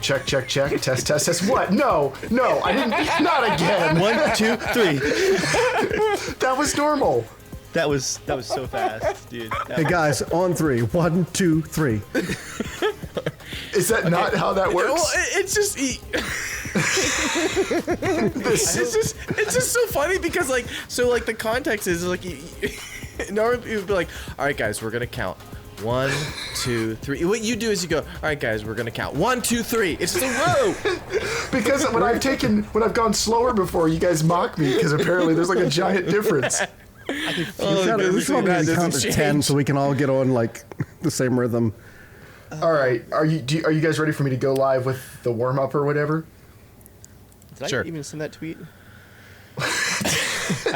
Check. Test. What? No, I didn't. Not again. 1, 2, 3. That was normal. That was so fast, dude. Hey guys, on 3. 1, 2, 3. Is that not how that works? Well, it's just it's just so funny because the context is like normally you would be like, all right guys, we're gonna count 1, 2, 3. What you do is you go, all right guys, we're gonna count 1, 2, 3. It's just a row. Because when I've gone slower before, you guys mock me because apparently there's like a giant difference. We should count to 10 so we can all get on like the same rhythm. All right, are you guys ready for me to go live with the warm up or whatever? Did I even send that tweet?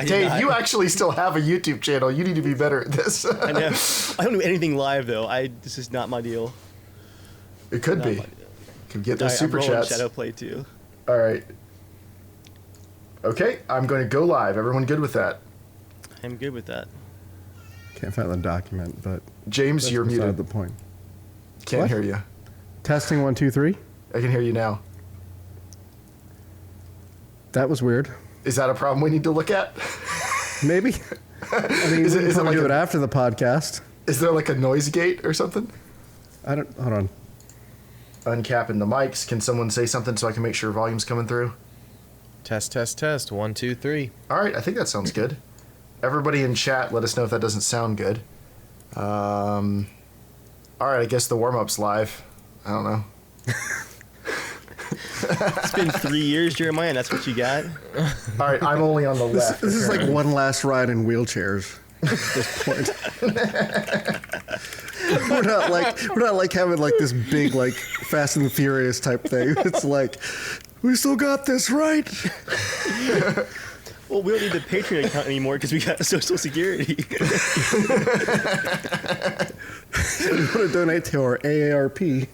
Dave, you actually still have a YouTube channel. You need to be better at this. I know. I don't do anything live though. This is not my deal. It could be. Can get those super chats. Shadow play too. All right. Okay, I'm going to go live. Everyone good with that? I'm good with that. Can't find the document, but James, you're muted. The point. Can't hear you. Testing 1, 2, 3. I can hear you now. That was weird. Is that a problem we need to look at? Maybe. I mean, we can probably do it after the podcast. Is there like a noise gate or something? Hold on. Uncapping the mics. Can someone say something so I can make sure volume's coming through? Test. 1, 2, 3. All right, I think that sounds good. Everybody in chat, let us know if that doesn't sound good. All right, I guess the warm-up's live. I don't know. It's been 3 years, Jeremiah, and that's what you got? All right, I'm only on the left. This is like one last ride in wheelchairs at this point. we're not like having like this big like Fast and the Furious type thing. It's like, we still got this, right? Well, we don't need the Patreon account anymore because we got Social Security. You want to donate to our AARP?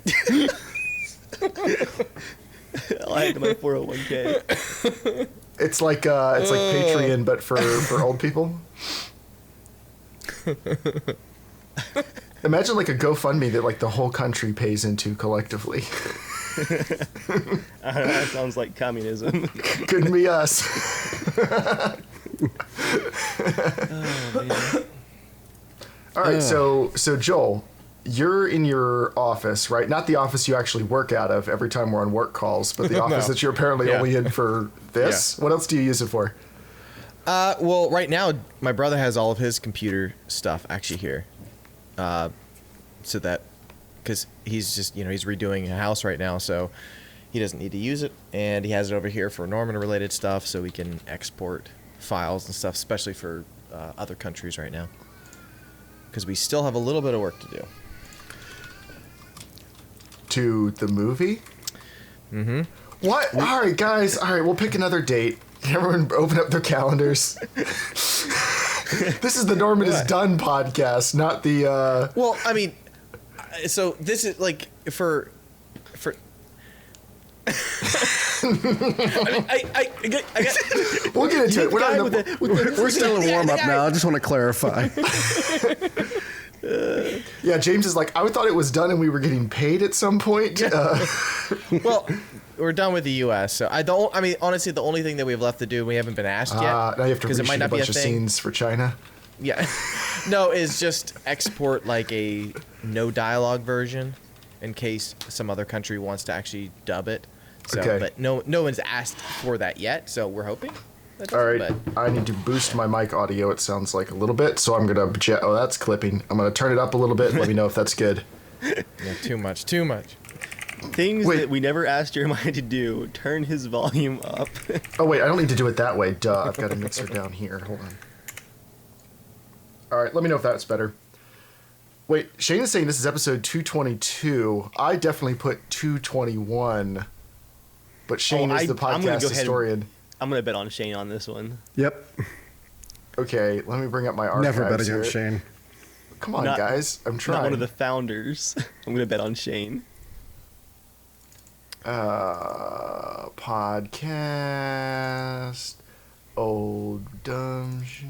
I'll add to my 401k. It's like Patreon, but for old people. Imagine like a GoFundMe that like the whole country pays into collectively. That sounds like communism. Couldn't be us. Oh, man. All right, so Joel, you're in your office, right? Not the office you actually work out of every time we're on work calls, but the office that you're apparently only in for this. Yeah. What else do you use it for? Well, right now my brother has all of his computer stuff actually here, so that because he's just he's redoing a house right now, so he doesn't need to use it, and he has it over here for Norman related stuff, so we can export files and stuff, especially for other countries right now, because we still have a little bit of work to do. To the movie? Mm-hmm. What? All right, guys. All right, we'll pick another date. Everyone open up their calendars. This is the Norman is Done podcast, not the... Well, I mean, so this is like for... I got, we'll get into it. We're still in warm-up now. I just want to clarify. Yeah, James is like, I thought it was done and we were getting paid at some point. Well, we're done with the U.S. So I mean, honestly, the only thing that we have left to do, we haven't been asked yet. Now you have to reshoot a bunch of scenes for China. Yeah. No, is just export like a no dialogue version in case some other country wants to actually dub it. So, okay. But no one's asked for that yet, so we're hoping. All right, I need to boost my mic audio, it sounds like a little bit, so I'm going to... Oh, that's clipping. I'm going to turn it up a little bit and let me know if that's good. Yeah, too much. Things that we never asked Jeremiah to do. Turn his volume up. Oh, wait, I don't need to do it that way. Duh, I've got a mixer down here. Hold on. All right, let me know if that's better. Wait, Shane is saying this is episode 222. I definitely put 221, but Shane is the podcast historian. I'm going to bet on Shane on this one. Yep. Okay, let me bring up my archives. Never bet against Shane. Come on, guys. I'm trying. Not one of the founders. I'm going to bet on Shane. Podcast. Old dumb shit.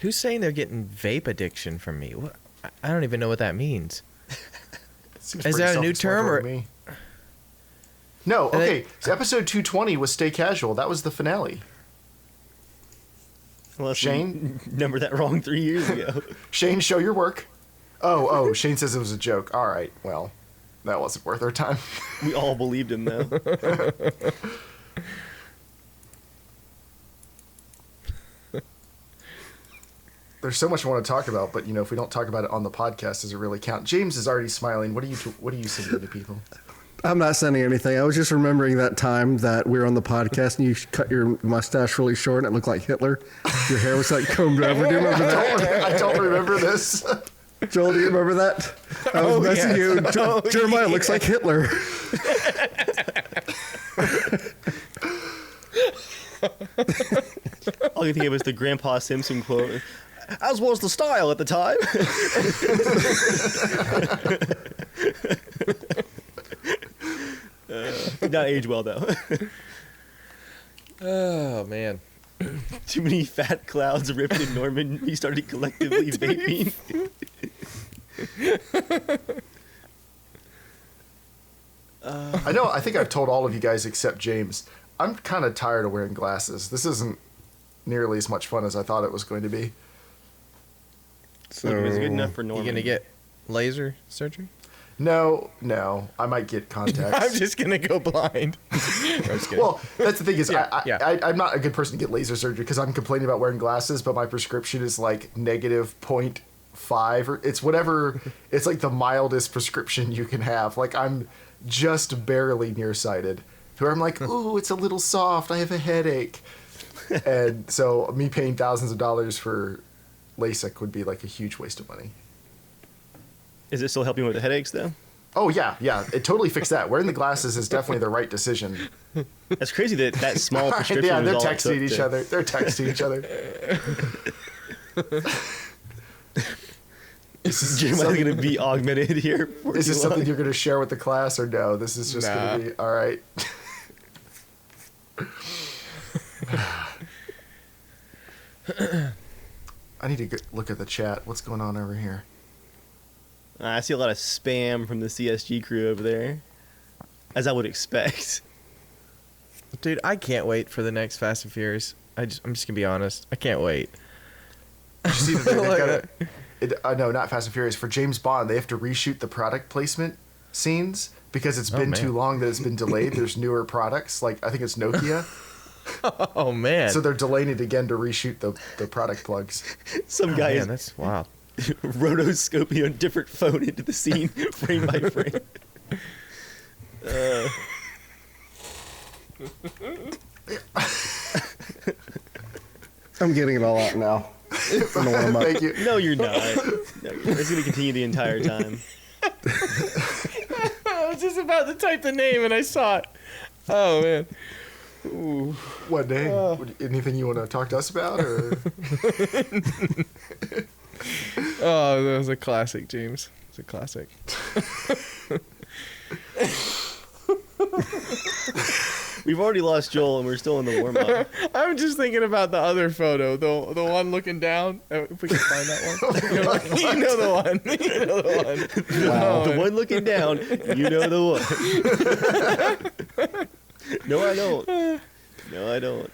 Who's saying they're getting vape addiction from me? What? I don't even know what that means. Seems Is pretty that a new term, self-explanatory or- to me. No, okay. So episode 220 was Stay Casual. That was the finale. Unless Shane? we numbered that wrong 3 years ago. Shane, show your work. Oh, Shane says it was a joke. All right, well, that wasn't worth our time. We all believed him, though. There's so much I want to talk about, but if we don't talk about it on the podcast, does it really count? James is already smiling. What are you sending to people? I'm not sending anything. I was just remembering that time that we were on the podcast and you cut your mustache really short and it looked like Hitler. Your hair was like combed over. Do you remember that? I don't remember this. Joel, do you remember that? I was messing you. Jeremiah looks like Hitler. All you think of is the Grandpa Simpson quote. As was the style at the time. Did not age well, though. Oh man. Too many fat clouds ripped in Norman. He started collectively vaping. I think I've told all of you guys except James. I'm kind of tired of wearing glasses. This isn't nearly as much fun as I thought it was going to be. So Look, it was good enough for You Norman. gonna get laser surgery? No, I might get contacts. I'm just gonna go blind. I'm just kidding. Well, that's the thing is, Yeah. I'm not a good person to get laser surgery because I'm complaining about wearing glasses, but my prescription is like negative 0.5 or it's whatever. It's like the mildest prescription you can have. Like I'm just barely nearsighted. Where I'm like, ooh, it's a little soft. I have a headache, and so me paying thousands of dollars for LASIK would be like a huge waste of money. Is it still helping with the headaches, though? Oh yeah, it totally fixed that. Wearing the glasses is definitely the right decision. That's crazy that small prescription Yeah, was they're all it texting took each to- other. They're texting each other. Jeremiah's going to be augmented here. Is this something you're going to share with the class or no? This is just Nah. going to be all right. I need to look at the chat. What's going on over here? I see a lot of spam from the CSG crew over there, as I would expect. Dude, I can't wait for the next Fast and Furious. I'm just gonna be honest. I can't wait. Did you see that they've got no, not Fast and Furious. For James Bond, they have to reshoot the product placement scenes because it's been man. too long that it's been delayed. There's newer products, like I think it's Nokia. Oh man. So they're delaying it again to reshoot the product plugs. Some guy man, is that's wild. rotoscoping a different phone into the scene, frame by frame. I'm getting it all out now. From the warm up. Thank you. No, you're not. No, it's going to continue the entire time. I was just about to type the name and I saw it. Oh man. Ooh. What day? Anything you want to talk to us about? Or? Oh, that was a classic, James. It's a classic. We've already lost Joel, and we're still in the warm-up. I'm just thinking about the other photo, the one looking down. If we can find that one, you know the one. You know the one. Wow. The one looking down, you know the one. No, I don't. No, I don't.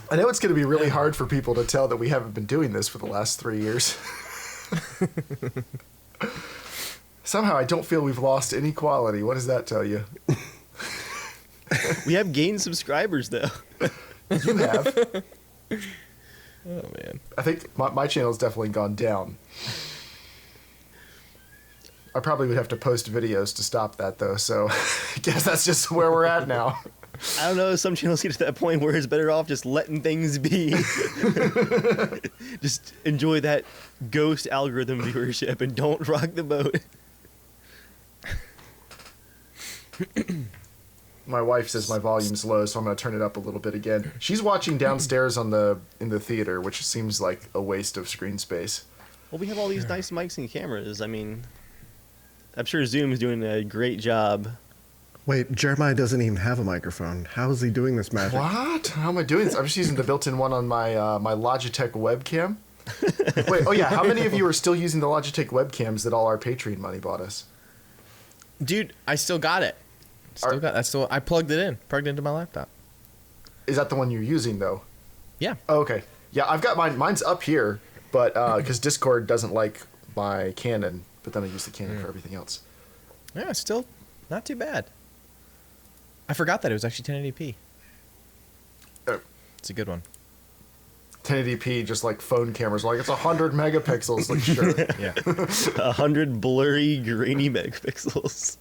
I know it's going to be really hard for people to tell that we haven't been doing this for the last 3 years. Somehow I don't feel we've lost any quality. What does that tell you? We have gained subscribers, though. You have. Oh man. I think my channel's definitely gone down. I probably would have to post videos to stop that, though, so I guess that's just where we're at now. I don't know. Some channels get to that point where it's better off just letting things be. Just enjoy that ghost algorithm viewership and don't rock the boat. My wife says my volume's low, so I'm going to turn it up a little bit again. She's watching downstairs in the theater, which seems like a waste of screen space. Well, we have all these nice mics and cameras. I mean, I'm sure Zoom is doing a great job. Wait, Jeremiah doesn't even have a microphone. How is he doing this magic? What? How am I doing this? I'm just using the built-in one on my my Logitech webcam. Wait, oh yeah, how many of you are still using the Logitech webcams that all our Patreon money bought us? Dude, I still got it. I plugged it into my laptop. Is that the one you're using though? Yeah. Oh, okay. Yeah, I've got mine. Mine's up here, but because Discord doesn't like my Canon, but then I use the Canon for everything else. Yeah, still not too bad. I forgot that it was actually 1080p. It's a good one. 1080p, just like phone cameras, like it's 100 megapixels. Like sure. Yeah. 100 blurry, grainy megapixels.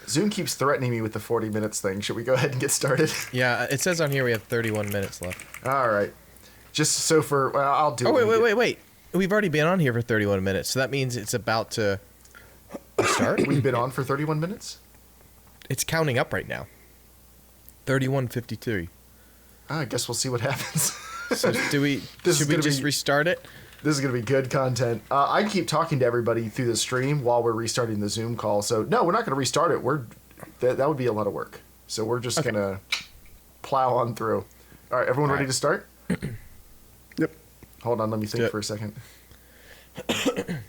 Zoom keeps threatening me with the 40 minutes thing. Should we go ahead and get started? Yeah, it says on here we have 31 minutes left. All right. Just so I'll do. Oh wait. We've already been on here for 31 minutes, so that means it's about to start. We've been on for 31 minutes. It's counting up right now. 31:53. I guess we'll see what happens. So should we just restart it? This is going to be good content. I keep talking to everybody through the stream while we're restarting the Zoom call. So no, we're not going to restart it. That would be a lot of work. So we're just going to plow on through. All right, everyone ready to start? Yep. Hold on, let me think for a second.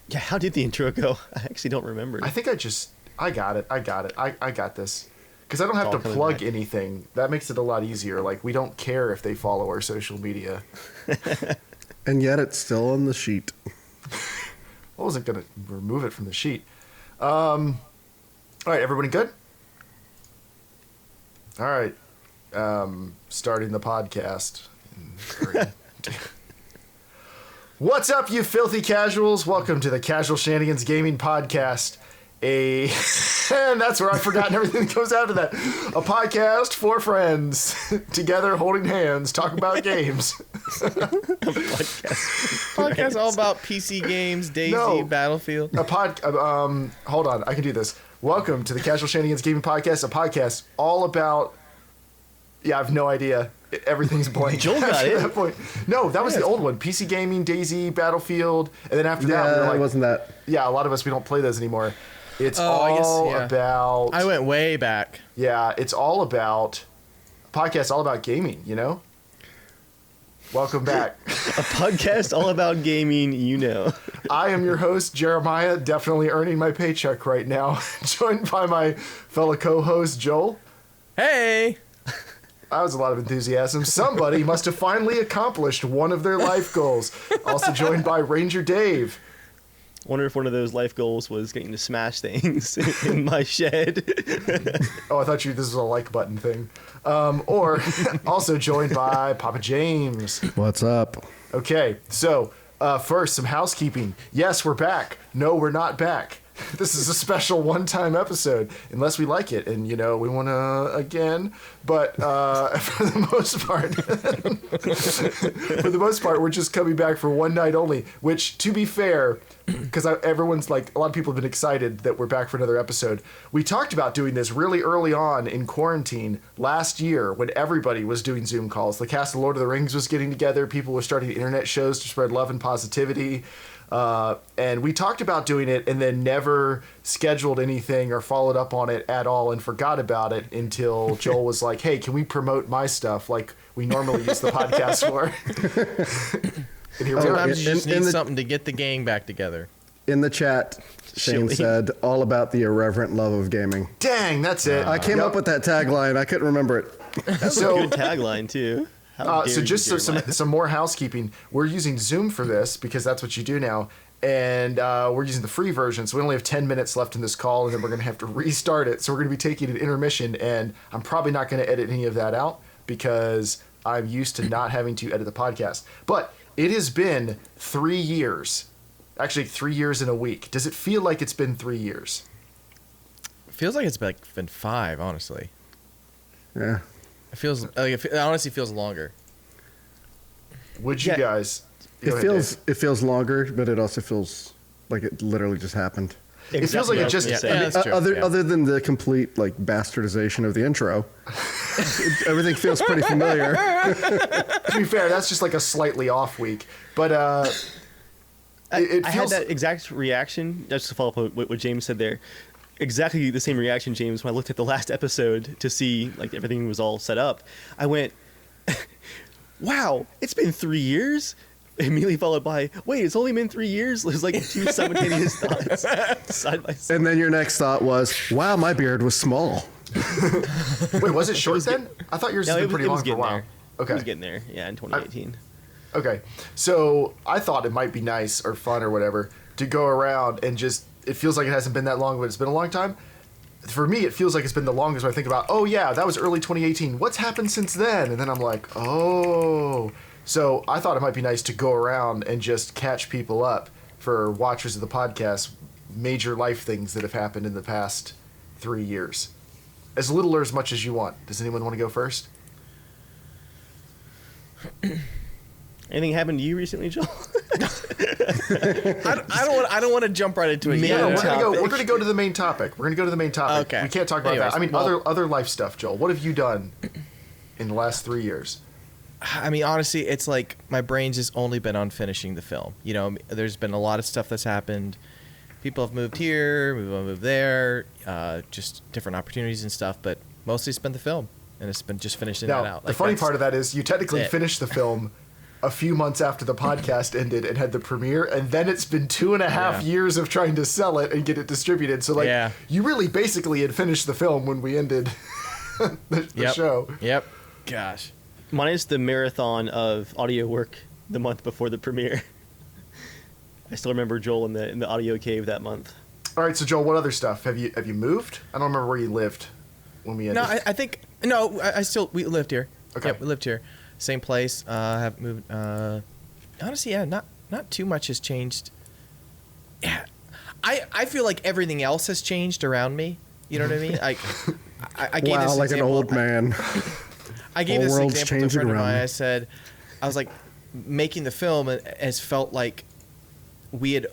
Yeah, how did the intro go? I actually don't remember. I think I got it. I got this. Because I don't have All to coming plug back. anything. That makes it a lot easier. Like, we don't care if they follow our social media. And yet it's still on the sheet. I wasn't going to remove it from the sheet. All right, everybody good? All right. Starting the podcast. What's up, you filthy casuals? Welcome to the Casual Shenanigans Gaming Podcast. And that's where I've forgotten everything that goes after that. A podcast for friends, together holding hands, talking about games. Podcast all about PC games, DayZ, No. Battlefield. Hold on, I can do this. Welcome to the Casual Shenanigans Gaming Podcast, a podcast all about. Yeah, I have no idea. Everything's blank. Joel got after it. that point. No, that was the old one. PC gaming, DayZ, Battlefield, and then after that, we were Yeah, like, it wasn't that. yeah, a lot of us we don't play those anymore. It's I guess, all yeah. about. I went way back. Yeah, it's all about. Podcast all about gaming. You know. Welcome back. A podcast all about gaming, you know. I am your host, Jeremiah, definitely earning my paycheck right now, joined by my fellow co-host, Joel. Hey! That was a lot of enthusiasm. Somebody must have finally accomplished one of their life goals. Also joined by Ranger Dave. Wonder if one of those life goals was getting to smash things in my shed. Oh, I thought this was a like button thing. Or also joined by Papa James. What's up? Okay, so first, some housekeeping. Yes, we're back. No, we're not back. This is a special one-time episode, unless we like it, and we want to again. But for the most part, we're just coming back for one night only. Which, to be fair, because everyone's like, a lot of people have been excited that we're back for another episode. We talked about doing this really early on in quarantine last year when everybody was doing Zoom calls. The cast of Lord of the Rings was getting together. People were starting internet shows to spread love and positivity. And we talked about doing it and then never scheduled anything or followed up on it at all and forgot about it until Joel was like, hey, can we promote my stuff like we normally use the podcast for? And here we are. Sometimes you just in need the- something to get the gang back together. In the chat, Shane Chilly. said, all about the irreverent love of gaming. Dang, that's it. I came up with that tagline. I couldn't remember it. That's So- a good tagline, too. How dare So you, just Jeremiah. some more housekeeping. We're using Zoom for this because that's what you do now. And we're using the free version, so we only have 10 minutes left in this call, and then we're going to have to restart it. So we're going to be taking an intermission, and I'm probably not going to edit any of that out because I'm used to not having to edit the podcast. But it has been 3 years. Actually, 3 years in a week. Does it feel like it's been 3 years? Feels like it's been 5, honestly. Yeah. It honestly feels longer. Would you Yeah. guys... Go ahead, It feels longer, but it also feels like it literally just happened. It feels like it just- Yeah, I mean, that's true. yeah. Other than the complete bastardization of the intro, everything feels pretty familiar. To be fair, that's just like a slightly off week. But it I had feels... that exact reaction, just to follow up on what James said there. Exactly the same reaction, James, when I looked at the last episode to see like everything was all set up. I went, wow, it's been 3 years? immediately followed by, wait, it's only been 3 years? It was like two simultaneous thoughts side by side. And then your next thought was, wow, my beard was small. Wait, was it short then? I thought yours No, has it been was, pretty it long was for a getting while. there. Okay. It was getting there, yeah, in 2018. Okay, so I thought it might be nice or fun or whatever to go around and just, it feels like it hasn't been that long, but it's been a long time. For me, it feels like it's been the longest when I think about, oh yeah, that was early 2018. What's happened since then? And then I'm like, oh. So I thought it might be nice to go around and just catch people up for watchers of the podcast, major life things that have happened in the past 3 years. As little or as much as you want. Does anyone want to go first? Anything happened to you recently, Joel? I don't want to jump right into it. Main yet. We're gonna go to the main topic. We're gonna go to the main topic. Okay. We can't talk about Anyways, that. I mean, well- other life stuff, Joel. What have you done in the last 3 years? I mean, honestly, it's like my brain's just only been on finishing the film. You know, there's been a lot of stuff that's happened. People have moved here, moved there, just different opportunities and stuff. But mostly it's been the film, and it's been just finishing Now, that out. the funny part of that is you technically it. finished the film a few months after the podcast ended and had the premiere, and then it's been 2.5 Yeah. years of trying to sell it and get it distributed. So, like, Yeah. you really basically had finished the film when we ended the Yep. show. Yep. Gosh. Minus the marathon of audio work the month before the premiere. I still remember Joel in the audio cave that month. All right, so Joel, what other stuff have you moved? I don't remember where you lived when we ended. No, I think we lived here. Okay. Yep, we lived here, same place. Have moved. Honestly, yeah, not too much has changed. Yeah, I feel like everything else has changed around me. You know what I mean? I gave Wow, this like an example. old man. I gave Whole this world's example to a changing friend of around mine. me. I said, I was like, making the film has felt like we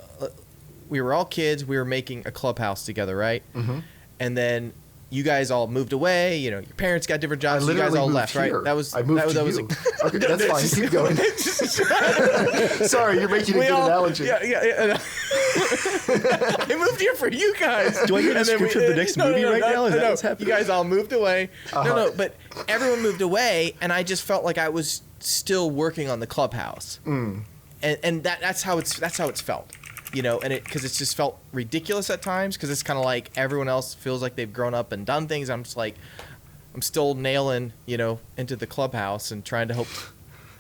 were all kids. We were making a clubhouse together, right? Mm-hmm. And then you guys all moved away. You know, your parents got different jobs. I So you guys literally all moved left, here. right? That was I moved that, to that was you. Okay, that's fine. Keep going. Sorry, you're making a We good all, analogy. yeah. I moved here for you guys. Do I get a And then description of the next movie right now? Is that what's You happening? guys all moved away. No, but everyone moved away, and I just felt like I was still working on the clubhouse. And that's how it's felt, you know. And because it's just felt ridiculous at times, because it's kind of like everyone else feels like they've grown up and done things. I'm just like, I'm still nailing, you know, into the clubhouse and trying to hope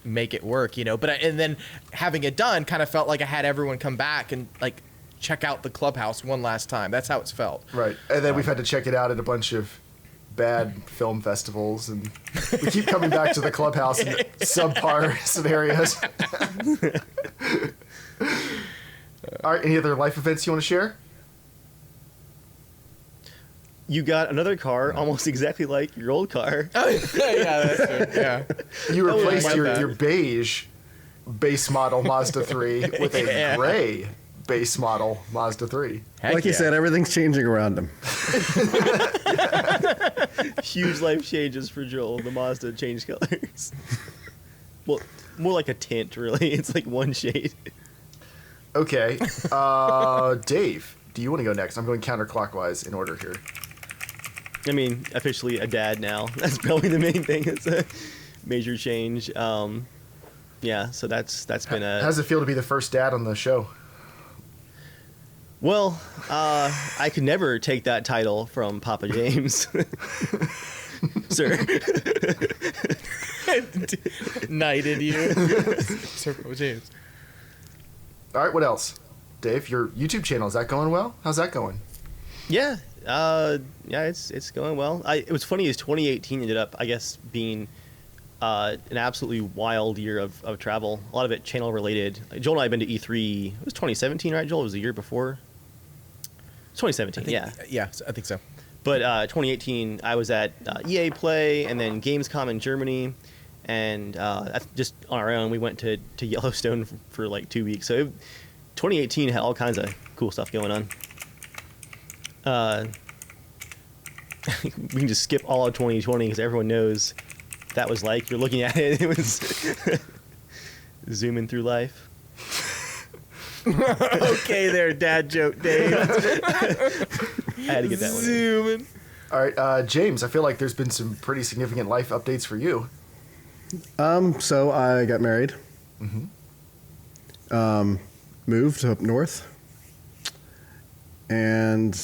make it work, you know. But and then having it done kind of felt like I had everyone come back and like check out the clubhouse one last time. That's how it's felt. Right, and then we've had to check it out at a bunch of bad film festivals, and we keep coming back to the clubhouse in subpar scenarios. All right, any other life events you want to share? You got another car almost exactly like your old car. Oh, yeah, that's true. Yeah. You was replaced like that. your beige base model Mazda 3 with a Yeah. gray base model Mazda 3. Heck Like you yeah. said, everything's changing around him. Huge life changes for Joel. The Mazda changed colors. Well, more like a tint, really. It's like one shade. Okay, Dave, do you want to go next? I'm going counterclockwise in order here. I mean, officially a dad now. That's probably the main thing. It's a major change. Yeah, so that's been How a... does it feel to be the first dad on the show? Well, I could never take that title from Papa James. Sir. Knighted you. Sir James. All right, what else? Dave, your YouTube channel, is that going well? How's that going? Yeah, it's going well. It was funny as 2018 ended up, I guess, being an absolutely wild year of travel. A lot of it channel related. Like, Joel and I have been to E3. It was 2017, right, Joel? It was the year before. 2017, yeah. Yeah, I think so. But 2018, I was at EA Play and then Gamescom in Germany, and that's just on our own. We went to Yellowstone for like 2 weeks. So 2018 had all kinds of cool stuff going on. We can just skip all of 2020 because everyone knows that was like. You're looking at it, it was zooming through life. Okay, there, dad joke, Dave. I had to get that one in. Zooming. All right, James, I feel like there's been some pretty significant life updates for you. So I got married. Moved up north. And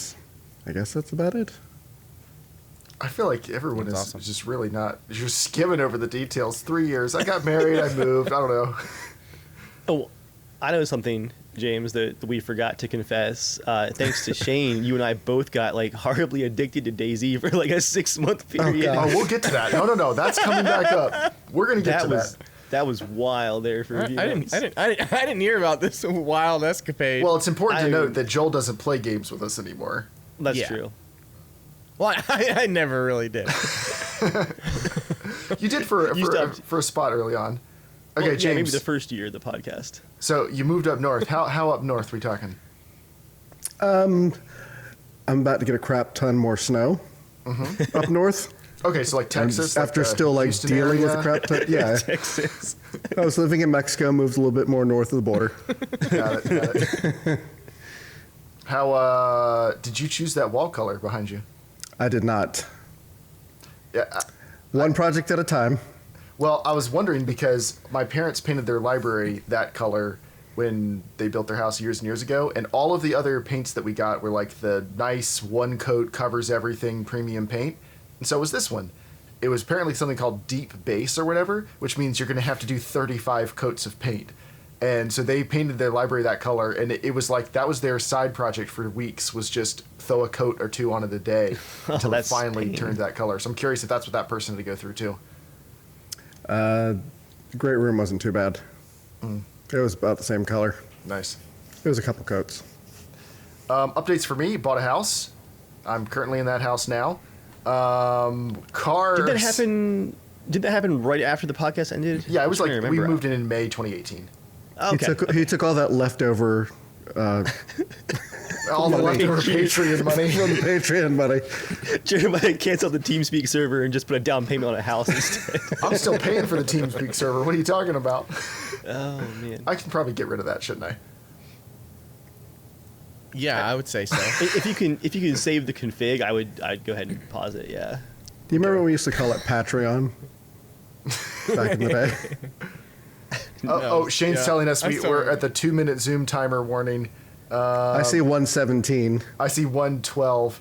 I guess that's about it. I feel like everyone That's is awesome. just really not. You're skimming over the details. 3 years. I got married. I moved. I don't know. Oh, I know something, James, that we forgot to confess. Thanks to Shane, you and I both got like horribly addicted to DayZ for like a 6-month period. God. Oh, we'll get to that. No. That's coming back up. We're gonna get that to was that. that was wild there for I a few didn't, months. I didn't hear about this wild escapade. Well, it's important to I- note that Joel doesn't play games with us anymore. That's Yeah. true. Well, I never really did. You did for You stopped. for a spot early on. Okay, Well, yeah, James. maybe the first year of the podcast. So you moved up north. How up north we talking? I'm about to get a crap ton more snow up north. Okay, so like Texas. After like, still like Houston dealing with area? a crap ton. Yeah. Texas. I was living in Mexico, moved a little bit more north of the border. Got it. How did you choose that wall color behind you? I did not. Yeah. One project at a time. Well, I was wondering because my parents painted their library that color when they built their house years and years ago, and all of the other paints that we got were like the nice one coat covers everything premium paint, and so was this one. It was apparently something called deep base or whatever, which means you're going to have to do 35 coats of paint. And so they painted their library that color, and it was like that was their side project for weeks, was just throw a coat or two on it a day until it that's finally pain. turned that color. So I'm curious if that's what that person had to go through too. The great room wasn't too bad. It was about the same color. Nice. It was a couple coats. Updates for me, bought a house. I'm currently in that house now. Cars. Did that happen? Did that happen right after the podcast ended? Yeah, it was I'm like trying to we remember. moved in May 2018. Okay. He took all that leftover All the Money. leftover Patreon money. from the Patreon money. Jeremiah canceled the TeamSpeak server and just put a down payment on a house instead. I'm still paying for the TeamSpeak server. What are you talking about? Oh man. I can probably get rid of that, shouldn't I? Yeah, I would say so. If you can save the config, I'd go ahead and pause it. Yeah. Do you remember when we used to call it Patreon back in the day? Oh, Shane's Yeah. telling us I'm we're sorry. at the 2-minute Zoom timer warning. I see 117. I see 112.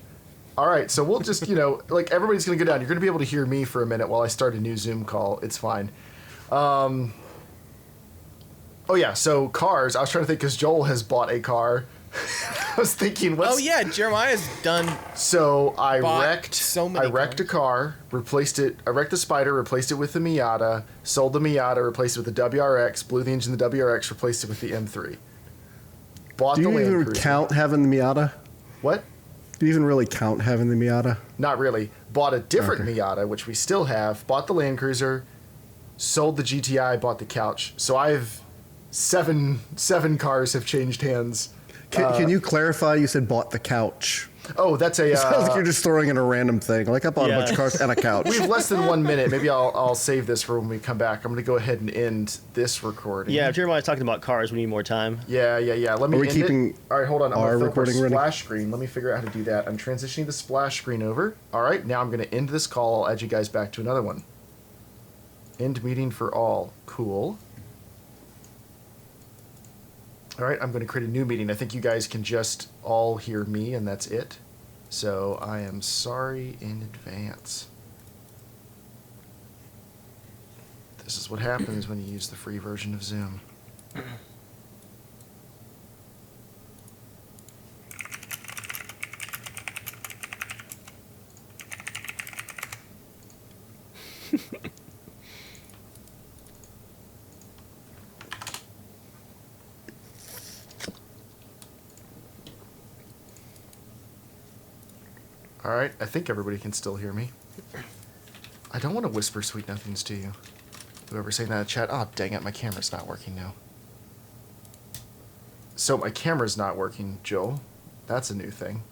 All right, so we'll just, like everybody's going to go down. You're going to be able to hear me for a minute while I start a new Zoom call. It's fine. Oh, yeah, so cars. I was trying to think because Joel has bought a car. I was thinking, what's... Oh yeah, Jeremiah's done. So I Bought wrecked. so many I wrecked a cars. car, replaced it. I wrecked the Spider, replaced it with the Miata. Sold the Miata, replaced it with the WRX. Blew the engine of the WRX, replaced it with the M3. Bought Do the you Land even Cruiser. count having the Miata? What? Do you even really count having the Miata? Not really. Bought a different Okay. Miata, which we still have. Bought the Land Cruiser. Sold the GTI. Bought the couch. So I've seven cars have changed hands. Can you clarify? You said bought the couch. Oh, that's a. It sounds like you're just throwing in a random thing. Like I bought a bunch Yeah. of cars and a couch. We have less than 1 minute. Maybe I'll save this for when we come back. I'm going to go ahead and end this recording. Yeah, if Jeremiah's talking about cars, we need more time. Yeah. Let me Are we end keeping it. All right, hold on. I'm our going to recording a ready? splash screen. Let me figure out how to do that. I'm transitioning the splash screen over. All right, now I'm going to end this call. I'll add you guys back to another one. End meeting for all. Cool. All right, I'm going to create a new meeting. I think you guys can just all hear me, and that's it. So I am sorry in advance. This is what happens when you use the free version of Zoom. All right, I think everybody can still hear me. I don't want to whisper sweet nothings to you. Whoever's saying that in chat, oh, dang it, my camera's not working now. So my camera's not working, Joel. That's a new thing.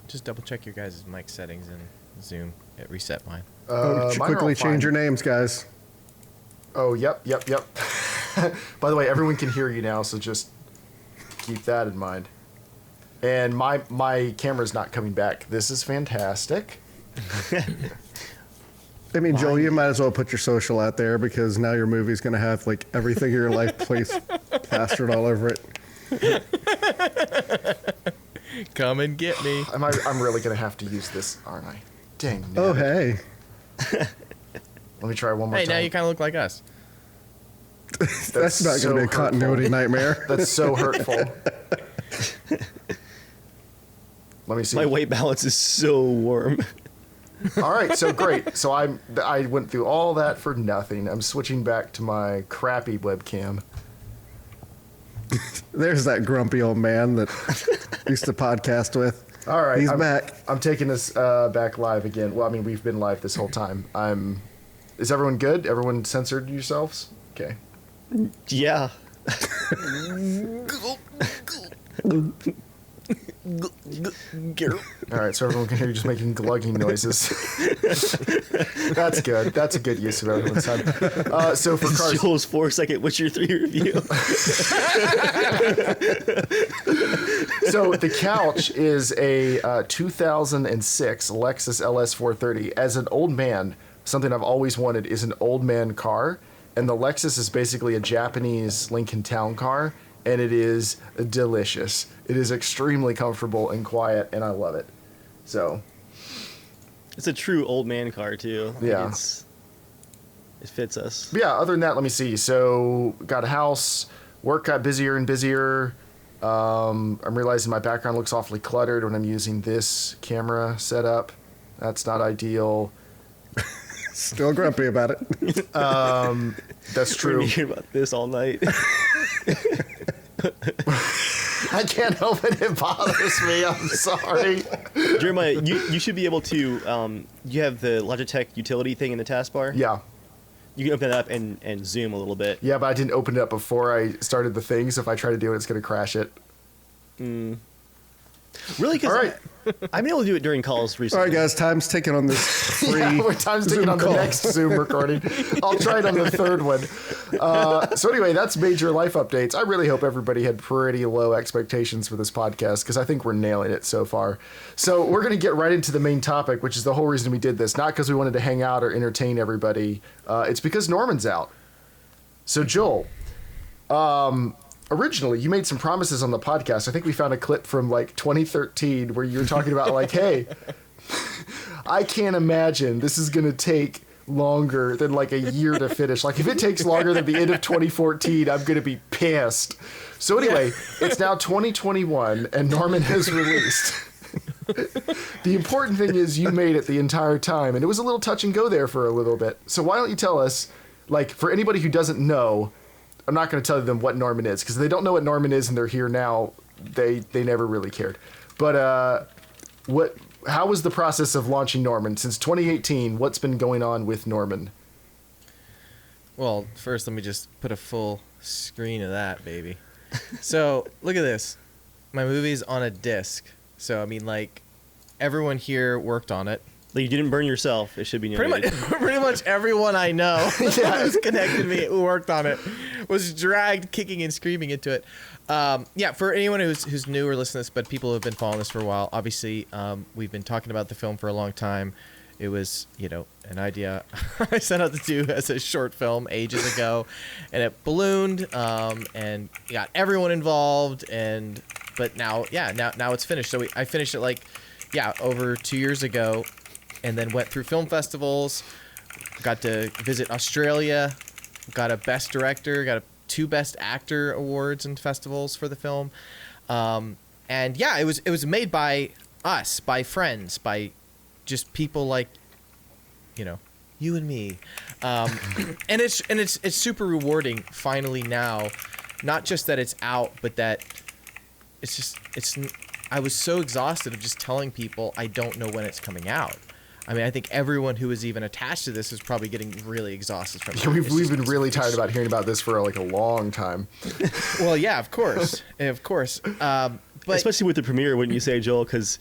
Just double check your guys' mic settings in Zoom. Reset mine. Mine are all Quickly fine. change your names, guys. Oh, yep. By the way, everyone can hear you now, so just keep that in mind. And my camera's not coming back. This is fantastic. I mean, Joel, you might as well put your social out there because now your movie's going to have like everything in your life plastered all over it. Come and get me. I'm really going to have to use this, aren't I? Dang. Oh, hey. Let me try one more Hey, time. now you kind of look like us. That's not so going to be a continuity hurtful. nightmare. That's so hurtful. Let me see. My white balance is so warm. All right, so great. So I went through all that for nothing. I'm switching back to my crappy webcam. There's that grumpy old man that used to podcast with. All right, He's I'm back. I'm taking this back live again. Well, I mean, we've been live this whole time. Is everyone good? Everyone censored yourselves? Okay. Yeah. All right, so everyone can hear you just making glugging noises. That's good. That's a good use of everyone's time. So for cars, Joel's 4-second Witcher 3 review. so the couch is a 2006 Lexus LS 430. As an old man, something I've always wanted is an old man car, and the Lexus is basically a Japanese Lincoln Town car, and it is delicious. It is extremely comfortable and quiet, and I love it. So, It's a true old man car, too. Like, Yeah. It fits us. but yeah, other than that, let me see. So, got a house, work got busier and busier. I'm realizing my background looks awfully cluttered when I'm using this camera setup. That's not ideal. Still grumpy about it. That's We're true. hearing about this all night. I can't help it. It bothers me. I'm sorry. Jeremiah, you should be able to. You have the Logitech utility thing in the taskbar. Yeah. You can open it up and zoom a little bit. Yeah, but I didn't open it up before I started the thing, so if I try to do it, it's going to crash it. Really? Because All right. I've been able to do it during calls All recently. right, guys, time's ticking on this free Yeah, we're time's taking Zoom on the call. next Zoom recording. I'll try it on the third one. So anyway, that's major life updates. I really hope everybody had pretty low expectations for this podcast because I think we're nailing it so far. So we're going to get right into the main topic, which is the whole reason we did this. Not because we wanted to hang out or entertain everybody. It's because Norman's out. So Joel, originally you made some promises on the podcast. I think we found a clip from like 2013 where you were talking about like, hey, I can't imagine this is going to take longer than like a year to finish. Like if it takes longer than the end of 2014, I'm going to be pissed. So anyway, it's now 2021 and Norman has released. The important thing is you made it the entire time, and it was a little touch and go there for a little bit. So why don't you tell us, like for anybody who doesn't know, I'm not going to tell them what Norman is because they don't know what Norman is and they're here now. They never really cared. But how was the process of launching Norman since 2018? What's been going on with Norman? Well, first, let me just put a full screen of that, baby. So, look at this. My movie's on a disc. So, I mean, like, everyone here worked on it. Like you didn't burn yourself. It should be Pretty noted. much, pretty much everyone I know who's connected to me who worked on it was dragged kicking and screaming into it. Yeah, for anyone who's new or listening to this, but people who have been following this for a while, obviously we've been talking about the film for a long time. It was, an idea I set out to do as a short film ages ago, and it ballooned and got everyone involved. But now it's finished. So I finished it over 2 years ago. And then went through film festivals, got to visit Australia, got a Best Director, got 2 Best Actor awards and festivals for the film. And yeah, it was made by us, by friends, by just people like, you and me. And it's super rewarding finally now, not just that it's out, but that I was so exhausted of just telling people I don't know when it's coming out. I mean, I think everyone who is even attached to this is probably getting really exhausted from it. Yeah, we've been really tired about hearing about this for like a long time. Well, yeah, of course. But especially with the premiere, wouldn't you say, Joel? Because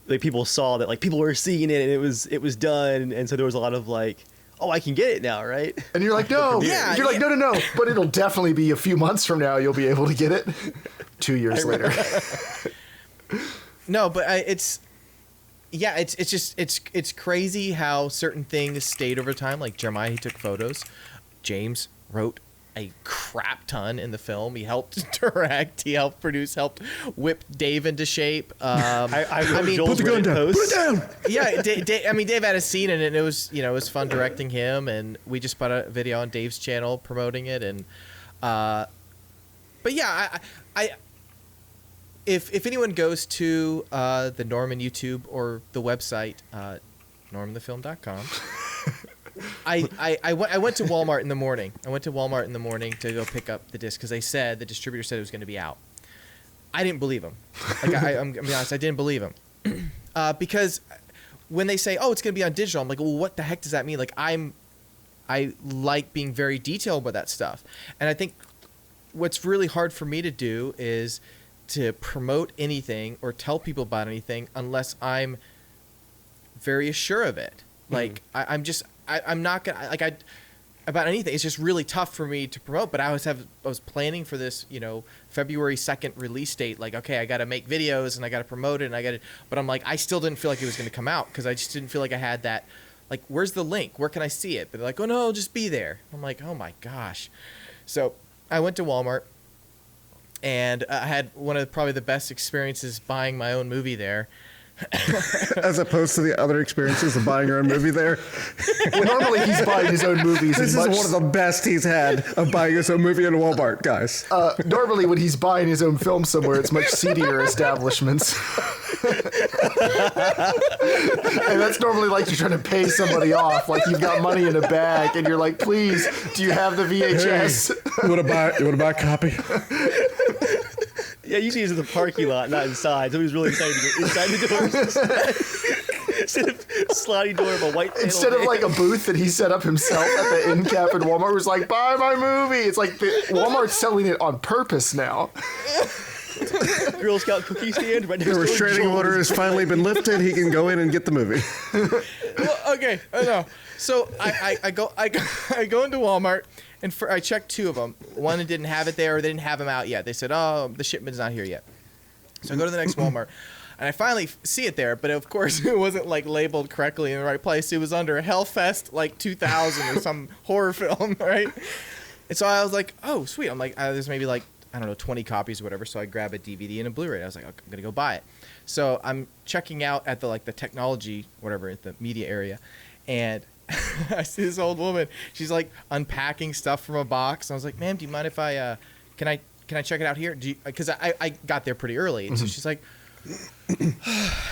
like people saw that like people were seeing it and it was done, and so there was a lot of like, oh, I can get it now, right? And you're like, no. Yeah, You're like, no. But it'll definitely be a few months from now you'll be able to get it. 2 years later. No, but it's crazy how certain things stayed over time. Like Jeremiah, he took photos. James wrote a crap ton in the film. He helped direct. He helped produce. Helped whip Dave into shape. I mean, Put the gun down. Put it down. Yeah, Dave had a scene in it, and it was it was fun directing him. And we just put a video on Dave's channel promoting it. And but yeah, if anyone goes to the Norman YouTube or the website normanthefilm.com. I went to Walmart in the morning. To go pick up the disc because the distributor said it was going to be out. I didn't believe him. Like I'm gonna be honest, I didn't believe him because when they say, "Oh, it's going to be on digital," I'm like, "Well, what the heck does that mean?" Like I like being very detailed about that stuff, and I think what's really hard for me to do is to promote anything or tell people about anything unless I'm very sure of it. Like I'm not gonna about anything. It's just really tough for me to promote. But I was planning for this, February 2nd release date. Like, okay, I got to make videos and I got to promote it and but I'm like, I still didn't feel like it was going to come out because I just didn't feel like I had that. Like, where's the link? Where can I see it? But they're like, oh no, just be there. I'm like, oh my gosh. So I went to Walmart and I had one of probably the best experiences buying my own movie there. As opposed to the other experiences of buying your own movie there. Well, normally he's buying his own movies. This is one of the best he's had of buying his own movie in Walmart, guys. Normally when he's buying his own film somewhere, it's much seedier establishments. And that's normally like you're trying to pay somebody off, like you've got money in a bag, and you're like, "Please, do you have the VHS?" Hey, you want to buy a copy? Yeah, usually it's in the parking lot, not inside. Somebody's really excited to get inside the door. Instead of sliding door of a white panel. Instead of like a booth that he set up himself at the end cap at Walmart, was like, "Buy my movie." It's like Walmart's selling it on purpose now. Girl Scout cookie stand right next The door. restraining order has finally been lifted. He can go in and get the movie. Well, okay, I know. So I go into Walmart. And I checked two of them. One didn't have it there, or they didn't have them out yet. They said, "Oh, the shipment's not here yet." So I go to the next Walmart, and I finally see it there. But of course, it wasn't like labeled correctly in the right place. It was under Hellfest like 2000 or some horror film, right? And so I was like, "Oh, sweet!" I'm like, "There's maybe like 20 copies or whatever." So I grab a DVD and a Blu-ray. I was like, "Okay, I'm gonna go buy it." So I'm checking out at the technology whatever at the media area, and I see this old woman. She's like unpacking stuff from a box. I was like, "Ma'am, do you mind if I can I check it out here?" Because I got there pretty early, and so she's like,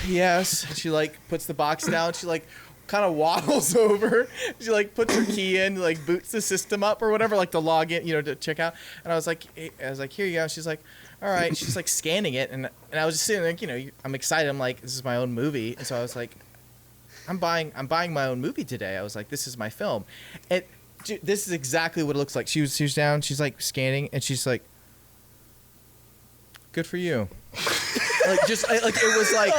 "Yes." She like puts the box down. She like kind of waddles over. She like puts her key in, like boots the system up or whatever, like to log in, to check out. And I was like, "Here you go." She's like, "All right." She's like scanning it, and I was just sitting there, I'm excited. I'm like, this is my own movie, and so I was like, I'm buying my own movie today. I was like, this is my film. And this is exactly what it looks like. She was down, she's like scanning, and she's like, "Good for you." It was like,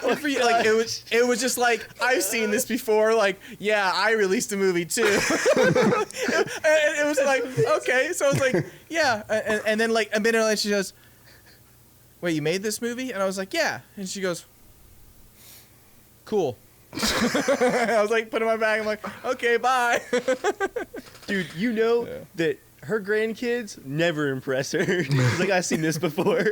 good for you. Like it was just like, I've seen this before. Like, yeah, I released a movie too. And it was like, okay. So I was like, yeah. And then like a minute later, she goes, "Wait, you made this movie?" And I was like, "Yeah." And she goes, "Cool." I was like, put in my bag. I'm like, okay, bye. Dude, that her grandkids never impress her. She's like, "I've seen this before."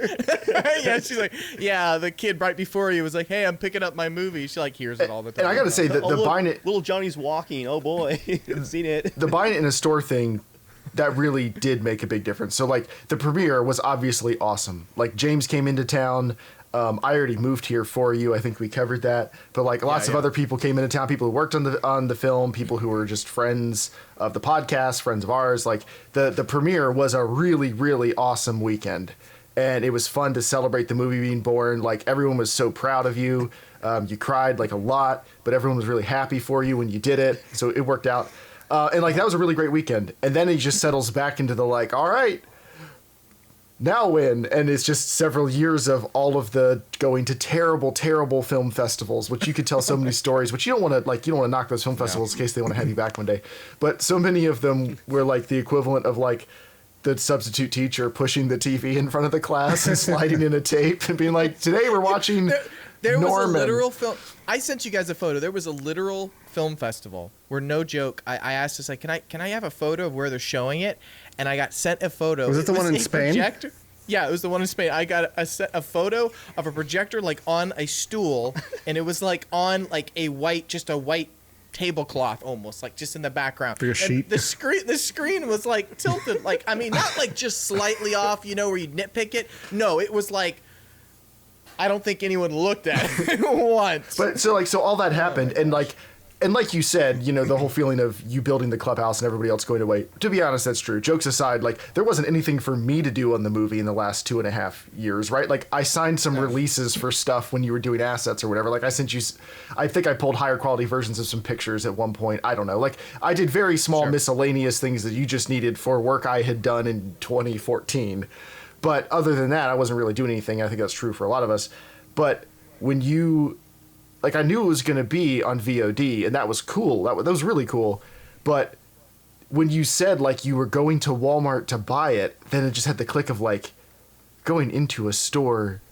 Yeah, she's like, yeah, the kid right before you was like, "Hey, I'm picking up my movie." She like hears it all the time. And I gotta say that Look, buying it, little Johnny's walking. Oh boy, I've seen it. the buying it in a store thing, that really did make a big difference. So like the premiere was obviously awesome. Like James came into town. I already moved here for you. I think we covered that. But like lots of other people came into town. People who worked on the film. People who were just friends of the podcast, friends of ours. Like the premiere was a really, really awesome weekend, and it was fun to celebrate the movie being born. Like everyone was so proud of you. You cried like a lot, but everyone was really happy for you when you did it. So it worked out. And like that was a really great weekend. And then he just settles back into the like, all right, now when? And it's just several years of all of the going to terrible, terrible film festivals, which you could tell so many stories, which you don't want to knock those film festivals in case they want to have you back one day. But so many of them were like the equivalent of like the substitute teacher pushing the TV in front of the class and sliding in a tape and being like, today we're watching There was Norman. a literal film. I sent you guys a photo. There was a literal film festival where, no joke, I asked us, like, can I have a photo of where they're showing it? And I got sent a photo. Was it the one in Spain? Projector. Yeah, it was the one in Spain. I got a photo of a projector like on a stool, and it was like on like a white tablecloth almost, like just in the background. Like a sheet? The screen was like tilted, like, I mean, not like just slightly off, where you nitpick it. No, it was like, I don't think anyone looked at it once. But so all that happened, and like you said, the whole feeling of you building the clubhouse and everybody else going away. To be honest, that's true. Jokes aside, like, there wasn't anything for me to do on the movie in the last 2.5 years, right? Like, I signed some releases for stuff when you were doing assets or whatever. Like, I sent you, I think I pulled higher quality versions of some pictures at one point. I don't know. Like, I did very small miscellaneous things that you just needed for work I had done in 2014. But other than that, I wasn't really doing anything. I think that's true for a lot of us. But when you... Like, I knew it was going to be on VOD, and that was cool. That was really cool. But when you said, like, you were going to Walmart to buy it, then it just had the click of, like, going into a store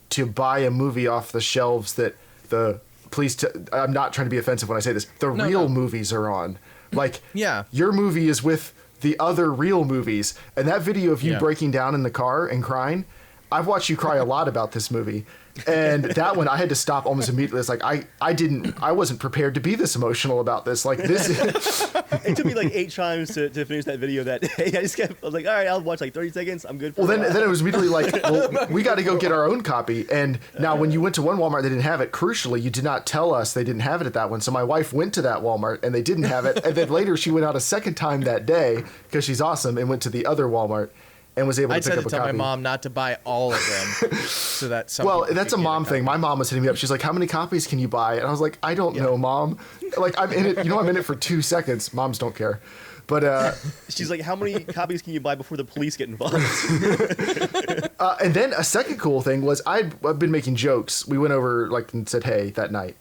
to buy a movie off the shelves that I'm not trying to be offensive when I say this, real movies are on. Like, your movie is with the other real movies. And that video of you breaking down in the car and crying, I've watched you cry a lot about this movie. And that one, I had to stop almost immediately. It's like, I wasn't prepared to be this emotional about this. Like, this. It took me like 8 times to finish that video that day. I was like, all right, I'll watch like 30 seconds. I'm good for Well, then it was immediately like, well, we got to go get our own copy. And now when you went to one Walmart, they didn't have it. Crucially, you did not tell us they didn't have it at that one. So my wife went to that Walmart and they didn't have it. And then later she went out a second time that day because she's awesome and went to the other Walmart. And was able to pick up a copy. I had to tell my mom not to buy all of them, so that some well, that's a mom thing. My mom was hitting me up. She's like, "How many copies can you buy?" And I was like, "I don't know, Mom. Like, I'm in it. I'm in it for 2 seconds. Moms don't care." But she's like, "How many copies can you buy before the police get involved?" And then a second cool thing was I've been making jokes. We went over and said, "Hey," that night.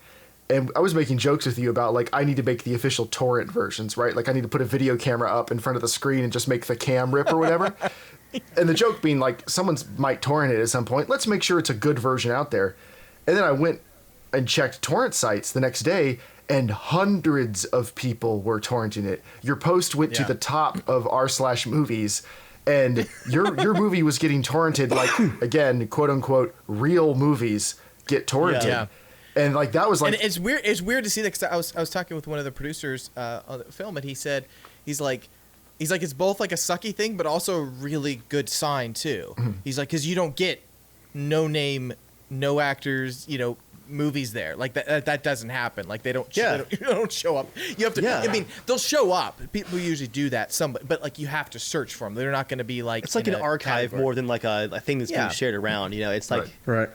And I was making jokes with you about, like, I need to make the official torrent versions, right? Like, I need to put a video camera up in front of the screen and just make the cam rip or whatever. And the joke being, like, someone might torrent it at some point. Let's make sure it's a good version out there. And then I went and checked torrent sites the next day, and hundreds of people were torrenting it. Your post went to the top of r/movies, and your movie was getting torrented, like, again, quote-unquote, real movies get torrented. Yeah. And like that was like, and it's weird. It's weird to see that because I was talking with one of the producers on the film, and he's like it's both like a sucky thing, but also a really good sign too. Mm-hmm. He's like, because you don't get no name, no actors, movies there. Like that doesn't happen. Like they don't show up. You have to. Yeah. I mean, they'll show up. People usually do that. But like you have to search for them. They're not going to be like. It's like an archive more than like a thing that's being shared around. It's like right.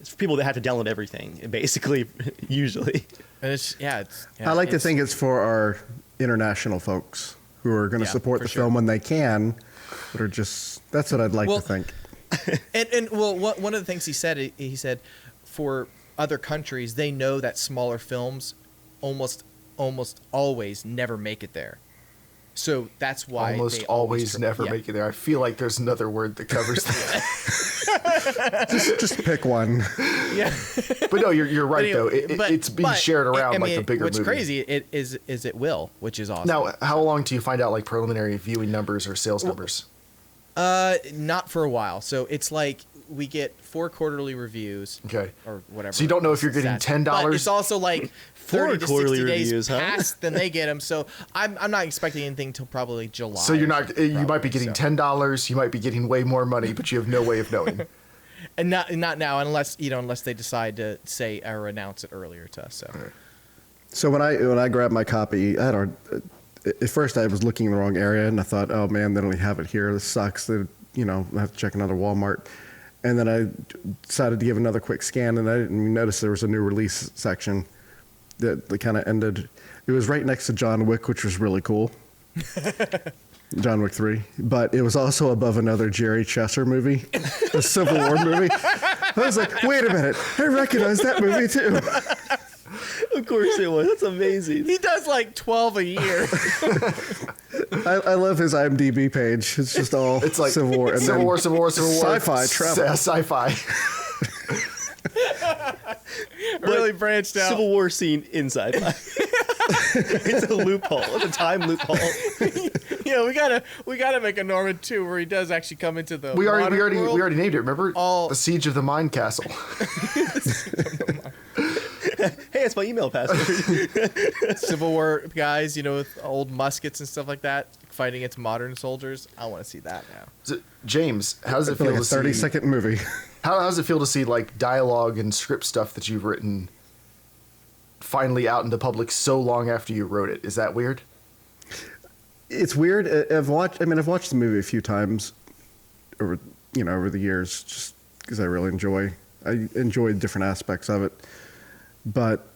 It's for people that have to download everything, basically, usually. And it's I like to think it's for our international folks who are going to support the film when they can, but are just, that's what I'd like to think. And one of the things he said for other countries, they know that smaller films almost always never make it there. So that's why almost always never make it there. I feel like there's another word that covers that. just pick one. Yeah. But no, you're right though. It's being shared around like a bigger what's movie. What's crazy is it will, which is awesome. Now, how long do you find out like preliminary viewing numbers or sales numbers? Not for a while. So it's like we get 4 quarterly reviews. Okay. Or whatever. So you don't know if you're getting $10. But it's also like 30 to 60 days huh? past, then they get them. So I'm not expecting anything till probably July. So you're not. You might be getting $10. You might be getting way more money, but you have no way of knowing. And not now, unless they decide to say or announce it earlier to us. So when I grabbed my copy, at first I was looking in the wrong area, and I thought, oh man, they don't have it here. This sucks. I have to check another Walmart. And then I decided to give another quick scan, and I didn't notice there was a new release section that kind of ended. It was right next to John Wick, which was really cool. John Wick 3. But it was also above another Jerry Chesser movie, a Civil War movie. I was like, wait a minute, I recognize that movie too. Of course it was. That's amazing. He does like 12 a year. I love his IMDb page. It's just all It's like Civil War. And Civil then War, Civil War, Civil War. Sci-fi travel. Sci-fi. Really branched out. Civil War scene inside. It's a loophole. It's a time loophole. Yeah, we gotta make a Norman 2 where he does actually come into the We already world. named it. Remember All- the Siege of the Mind Castle. Hey, it's my email password. Civil War guys, with old muskets and stuff like that, fighting against modern soldiers. I want to see that now. So, James, how does it feel feel like a to 30-second movie. How does it feel to see like dialogue and script stuff that you've written finally out into public so long after you wrote it? Is that weird? It's weird. I've watched the movie a few times over the years, just because I enjoy different aspects of it. But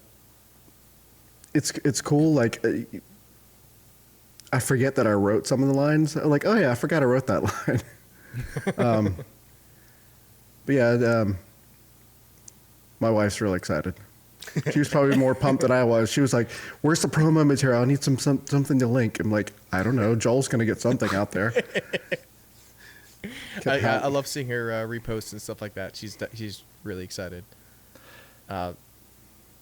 it's cool. Like I forget that I wrote some of the lines. I'm like, oh yeah, I forgot I wrote that line. But yeah, my wife's really excited. She was probably more pumped than I was. She was like, "Where's the promo material? I need something to link." I'm like, "I don't know. Joel's gonna get something out there." I love seeing her reposts and stuff like that. She's really excited.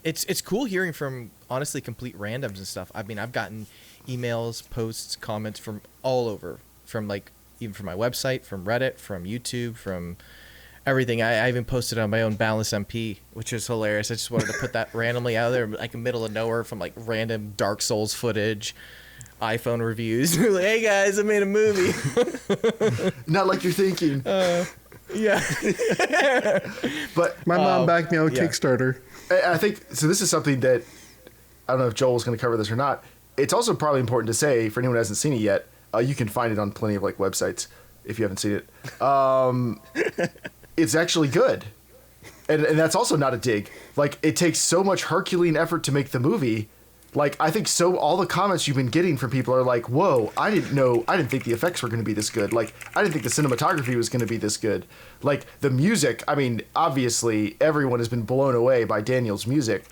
It's cool hearing from honestly complete randoms and stuff. I mean, I've gotten emails, posts, comments from all over, from like even from my website, from Reddit, from YouTube, from everything. I even posted on my own Boundless MP, which is hilarious. I just wanted to put that randomly out there, like in the middle of nowhere, from like random Dark Souls footage, iPhone reviews. Like, hey guys, I made a movie. Not like you're thinking. Yeah. But My mom backed me on yeah. Kickstarter. I think so. This is something that I don't know if Joel's going to cover this or not. It's also probably important to say for anyone who hasn't seen it yet. You can find it on plenty of like websites if you haven't seen it. It's actually good, and that's also not a dig. Like it takes so much Herculean effort to make the movie. Like I think so. All the comments you've been getting from people are like, "Whoa, I didn't think the effects were going to be this good. Like I didn't think the cinematography was going to be this good. Like the music. I mean, obviously everyone has been blown away by Daniel's music."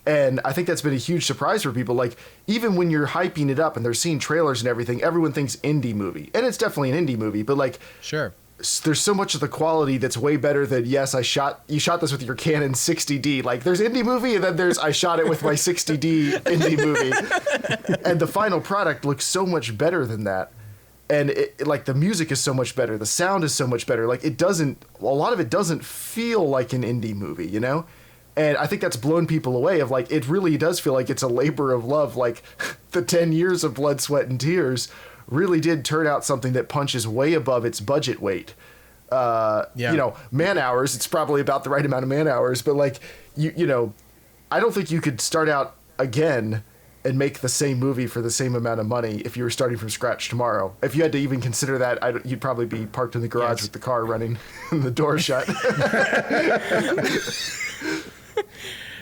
And I think that's been a huge surprise for people. Like, even when you're hyping it up and they're seeing trailers and everything, everyone thinks indie movie. And it's definitely an indie movie, but like, Sure. there's so much of the quality that's way better than, yes, you shot this with your Canon 60D. Like, there's indie movie, and then there's I shot it with my 60D indie movie. And the final product looks so much better than that. And like the music is so much better. The sound is so much better. Like a lot of it doesn't feel like an indie movie, you know? And I think that's blown people away of like, it really does feel like it's a labor of love. Like the 10 years of blood, sweat, and tears really did turn out something that punches way above its budget weight. Man hours, it's probably about the right amount of man hours, but like, I don't think you could start out again and make the same movie for the same amount of money if you were starting from scratch tomorrow. If you had to even consider that, you'd probably be parked in the garage with the car running and the door shut.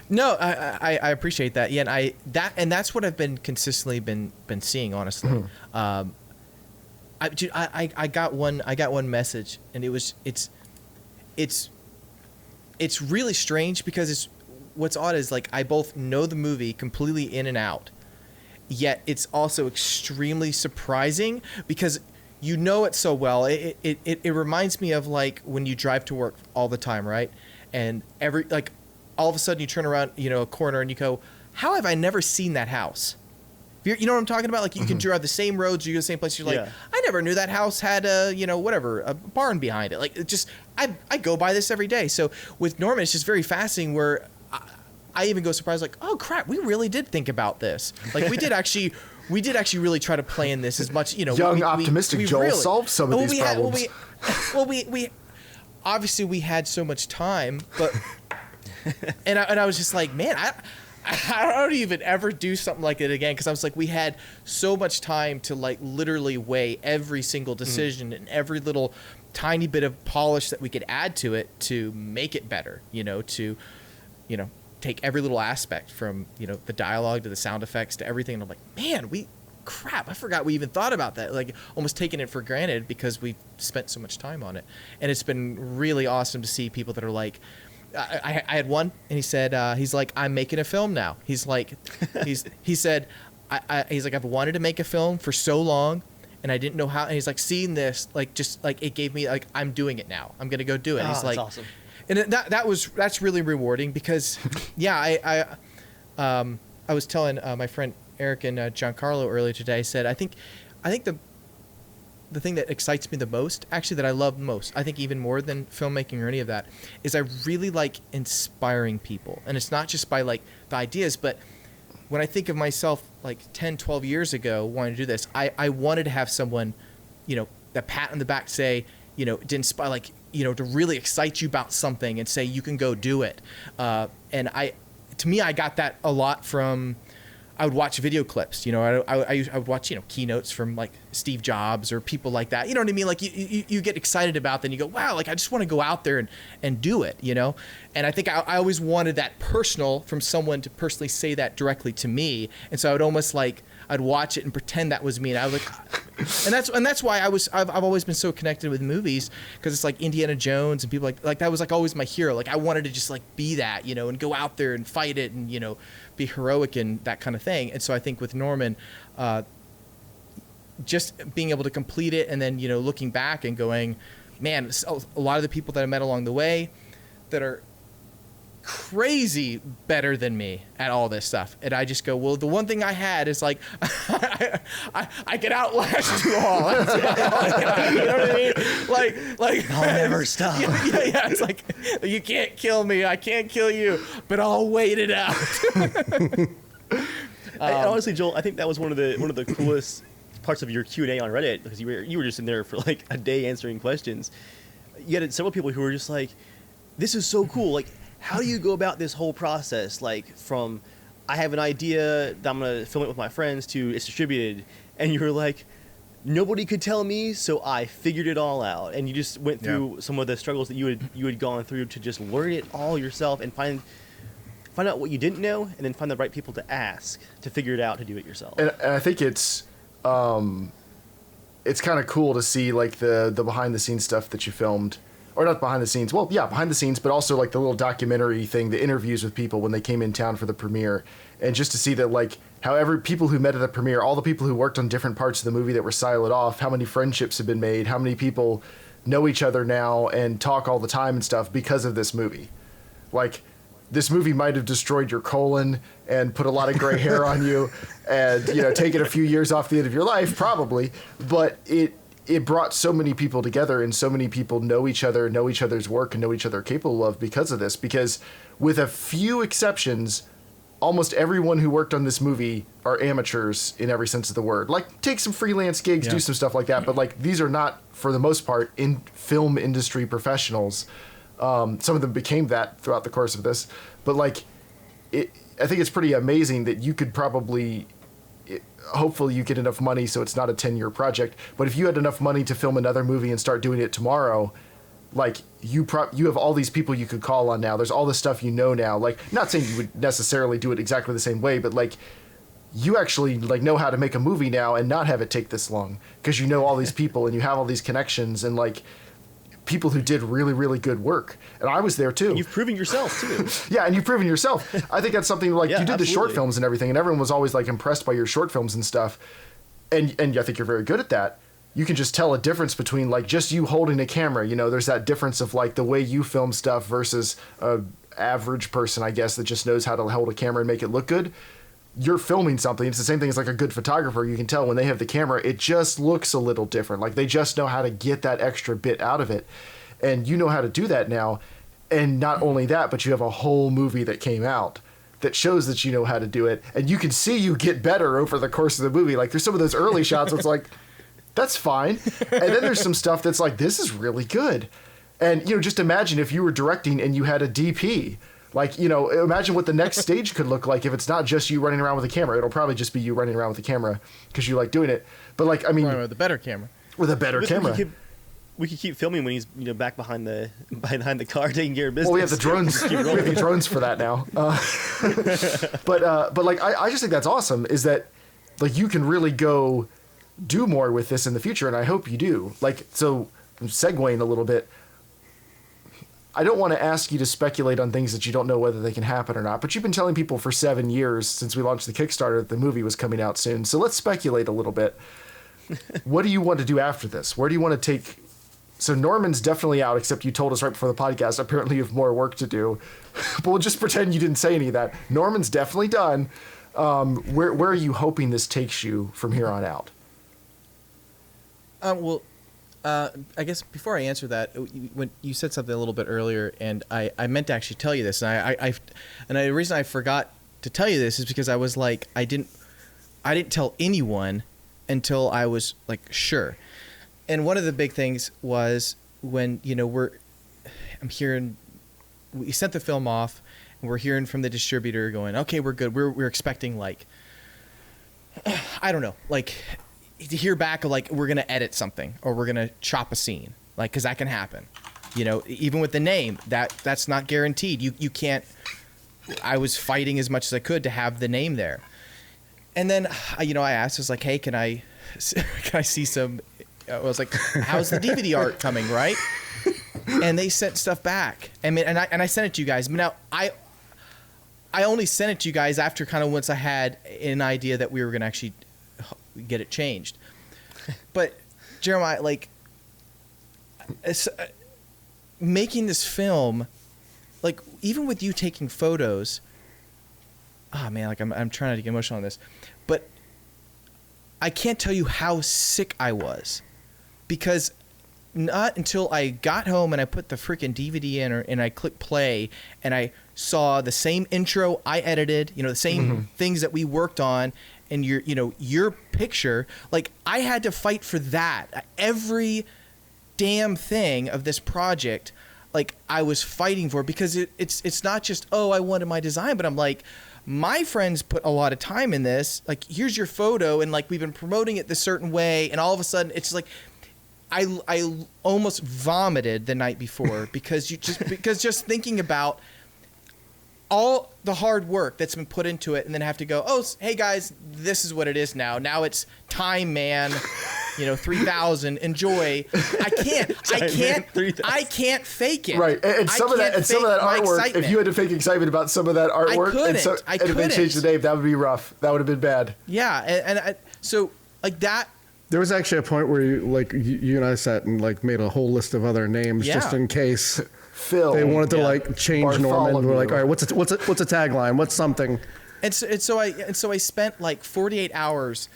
No, I appreciate that. Yeah, and that's what I've been consistently been seeing, honestly. Mm-hmm. I got one message, and it's really strange because what's odd is like I both know the movie completely in and out, yet it's also extremely surprising because you know it so well. It reminds me of like when you drive to work all the time, right? And all of a sudden you turn around, a corner and you go, how have I never seen that house? You know what I'm talking about? Like you can drive the same roads, you go to the same place. You're like, I never knew that house had a barn behind it. Like it just, I go by this every day. So with Norman, it's just very fascinating where I even go surprised, like, oh crap, we really did think about this. Like we did actually really try to plan this as much, Young, optimistic Joel really solved some of these problems. We obviously we had so much time, but and I was just like, man, I don't even ever do something like it again because I was like, we had so much time to like literally weigh every single decision and every little tiny bit of polish that we could add to it to make it better, to take every little aspect from the dialogue to the sound effects to everything. And I'm like, man, I forgot we even thought about that. Like almost taking it for granted because we spent so much time on it. And it's been really awesome to see people that are like, I had one and he said, he's like, I'm making a film now. He's like, he said, he's like, I've wanted to make a film for so long, and I didn't know how. And he's like, seeing this, like, just like it gave me like, I'm doing it now. I'm gonna go do it. Oh, He's that's like, awesome. and that's really rewarding because, yeah, I was telling my friend Eric and Giancarlo earlier today. I said, I think the thing that excites me the most, actually, that I love most, I think even more than filmmaking or any of that, is I really like inspiring people. And it's not just by like the ideas, but when I think of myself like 10, 12 years ago wanting to do this, I wanted to have someone, you know, that pat on the back say, you know, to inspire, like, you know, to really excite you about something and say, you can go do it. And to me, I got that a lot from, I would watch video clips, you know, I would watch, you know, keynotes from like Steve Jobs or people like that. You know what I mean? Like you get excited about that and you go, wow, like I just want to go out there and do it, you know? And I think I always wanted that personal from someone to personally say that directly to me. And so I would almost like, I'd watch it and pretend that was me. And I was like, and that's why I've always been so connected with movies, because it's like Indiana Jones and people like that was like always my hero. Like I wanted to just like be that, you know, and go out there and fight it and, you know, be heroic and that kind of thing. And so I think with Norman, just being able to complete it and then, you know, looking back and going, man, a lot of the people that I met along the way that are crazy better than me at all this stuff, and I just go, well, the one thing I had is like I could outlast you all. That's about all I got, you know what I mean? Like I'll never stop. Yeah, it's like, you can't kill me, I can't kill you, but I'll wait it out. Honestly, Joel, I think that was one of the coolest parts of your Q&A on Reddit, because you were just in there for like a day answering questions. You had several people who were just like, this is so cool, like, how do you go about this whole process? Like, from I have an idea that I'm going to film it with my friends to it's distributed. And you were like, nobody could tell me, so I figured it all out. And you just went through some of the struggles that you had gone through to just learn it all yourself and find out what you didn't know, and then find the right people to ask to figure it out, to do it yourself. And I think it's kind of cool to see like the behind the scenes stuff that you filmed. Or not behind the scenes. Well, yeah, behind the scenes, but also like the little documentary thing, the interviews with people when they came in town for the premiere. And just to see that, like, however people who met at the premiere, all the people who worked on different parts of the movie that were silent off, how many friendships have been made, how many people know each other now and talk all the time and stuff because of this movie. Like, this movie might have destroyed your colon and put a lot of gray hair on you and, you know, taken a few years off the end of your life, probably. But it brought so many people together, and so many people know each other, know each other's work, and know each other capable of because of this. Because with a few exceptions, almost everyone who worked on this movie are amateurs in every sense of the word. Like, take some freelance gigs, do some stuff like that. But like, these are not, for the most part, in film industry professionals. Some of them became that throughout the course of this. But like, I think it's pretty amazing that you could probably... hopefully you get enough money so it's not a 10-year project, but if you had enough money to film another movie and start doing it tomorrow, like, you have all these people you could call on now. There's all this stuff you know now. Like, not saying you would necessarily do it exactly the same way, but like, you actually like know how to make a movie now and not have it take this long, because you know all these people and you have all these connections and like people who did really, really good work. And I was there too. And you've proven yourself too. Yeah, and you've proven yourself. I think that's something like, you did the short absolutely. films and everything, and everyone was always like impressed by your short films and stuff. And I think you're very good at that. You can just tell a difference between like just you holding a camera. You know, there's that difference of like the way you film stuff versus a average person, I guess, that just knows how to hold a camera and make it look good. You're filming something. It's the same thing as like a good photographer. You can tell when they have the camera, it just looks a little different. Like, they just know how to get that extra bit out of it. And you know how to do that now. And not only that, but you have a whole movie that came out that shows that you know how to do it. And you can see you get better over the course of the movie. Like, there's some of those early shots where it's like, that's fine. And then there's some stuff that's like, this is really good. And, you know, just imagine if you were directing and you had a DP. Like, you know, imagine what the next stage could look like if it's not just you running around with a camera. It'll probably just be you running around with a camera because you like doing it. But, like, I mean... With a better camera. With a better camera. We could keep filming when he's, you know, back behind the car taking care of business. Well, we have the drones. We have the drones for that now. But like, I just think that's awesome, is that, like, you can really go do more with this in the future, and I hope you do. Like, so, I'm segueing a little bit. I don't want to ask you to speculate on things that you don't know whether they can happen or not, but you've been telling people for 7 years since we launched the Kickstarter that the movie was coming out soon. So let's speculate a little bit. What do you want to do after this? Where do you want to take... So Norman's definitely out, except you told us right before the podcast, apparently you have more work to do. But we'll just pretend you didn't say any of that. Norman's definitely done. Where are you hoping this takes you from here on out? I guess before I answer that, when you said something a little bit earlier, and I meant to actually tell you this, and the reason I forgot to tell you this is because I was like, I didn't tell anyone until I was like sure. And one of the big things was when I'm hearing, we sent the film off, and we're hearing from the distributor going, okay, we're good. We're expecting like, I don't know, like, to hear back of like we're gonna edit something or we're gonna chop a scene, like, because that can happen, even with the name that's not guaranteed. You can't. I was fighting as much as I could to have the name there, and then I asked, I was like, hey, can I see some? I was like, how's the DVD art coming, right? And they sent stuff back. I mean, and I sent it to you guys. Now I only sent it to you guys after kind of once I had an idea that we were gonna actually get it changed. But Jeremiah, like, making this film, like, even with you taking photos, oh man, like I'm trying to get emotional on this, but I can't tell you how sick I was, because not until I got home and I put the freaking DVD in and I clicked play and I saw the same intro I edited, the same things that we worked on, and your picture, like, I had to fight for that. Every damn thing of this project, like, I was fighting for, because it's not just, oh, I wanted my design, but I'm like, my friends put a lot of time in this. Like, here's your photo, and like, we've been promoting it this certain way, and all of a sudden it's like, I almost vomited the night before because just thinking about all the hard work that's been put into it, and then have to go, oh, hey guys, this is what it is now. Now it's Time Man, 3000. Enjoy. I can't fake it. Right, and some of that artwork. Excitement. If you had to fake excitement about some of that artwork, I couldn't. If they changed the name, that would be rough. That would have been bad. Yeah, so like that. There was actually a point where you and I sat and like made a whole list of other names just in case. Phil. They wanted to like change Norman. We're like, all right, what's a tagline? What's something? And so I spent like 48 hours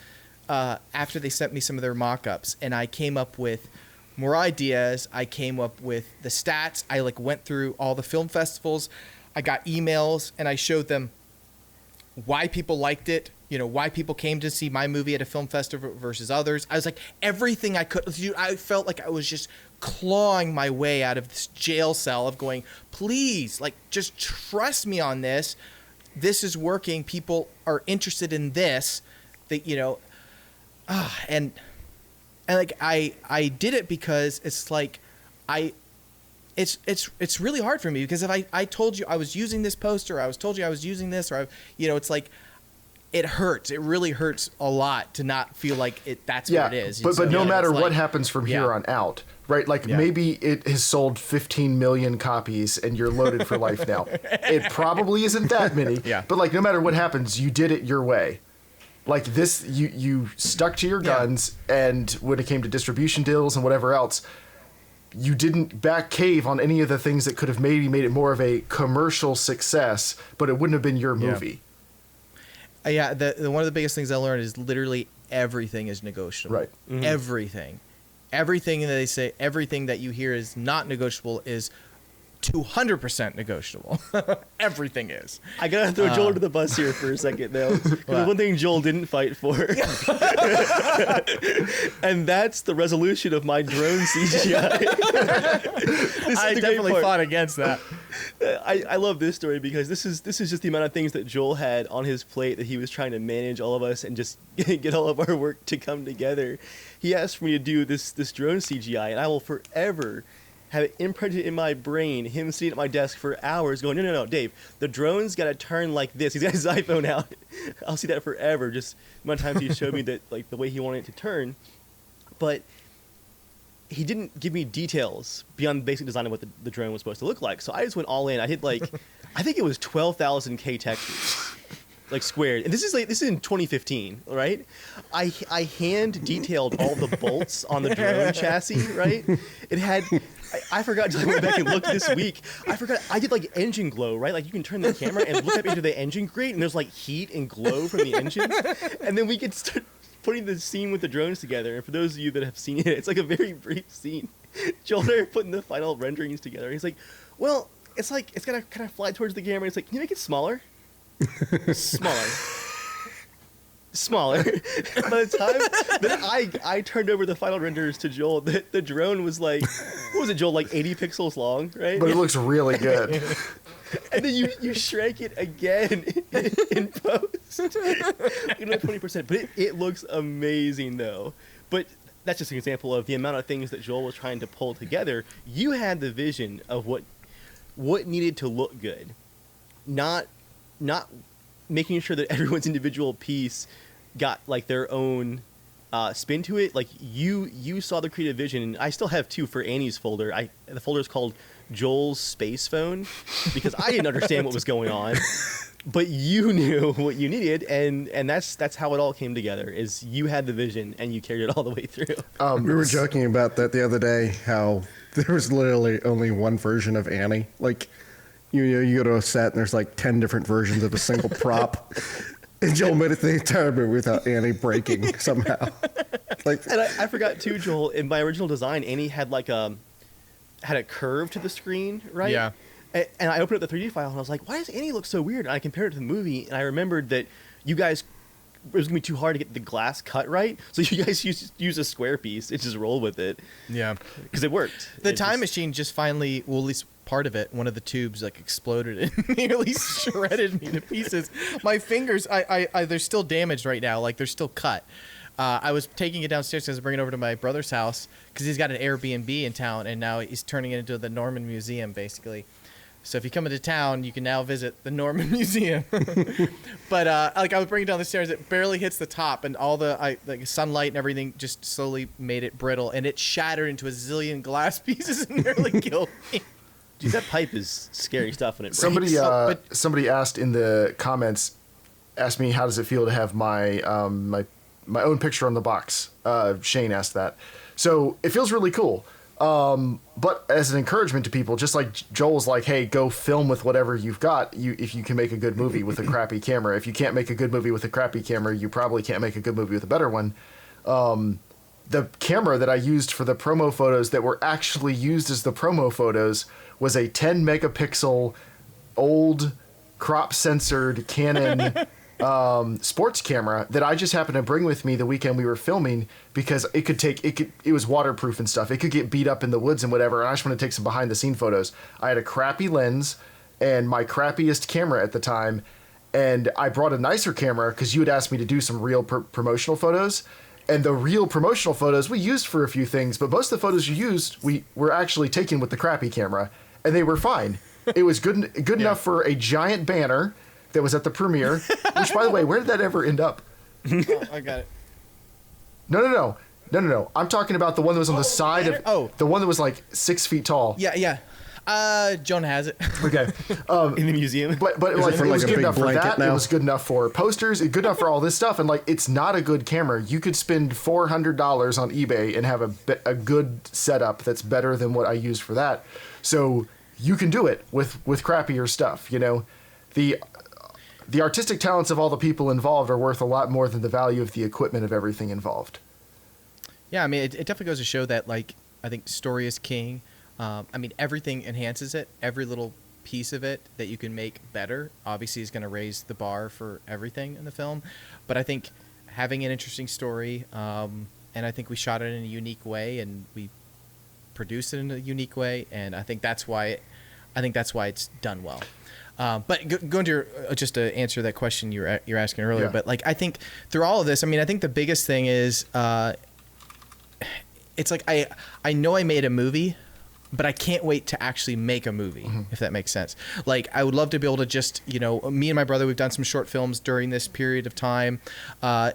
after they sent me some of their mock-ups, and I came up with more ideas. I came up with the stats. I like went through all the film festivals. I got emails, and I showed them why people liked it. Why people came to see my movie at a film festival versus others. I was like, everything I could. I felt like I was just clawing my way out of this jail cell of going, please, like, just trust me on this. This is working. People are interested in this. That and like I did it because it's like it's really hard for me, because if I told you I was using this poster, I was told you I was using this, or it's like, it hurts. It really hurts a lot to not feel like that's what it is. But no matter what happens from here on out, right? Like, maybe it has sold 15 million copies and you're loaded for life now. It probably isn't that many. But like, no matter what happens, you did it your way. Like this, you stuck to your guns, and when it came to distribution deals and whatever else, you didn't back cave on any of the things that could have maybe made it more of a commercial success, but it wouldn't have been your movie. The one of the biggest things I learned is literally everything is negotiable. Right. Mm-hmm. Everything that they say, everything that you hear is not negotiable is 200% negotiable. Everything is. I gotta throw Joel to the bus here for a second, though. Because one thing Joel didn't fight for, and that's the resolution of my drone CGI. I definitely fought against that. I love this story because this is just the amount of things that Joel had on his plate that he was trying to manage all of us and just get all of our work to come together. He asked for me to do this drone CGI, and I will forever have it imprinted in my brain, him sitting at my desk for hours going, no, Dave, the drone's got to turn like this. He's got his iPhone out. I'll see that forever. Just the amount of times he showed me that, like, the way he wanted it to turn. But he didn't give me details beyond the basic design of what the drone was supposed to look like. So I just went all in. I hit like, I think it was 12,000 K textures, like squared. And this is in 2015, right? I hand detailed all the bolts on the drone chassis, right? It had. I forgot to go back and look this week. I forgot I did like engine glow, right? Like you can turn the camera and look up into the engine grate, and there's like heat and glow from the engines, and then we could start putting the scene with the drones together. And for those of you that have seen it, it's like a very brief scene. Joel and I are putting the final renderings together. He's like, "Well, it's like it's gonna kind of fly towards the camera." He's like, "Can you make it smaller?" Smaller. By the time that I turned over the final renders to Joel, the drone was like, what was it, Joel? Like 80 pixels long, right? But it looks really good. And then you shrank it again in post. You know, 20%. But it looks amazing though. But that's just an example of the amount of things that Joel was trying to pull together. You had the vision of what needed to look good, not making sure that everyone's individual piece got like their own spin to it. Like you saw the creative vision, and I still have two for Annie's folder. The folder is called Joel's Space Phone because I didn't understand what was going on, but you knew what you needed, and that's how it all came together. Is you had the vision and you carried it all the way through. We were joking about that the other day, how there was literally only one version of Annie. Like, you go to a set and there's like 10 different versions of a single prop. And Joel made it the entire movie without Annie breaking somehow. Like, and I forgot too, Joel, in my original design, Annie had like had a curve to the screen, right? Yeah. And I opened up the 3D file and I was like, why does Annie look so weird? And I compared it to the movie, and I remembered that you guys, it was gonna be too hard to get the glass cut right, so you guys use a square piece and just roll with it. Yeah, because it worked. The time machine just finally, well, at least part of it, one of the tubes like exploded and nearly shredded me to pieces. My fingers, I they're still damaged right now. Like they're still cut. I was taking it downstairs because I was bringing it over to my brother's house because he's got an Airbnb in town, and now he's turning it into the Norman Museum, basically. So if you come into town, you can now visit the Norman Museum. But like I was bringing it down the stairs, it barely hits the top, and all the like sunlight and everything just slowly made it brittle, and it shattered into a zillion glass pieces and nearly killed me. Dude, that pipe is scary stuff when it breaks. Somebody asked in the comments, asked me how does it feel to have my my own picture on the box. Shane asked that, so it feels really cool. But as an encouragement to people, just like Joel's like, hey, go film with whatever you've got. If you can make a good movie with a crappy camera. If you can't make a good movie with a crappy camera, you probably can't make a good movie with a better one. The camera that I used for the promo photos that were actually used as the promo photos was a 10 megapixel old crop censored Canon sports camera that I just happened to bring with me the weekend we were filming because it was waterproof and stuff. It could get beat up in the woods and whatever. And I just want to take some behind the scene photos. I had a crappy lens and my crappiest camera at the time. And I brought a nicer camera because you had asked me to do some real promotional photos. And the real promotional photos we used for a few things, but most of the photos you used, we were actually taken with the crappy camera, and they were fine. It was good enough for a giant banner that was at the premiere, which, by the way, where did that ever end up? Oh, I got it. No. I'm talking about the one that was on the side banner? of the one that was like 6 feet tall. Yeah. Joan has it. Okay. In the museum. But like, for it like was a good big enough for blanket that. now? It was good enough for posters. It's good enough for all this stuff. And like, it's not a good camera. You could spend $400 on eBay and have a good setup that's better than what I used for that. So you can do it with crappier stuff. You know, the artistic talents of all the people involved are worth a lot more than the value of the equipment of everything involved. Yeah, I mean, it definitely goes to show that, like, I think story is king. I mean, everything enhances it. Every little piece of it that you can make better, obviously, is going to raise the bar for everything in the film. But I think having an interesting story, and I think we shot it in a unique way, and we produced it in a unique way, and I think that's why it's done well. But going to your, just to answer that question you're asking earlier, Yeah. but like I think through all of this, I mean, I think the biggest thing is it's like I know I made a movie, but I can't wait to actually make a movie, if that makes sense. Like, I would love to be able to just, me and my brother, we've done some short films during this period of time,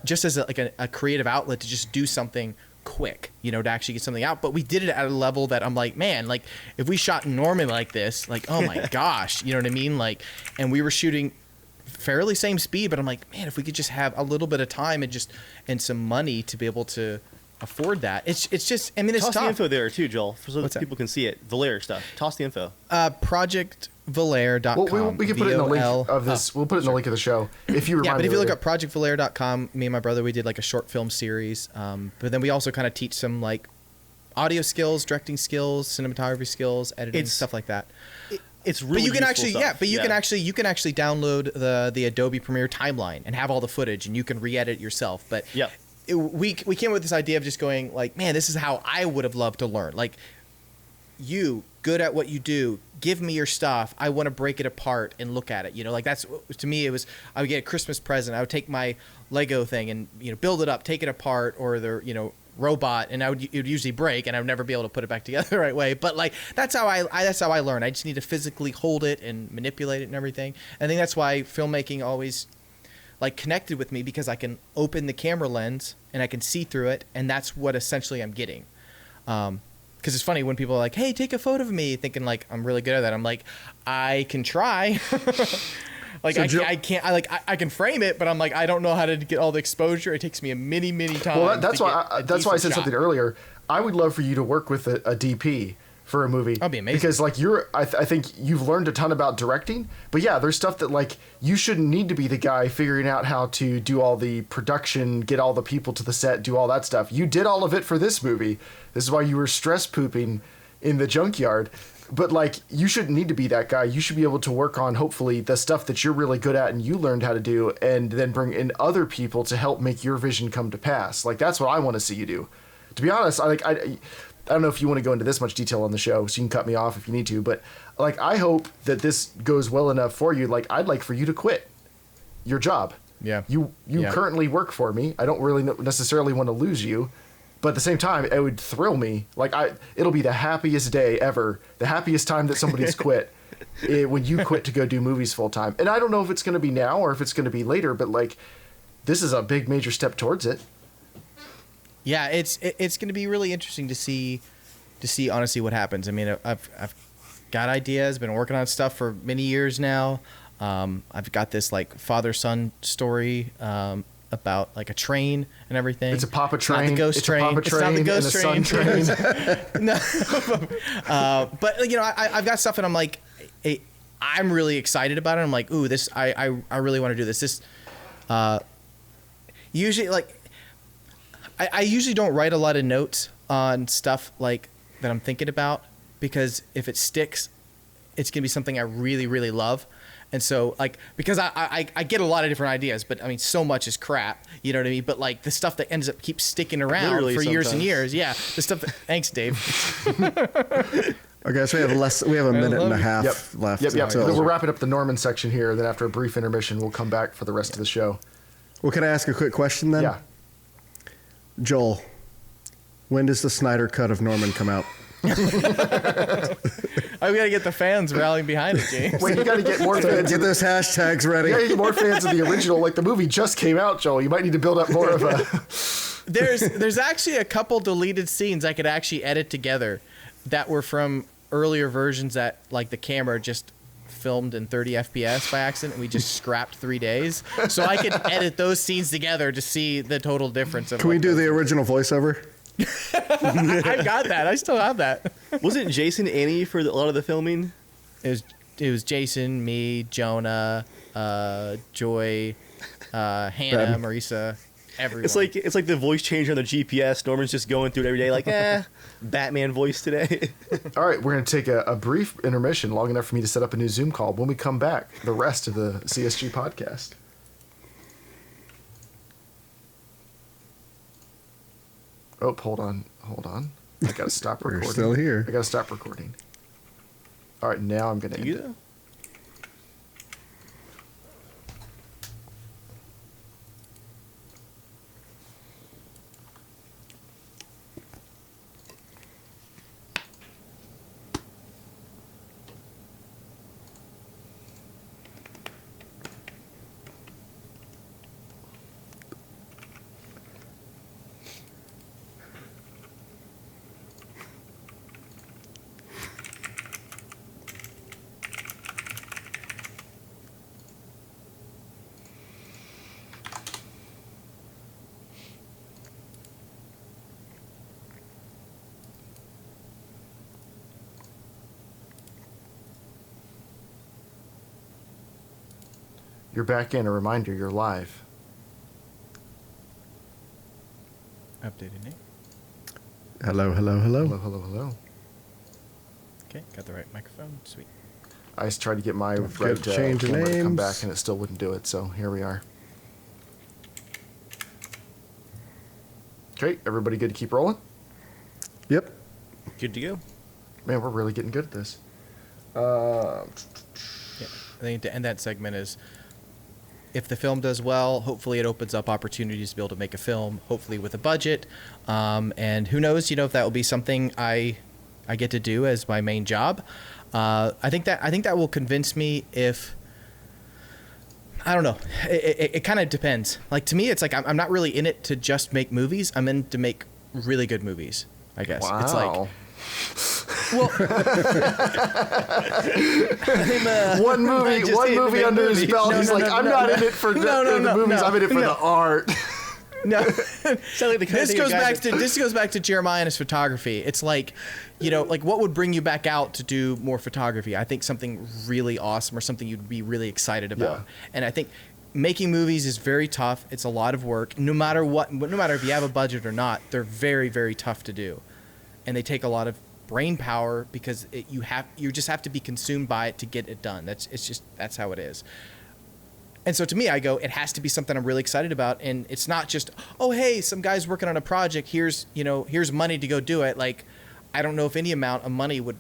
just as a creative outlet to just do something quick, you know, to actually get something out. But we did it at a level that I'm like, man, like if we shot Norman like this, like, oh my gosh, you know what I mean? Like, and we were shooting fairly same speed, but I'm like, man, if we could just have a little bit of time and some money to be able to afford that. It's just, I mean, it's Toss tough. the info there too, Joel, so What's that that? people can see it. Valair stuff. Toss the info. ProjectValair.com. Well, we can put it in the link of this. We'll put it in the link of the show if you remind me. Yeah, but if you look later. up ProjectValair.com, me and my brother, we did like a short film series. But then we also kind of teach some like audio skills, directing skills, cinematography skills, editing, stuff like that. It's really But you can useful actually, stuff. you can actually download the Adobe Premiere timeline and have all the footage, and you can re-edit yourself. But Yep. we came up with this idea of just going like, man, this is how I would have loved to learn. Like, you good at what you do, give me your stuff. I want to break it apart and look at it. You know, like that's, to me, it was, I would get a Christmas present. I would take my Lego thing and, you know, build it up, take it apart, or the, you know, robot, and it would usually break, and I would never be able to put it back together the right way. But like that's how I learn. I just need to physically hold it and manipulate it and everything. I think that's why filmmaking always like connected with me, because I can open the camera lens and I can see through it, and that's what essentially I'm getting. Because it's funny when people are like, "Hey, take a photo of me," thinking like I'm really good at that. I'm like, I can try. Like, So I can't. I can frame it, but I'm like, I don't know how to get all the exposure. It takes me a many times. Well, that's to why get a that's why I said decent something shot. earlier. I would love for you to work with a DP for a movie. That'd be amazing. Because like I think you've learned a ton about directing. But yeah, there's stuff that like you shouldn't need to be the guy figuring out how to do all the production, get all the people to the set, do all that stuff. You did all of it for this movie. This is why you were stress pooping in the junkyard. But like, you shouldn't need to be that guy. You should be able to work on hopefully the stuff that you're really good at and you learned how to do, and then bring in other people to help make your vision come to pass. Like, that's what I want to see you do. To be honest, I don't know if you want to go into this much detail on the show, so you can cut me off if you need to. But like, I hope that this goes well enough for you. Like, I'd like for you to quit your job. Yeah. You Yeah. currently work for me. I don't really necessarily want to lose you. But at the same time, it would thrill me. Like, it'll be the happiest day ever. The happiest time that somebody's quit when you quit to go do movies full time. And I don't know if it's going to be now or if it's going to be later, but like, this is a big major step towards it. Yeah, it's going to be really interesting to see honestly what happens. I mean, I've got ideas, been working on stuff for many years now. I've got this like father-son story about like a train and everything. It's a Papa It's not train. the ghost It's train. a Papa It's not the train ghost and a train. son train. No, but you know, I've got stuff, and I'm like, I'm really excited about it. I'm like, ooh, this, I really want to do this. This, usually like, I usually don't write a lot of notes on stuff like that I'm thinking about, because if it sticks, it's gonna be something I really, really love. And so, like, because I get a lot of different ideas, but I mean, so much is crap, you know what I mean? But like the stuff that ends up keeps sticking around Literally for years and sometimes. years, yeah. The stuff that, thanks, Dave. Okay, so we have a minute and a half left. Yep. until- We're wrapping up the Norman section here. Then after a brief intermission, we'll come back for the rest of the show. Well, can I ask a quick question then? Yeah. Joel, when does the Snyder cut of Norman come out? I gotta get the fans rallying behind it, James. Wait, you got to get more fans. Get those hashtags ready. You got to get more fans of the original. Like, the movie just came out, Joel. You might need to build up more of a. There's actually a couple deleted scenes I could actually edit together that were from earlier versions that like the camera just filmed in 30 FPS by accident, and we just scrapped 3 days. So I could edit those scenes together to see the total difference. Of Can we what do those- the original voiceover? I've got that. I still have that. Wasn't Jason Annie for a lot of the filming? It was Jason, me, Jonah, Joy, Hannah, Ben. Marisa, everyone. It's like the voice changer on the GPS. Norman's just going through it every day, like, Batman voice today. All right, we're going to take a brief intermission, long enough for me to set up a new Zoom call. When we come back, the rest of the CSG podcast. Oh, hold on. I got to stop We're recording. still here. I got to stop recording. All right, now I'm going to end it. You're back in. A reminder, you're live. Updated name. Hello. Hello. Okay, got the right microphone. Sweet. I just tried to get my Good red change of camera to come names. back, and it still wouldn't do it, so here we are. Okay, everybody good to keep rolling? Yep. Good to go. Man, we're really getting good at this. Yeah. I think to end that segment is, if the film does well, hopefully it opens up opportunities to be able to make a film, hopefully with a budget. And who knows, if that will be something I get to do as my main job. I think that will convince me if, I don't know. It kind of depends. Like, to me, it's like I'm not really in it to just make movies. I'm in to make really good movies, I guess. Wow. It's like, well, one movie under his belt. No, He's no, like, no, I'm no, not no. in it for the No, movies. no, I'm in it for no. the art. no. Sound like the kind of This thing a goes guy back that- to Jeremiah and his photography. It's like, like what would bring you back out to do more photography? I think something really awesome or something you'd be really excited about. Yeah. And I think making movies is very tough. It's a lot of work. No matter if you have a budget or not, they're very, very tough to do, and they take a lot of brain power because you just have to be consumed by it to get it done. That's how it is. And so to me, I go, it has to be something I'm really excited about. And it's not just, oh, hey, some guy's working on a project. Here's money to go do it. Like, I don't know if any amount of money would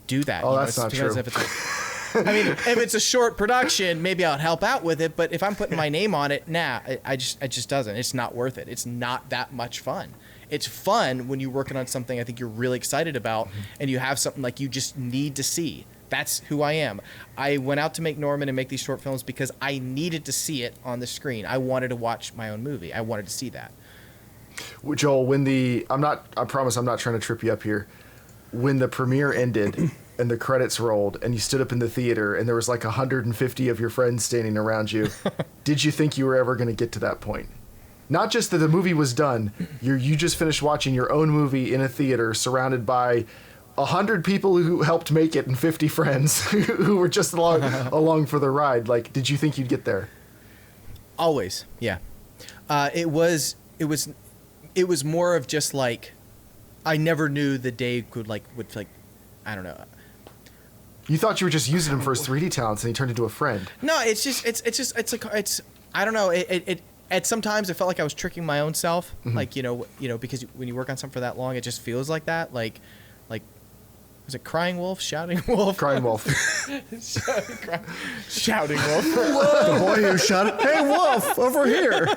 do that. Oh, that's not because true. if if it's a short production, maybe I'll help out with it. But if I'm putting my name on it, nah, it just doesn't. It's not worth it. It's not that much fun. It's fun when you're working on something I think you're really excited about, and you have something like you just need to see. That's who I am. I went out to make Norman and make these short films because I needed to see it on the screen. I wanted to watch my own movie. I wanted to see that. Joel, I promise I'm not trying to trip you up here. When the premiere ended and the credits rolled and you stood up in the theater and there was like 150 of your friends standing around you, did you think you were ever going to get to that point? Not just that the movie was done, you just finished watching your own movie in a theater surrounded by 100 people who helped make it and 50 friends who were just along for the ride. Like, did you think you'd get there? Always, yeah. It was more of just like, I never knew the day would I don't know. You thought you were just using him for his 3D talents and he turned into a friend. No, it's I don't know. It at sometimes it felt like I was tricking my own self. Mm-hmm. Like, because when you work on something for that long, it just feels like that. Like, was it crying wolf, shouting wolf? Crying wolf. Shouting wolf. The boy who shouted, "Hey, wolf, over here!"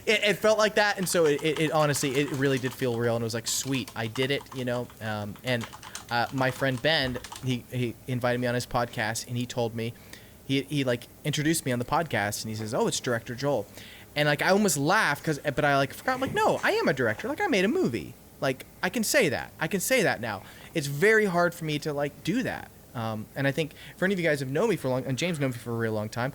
It felt like that, and so it honestly, it really did feel real, and it was like, sweet, I did it, And my friend Ben, he invited me on his podcast, and he told me, he like introduced me on the podcast, and he says, "Oh, it's director Joel," and like I almost laughed but I like forgot, I'm like, no, I am a director, like I made a movie, like I can say that now. It's very hard for me to like do that, and I think for any of you guys who have known me for a long, and James known me for a real long time,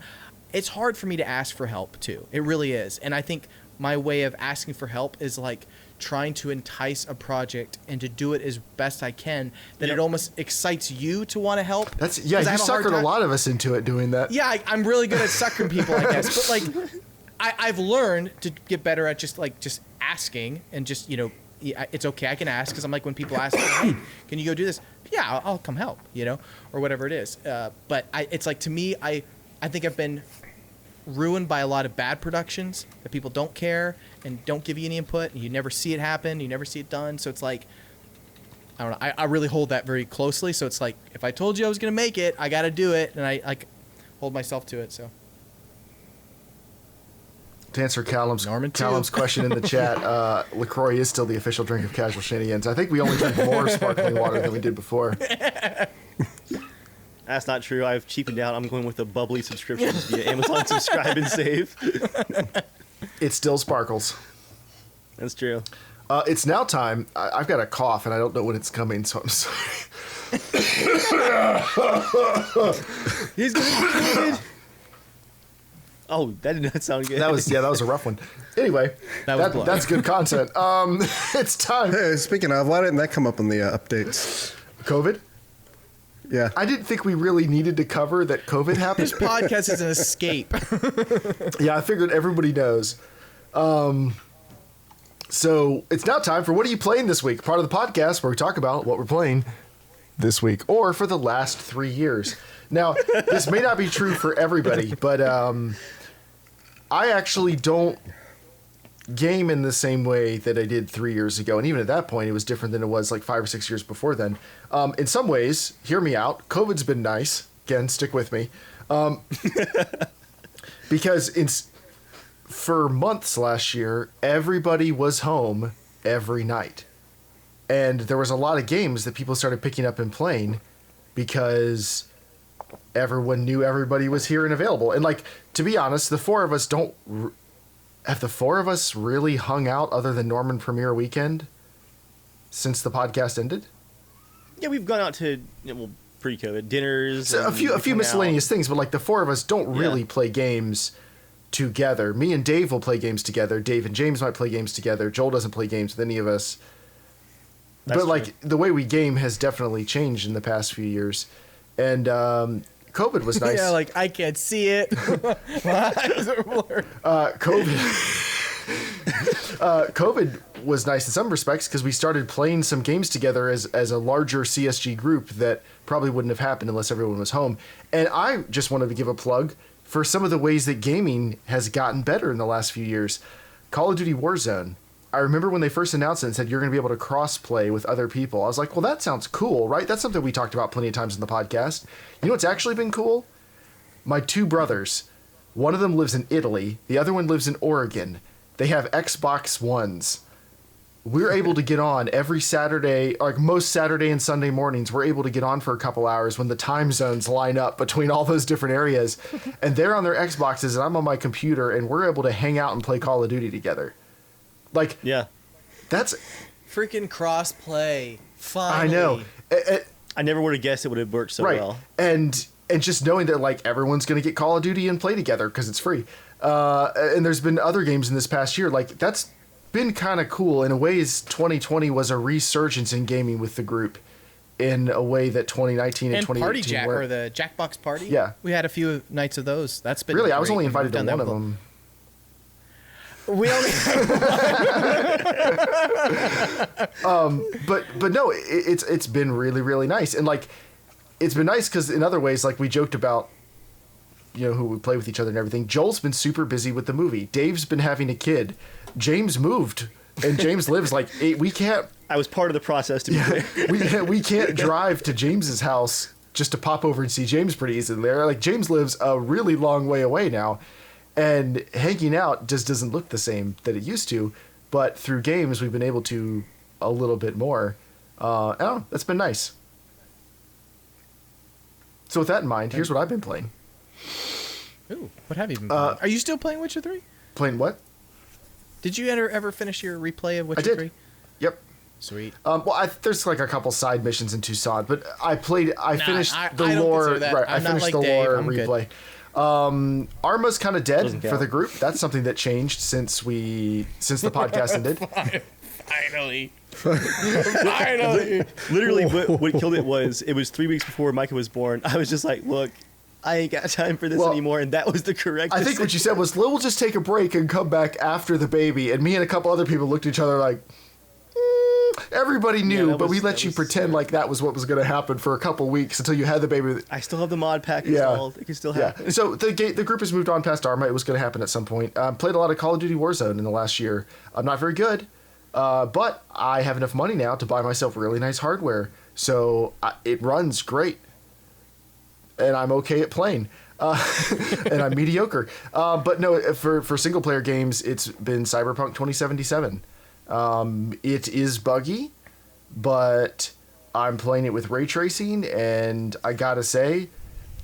it's hard for me to ask for help too. It really is, and I think my way of asking for help is like trying to entice a project and to do it as best I can, that it almost excites you to want to help. You 'Cause I have a hard suckered a time- lot of us into it doing that. Yeah, I'm really good at suckering people, I guess. But like, I've learned to get better at just asking and just, it's okay, I can ask, because I'm like, when people ask, hey, can you go do this? Yeah, I'll come help, or whatever it is. But it's like, to me, I think I've been ruined by a lot of bad productions that people don't care and don't give you any input, and you never see it happen, you never see it done. So it's like, I don't know, I really hold that very closely. So it's like, if I told you I was going to make it, I got to do it, and I like hold myself to it. So To answer Callum's Norman, too. question in the chat, LaCroix is still the official drink of Casual Shenanigans. I think we only drink more sparkling water than we did before. That's not true. I've cheapened out. I'm going with the bubbly subscriptions via Amazon Subscribe and Save. It still sparkles. That's true. It's now time. I've got a cough, and I don't know when it's coming, so I'm sorry. He's going to be Oh, that did not sound good. That was a rough one. Anyway, That was blood. that's good content. It's time. Hey, speaking of, why didn't that come up in the updates? COVID? Yeah. I didn't think we really needed to cover that COVID happened. This podcast is an escape. Yeah, I figured everybody knows. So it's now time for What Are You Playing This Week? Part of the podcast where we talk about what we're playing this week or for the last 3 years. Now, this may not be true for everybody, but I actually don't game in the same way that I did 3 years ago. And even at that point, it was different than it was like 5 or 6 years before then. In some ways, hear me out, COVID's been nice. Again, stick with me. Because for months last year, everybody was home every night. And there was a lot of games that people started picking up and playing because everyone knew everybody was here and available. And like, to be honest, the four of us have the four of us really hung out other than Norman Premiere Weekend since the podcast ended? Yeah, we've gone out to, pre-COVID dinners. So a few miscellaneous things, but like the four of us don't really play games together. Me and Dave will play games together. Dave and James might play games together. Joel doesn't play games with any of us. But like the way we game has definitely changed in the past few years. And COVID was nice. Yeah, like I can't see it. COVID was nice in some respects because we started playing some games together as a larger CSG group that probably wouldn't have happened unless everyone was home. And I just wanted to give a plug for some of the ways that gaming has gotten better in the last few years. Call of Duty Warzone. I remember when they first announced it and said you're going to be able to cross-play with other people. I was like, well, that sounds cool, right? That's something we talked about plenty of times in the podcast. You know what's actually been cool? My two brothers. One of them lives in Italy. The other one lives in Oregon. They have Xbox Ones. We're able to get on every Saturday, like most Saturday and Sunday mornings, we're able to get on for a couple hours when the time zones line up between all those different areas. And they're on their Xboxes and I'm on my computer and we're able to hang out and play Call of Duty together. Like, yeah, that's freaking cross play. Finally. I know. I never would have guessed it would have worked so well. And just knowing that like everyone's going to get Call of Duty and play together because it's free. And there's been other games in this past year. Like that's been kind of cool. In a ways, 2020 was a resurgence in gaming with the group in a way that 2019 and 2018 Party Jack were. or the Jackbox Party. Yeah. We had a few nights of those. That's been really, great. I was only invited to one of them. We only but no, it's been really, really nice. And like, it's been nice because in other ways, like we joked about, who we play with each other and everything. Joel's been super busy with the movie. Dave's been having a kid. James moved, and James lives like we can't. I was part of the process to be there. we can't drive to James's house just to pop over and see James pretty easily there. Like James lives a really long way away now, and hanging out just doesn't look the same that it used to. But through games, we've been able to a little bit more. That's been nice. So with that in mind, here's what I've been playing. Ooh, what have you been playing? Are you still playing Witcher 3? Playing what? Did you ever finish your replay of Witcher 3? Yep. Sweet. There's like a couple side missions in Tucson, but I finished the I don't lore. consider that. Right, I'm I not finished like the Dave. lore I'm replay. good. Arma's kind of dead Doesn't for count. the group. That's something that changed since the podcast ended. Finally. Finally. Literally, what killed it was 3 weeks before Micah was born. I was just like, look, I ain't got time for this anymore, and that was the correct I think what you said was, we'll just take a break and come back after the baby. And me and a couple other people looked at each other like, everybody knew, but we let you pretend like that was what was going to happen for a couple weeks until you had the baby. I still have the mod pack installed. It can still happen. So the group has moved on past Arma. It was going to happen at some point. Played a lot of Call of Duty Warzone in the last year. I'm not very good, but I have enough money now to buy myself really nice hardware. So it runs great. And I'm okay at playing. And I'm mediocre. But no, for single player games, it's been Cyberpunk 2077. It is buggy, but I'm playing it with ray tracing, and I gotta say,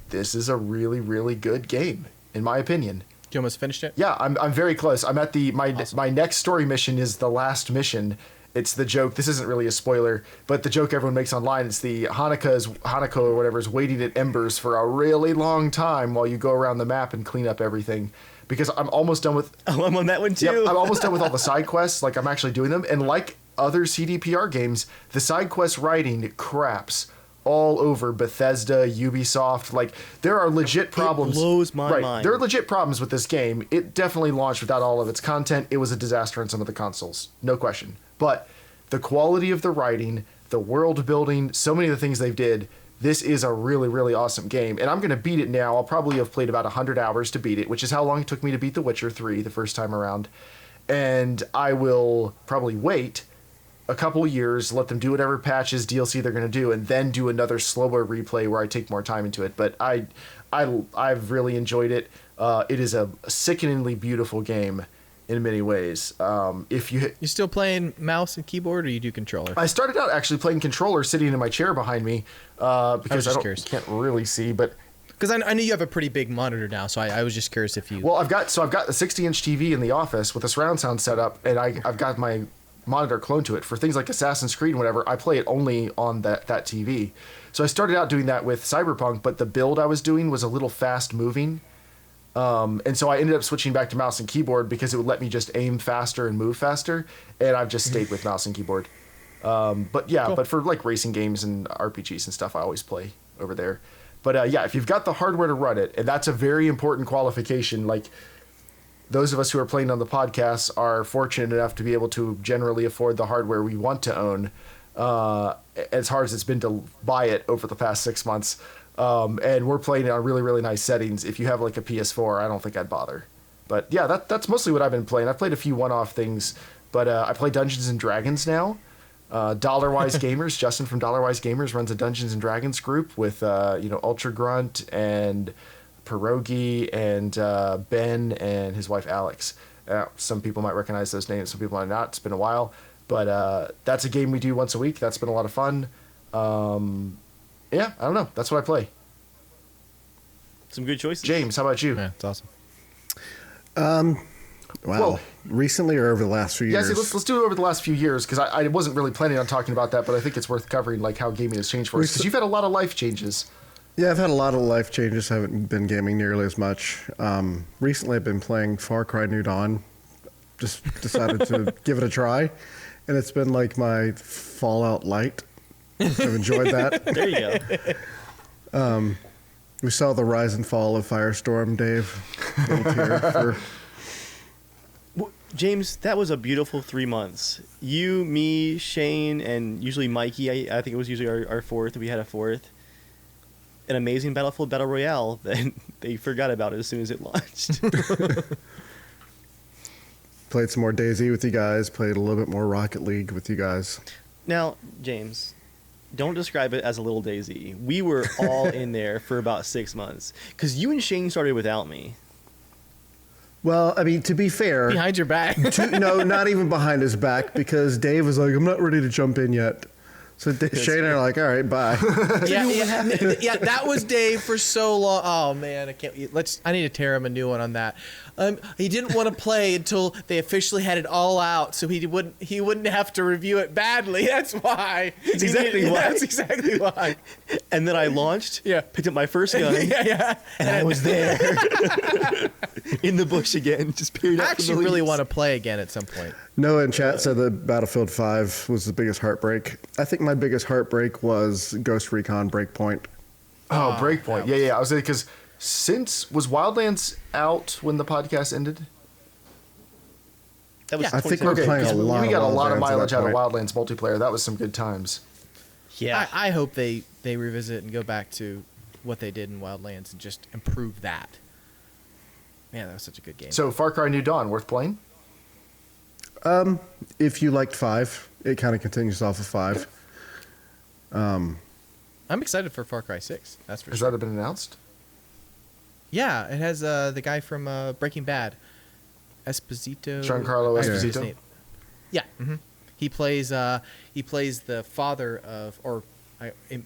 this is a really, really good game, in my opinion. You almost finished it? Yeah, I'm very close. I'm at my next story mission is the last mission. It's the joke. This isn't really a spoiler, but the joke everyone makes online. It's the Hanako or whatever is waiting at embers for a really long time while you go around the map and clean up everything. Because I'm almost done with. Oh, I'm on that one too. Yep, I'm almost done with all the side quests. Like I'm actually doing them, and like other CDPR games, the side quest writing craps all over Bethesda, Ubisoft. Like, there are legit problems. It blows my mind. There are legit problems with this game. It definitely launched without all of its content. It was a disaster on some of the consoles, no question. But the quality of the writing, the world building, so many of the things they've did, this is a really, really awesome game. And I'm going to beat it now. I'll probably have played about 100 hours to beat it, which is how long it took me to beat The Witcher 3 the first time around. And I will probably wait a couple years, let them do whatever patches, DLC they're going to do, and then do another slower replay where I take more time into it. But I've really enjoyed it. It is a sickeningly beautiful game in many ways. If you still playing mouse and keyboard, or you do controller? I started out actually playing controller, sitting in my chair behind me, because can't really see, but. Because I know you have a pretty big monitor now, so I was just curious if you. Well, I've got a 60-inch TV in the office with a surround sound set up, and I've got my monitor cloned to it for things like Assassin's Creed and whatever. I play it only on that TV. So I started out doing that with Cyberpunk, but the build I was doing was a little fast moving, and so I ended up switching back to mouse and keyboard because it would let me just aim faster and move faster, and I've just stayed with mouse and keyboard. But yeah, cool. But for like racing games and RPGs and stuff, I always play over there. But yeah, if you've got the hardware to run it, and that's a very important qualification. Like, those of us who are playing on the podcast are fortunate enough to be able to generally afford the hardware we want to own, as hard as it's been to buy it over the past 6 months. And we're playing it on really, really nice settings. If you have like a PS4, I don't think I'd bother. But yeah, that's mostly what I've been playing. I've played a few one-off things, but I play Dungeons and Dragons now. Dollarwise Gamers, Justin from Dollarwise Gamers runs a Dungeons and Dragons group with Ultra Grunt and Pierogi and Ben and his wife Alex. Some people might recognize those names, some people might not. It's been a while, but that's a game we do once a week. That's been a lot of fun. Yeah, I don't know. That's what I play. Some good choices. James, how about you? Yeah, it's awesome. Wow. Well, recently or over the last few years? Yeah, let's do it over the last few years, because I wasn't really planning on talking about that, but I think it's worth covering, like, how gaming has changed for us, because you've had a lot of life changes. Yeah, I've had a lot of life changes. Haven't been gaming nearly as much. Recently, I've been playing Far Cry New Dawn. Just decided to give it a try, and it's been like my Fallout Light. I've enjoyed that. There you go. We saw the rise and fall of Firestorm, Dave. Little tear for... James, that was a beautiful 3 months. You, me, Shane, and usually Mikey. I think it was usually our fourth. We had a fourth. An amazing Battlefield Battle Royale that they forgot about as soon as it launched. Played some more DayZ with you guys. Played a little bit more Rocket League with you guys. Now, James, don't describe it as a little DayZ. We were all in there for about 6 months. Because you and Shane started without me. Well, I mean, to be fair... Behind your back. No, not even behind his back, because Dave was like, I'm not ready to jump in yet. So Shane and I are like, all right, bye. Yeah, that was Dave for so long. Oh man, I can't. I need to tear him a new one on that. He didn't want to play until they officially had it all out, so he wouldn't have to review it badly. That's why. That's exactly why. That's exactly why. And then I launched. Yeah. Picked up my first gun. Yeah. And I was there in the bush again, just peering out. I actually really want to play again at some point. Noah in chat said that Battlefield 5 was the biggest heartbreak. I think my biggest heartbreak was Ghost Recon Breakpoint. Oh, Breakpoint. Yeah. I was saying, because was Wildlands out when the podcast ended? That was I think we're playing a lot. We got a lot of mileage out of Wildlands multiplayer. That was some good times. Yeah. I hope they revisit and go back to what they did in Wildlands and just improve that. Man, that was such a good game. So Far Cry New Dawn, worth playing? If you liked 5, it kind of continues off of 5. I'm excited for Far Cry 6. That's for Has sure. that been announced? Yeah, it has the guy from Breaking Bad, Esposito. Giancarlo I forget his Esposito? name. Yeah, he plays the father of, or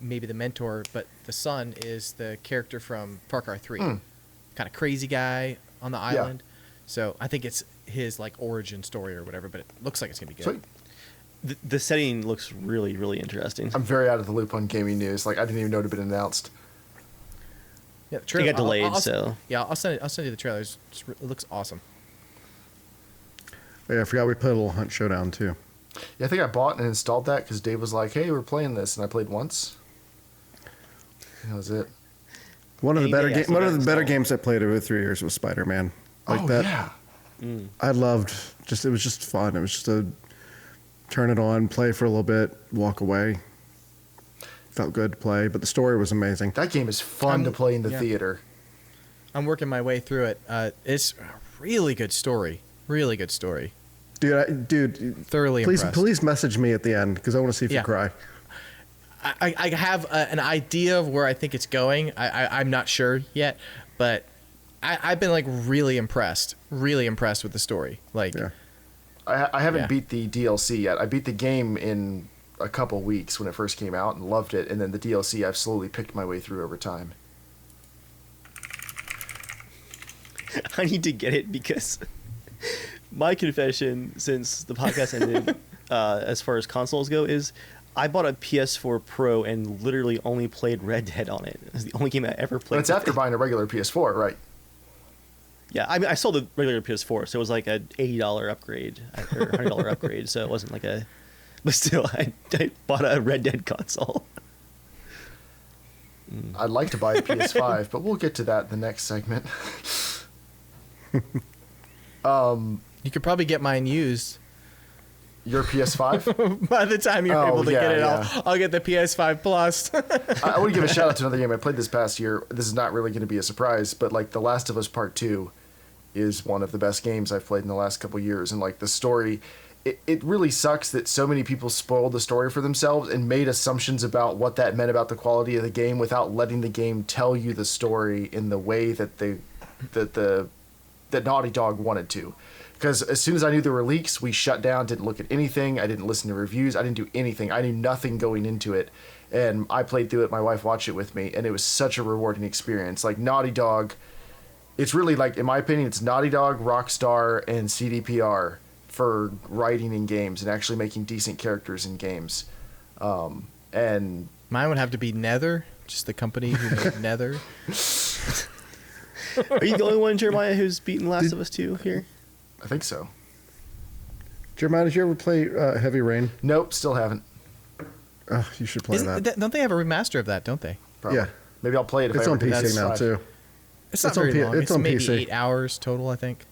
maybe the mentor, but the son is the character from Far Cry 3. Kind of crazy guy on the island. So I think it's his like origin story or whatever, but it looks like it's gonna be good. Sweet. The setting looks really, really interesting. I'm very out of the loop on gaming news. Like, I didn't even know it had been announced. Yeah, the It trailer, got delayed, so. Yeah, I'll send you the trailers. It looks awesome. Yeah, I forgot we played a little Hunt Showdown too. Yeah, I think I bought and installed that because Dave was like, hey, we're playing this. And I played once. That was it. One of the Any day I still better install. games I played over 3 years was Spider-Man. Like oh, that. yeah. I loved. It was just fun. It was just a turn it on, play for a little bit, walk away. Felt good to play, but the story was amazing. That game is fun to play in the yeah. theater. I'm working my way through it. It's a really good story. Really good story. Dude, Thoroughly impressed. please message me at the end because I want to see if Yeah. you cry. I have an idea of where I think it's going. I'm not sure yet, but I've been like really impressed with the story. Like, Yeah. I haven't Yeah. beat the DLC yet. I beat the game in a couple weeks when it first came out and loved it, and then the DLC I've slowly picked my way through over time. I need to get it because my confession since the podcast ended, as far as consoles go, is I bought a PS4 Pro and literally only played Red Dead on it. It's the only game I ever played. But it's after buying a regular PS4, right? Yeah, I mean, I sold the regular PS4, so it was like a $80 upgrade or $100 upgrade, so it wasn't like a. But still, I bought a Red Dead console. I'd like to buy a PS5, but we'll get to that in the next segment. you could probably get mine used. Your PS5? By the time you're Oh, able to yeah, get it, yeah. I'll get the PS5 Plus. I want to give a shout out to another game I played this past year. This is not really going to be a surprise, but like The Last of Us Part 2 is one of the best games I've played in the last couple years. And like the story, it really sucks that so many people spoiled the story for themselves and made assumptions about what that meant about the quality of the game without letting the game tell you the story in the way that that Naughty Dog wanted to. Because as soon as I knew there were leaks, we shut down, didn't look at anything. I didn't listen to reviews. I didn't do anything. I knew nothing going into it. And I played through it. My wife watched it with me. And it was such a rewarding experience. Like Naughty Dog, it's really like, in my opinion, it's Naughty Dog, Rockstar, and CDPR for writing in games and actually making decent characters in games. And Mine would have to be Nether, just the company who made Nether. Are you the only one, Jeremiah, who's beaten Last of Us 2 here? I think so. Jeremiah, did you ever play Heavy Rain? Nope, still haven't. Oh, you should play that. Don't they have a remaster of that? Don't they? Probably. Yeah. Maybe I'll play it if It's I on ever get PC now PS5. too. It's not It's on very P- long. it's It's on maybe PC. 8 hours total, I think.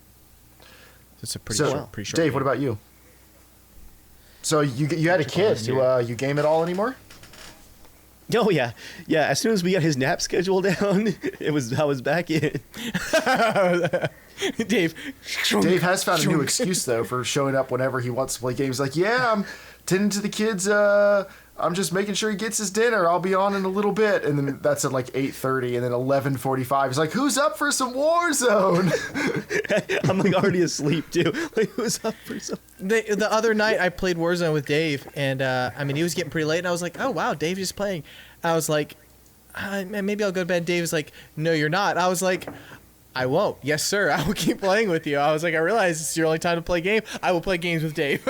It's a pretty So, short. Pretty short Dave, game. what about you? So you had a kid. You game at all anymore? Oh yeah. As soon as we got his nap schedule down, I was back in. Dave. Dave has found a new excuse though for showing up whenever he wants to play games. Like, yeah, I'm tending to the kids. I'm just making sure he gets his dinner. I'll be on in a little bit, and then that's at like 8:30, and then 11:45. He's like, "Who's up for some Warzone?" I'm like already asleep too. Like, who's up for some? The other night I played Warzone with Dave, and I mean he was getting pretty late, and I was like, "Oh wow, Dave's just playing." I was like, "Maybe I'll go to bed." Dave was like, "No, you're not." I was like, "I won't." "Yes, sir. I will keep playing with you." I was like, "I realize it's your only time to play game. I will play games with Dave."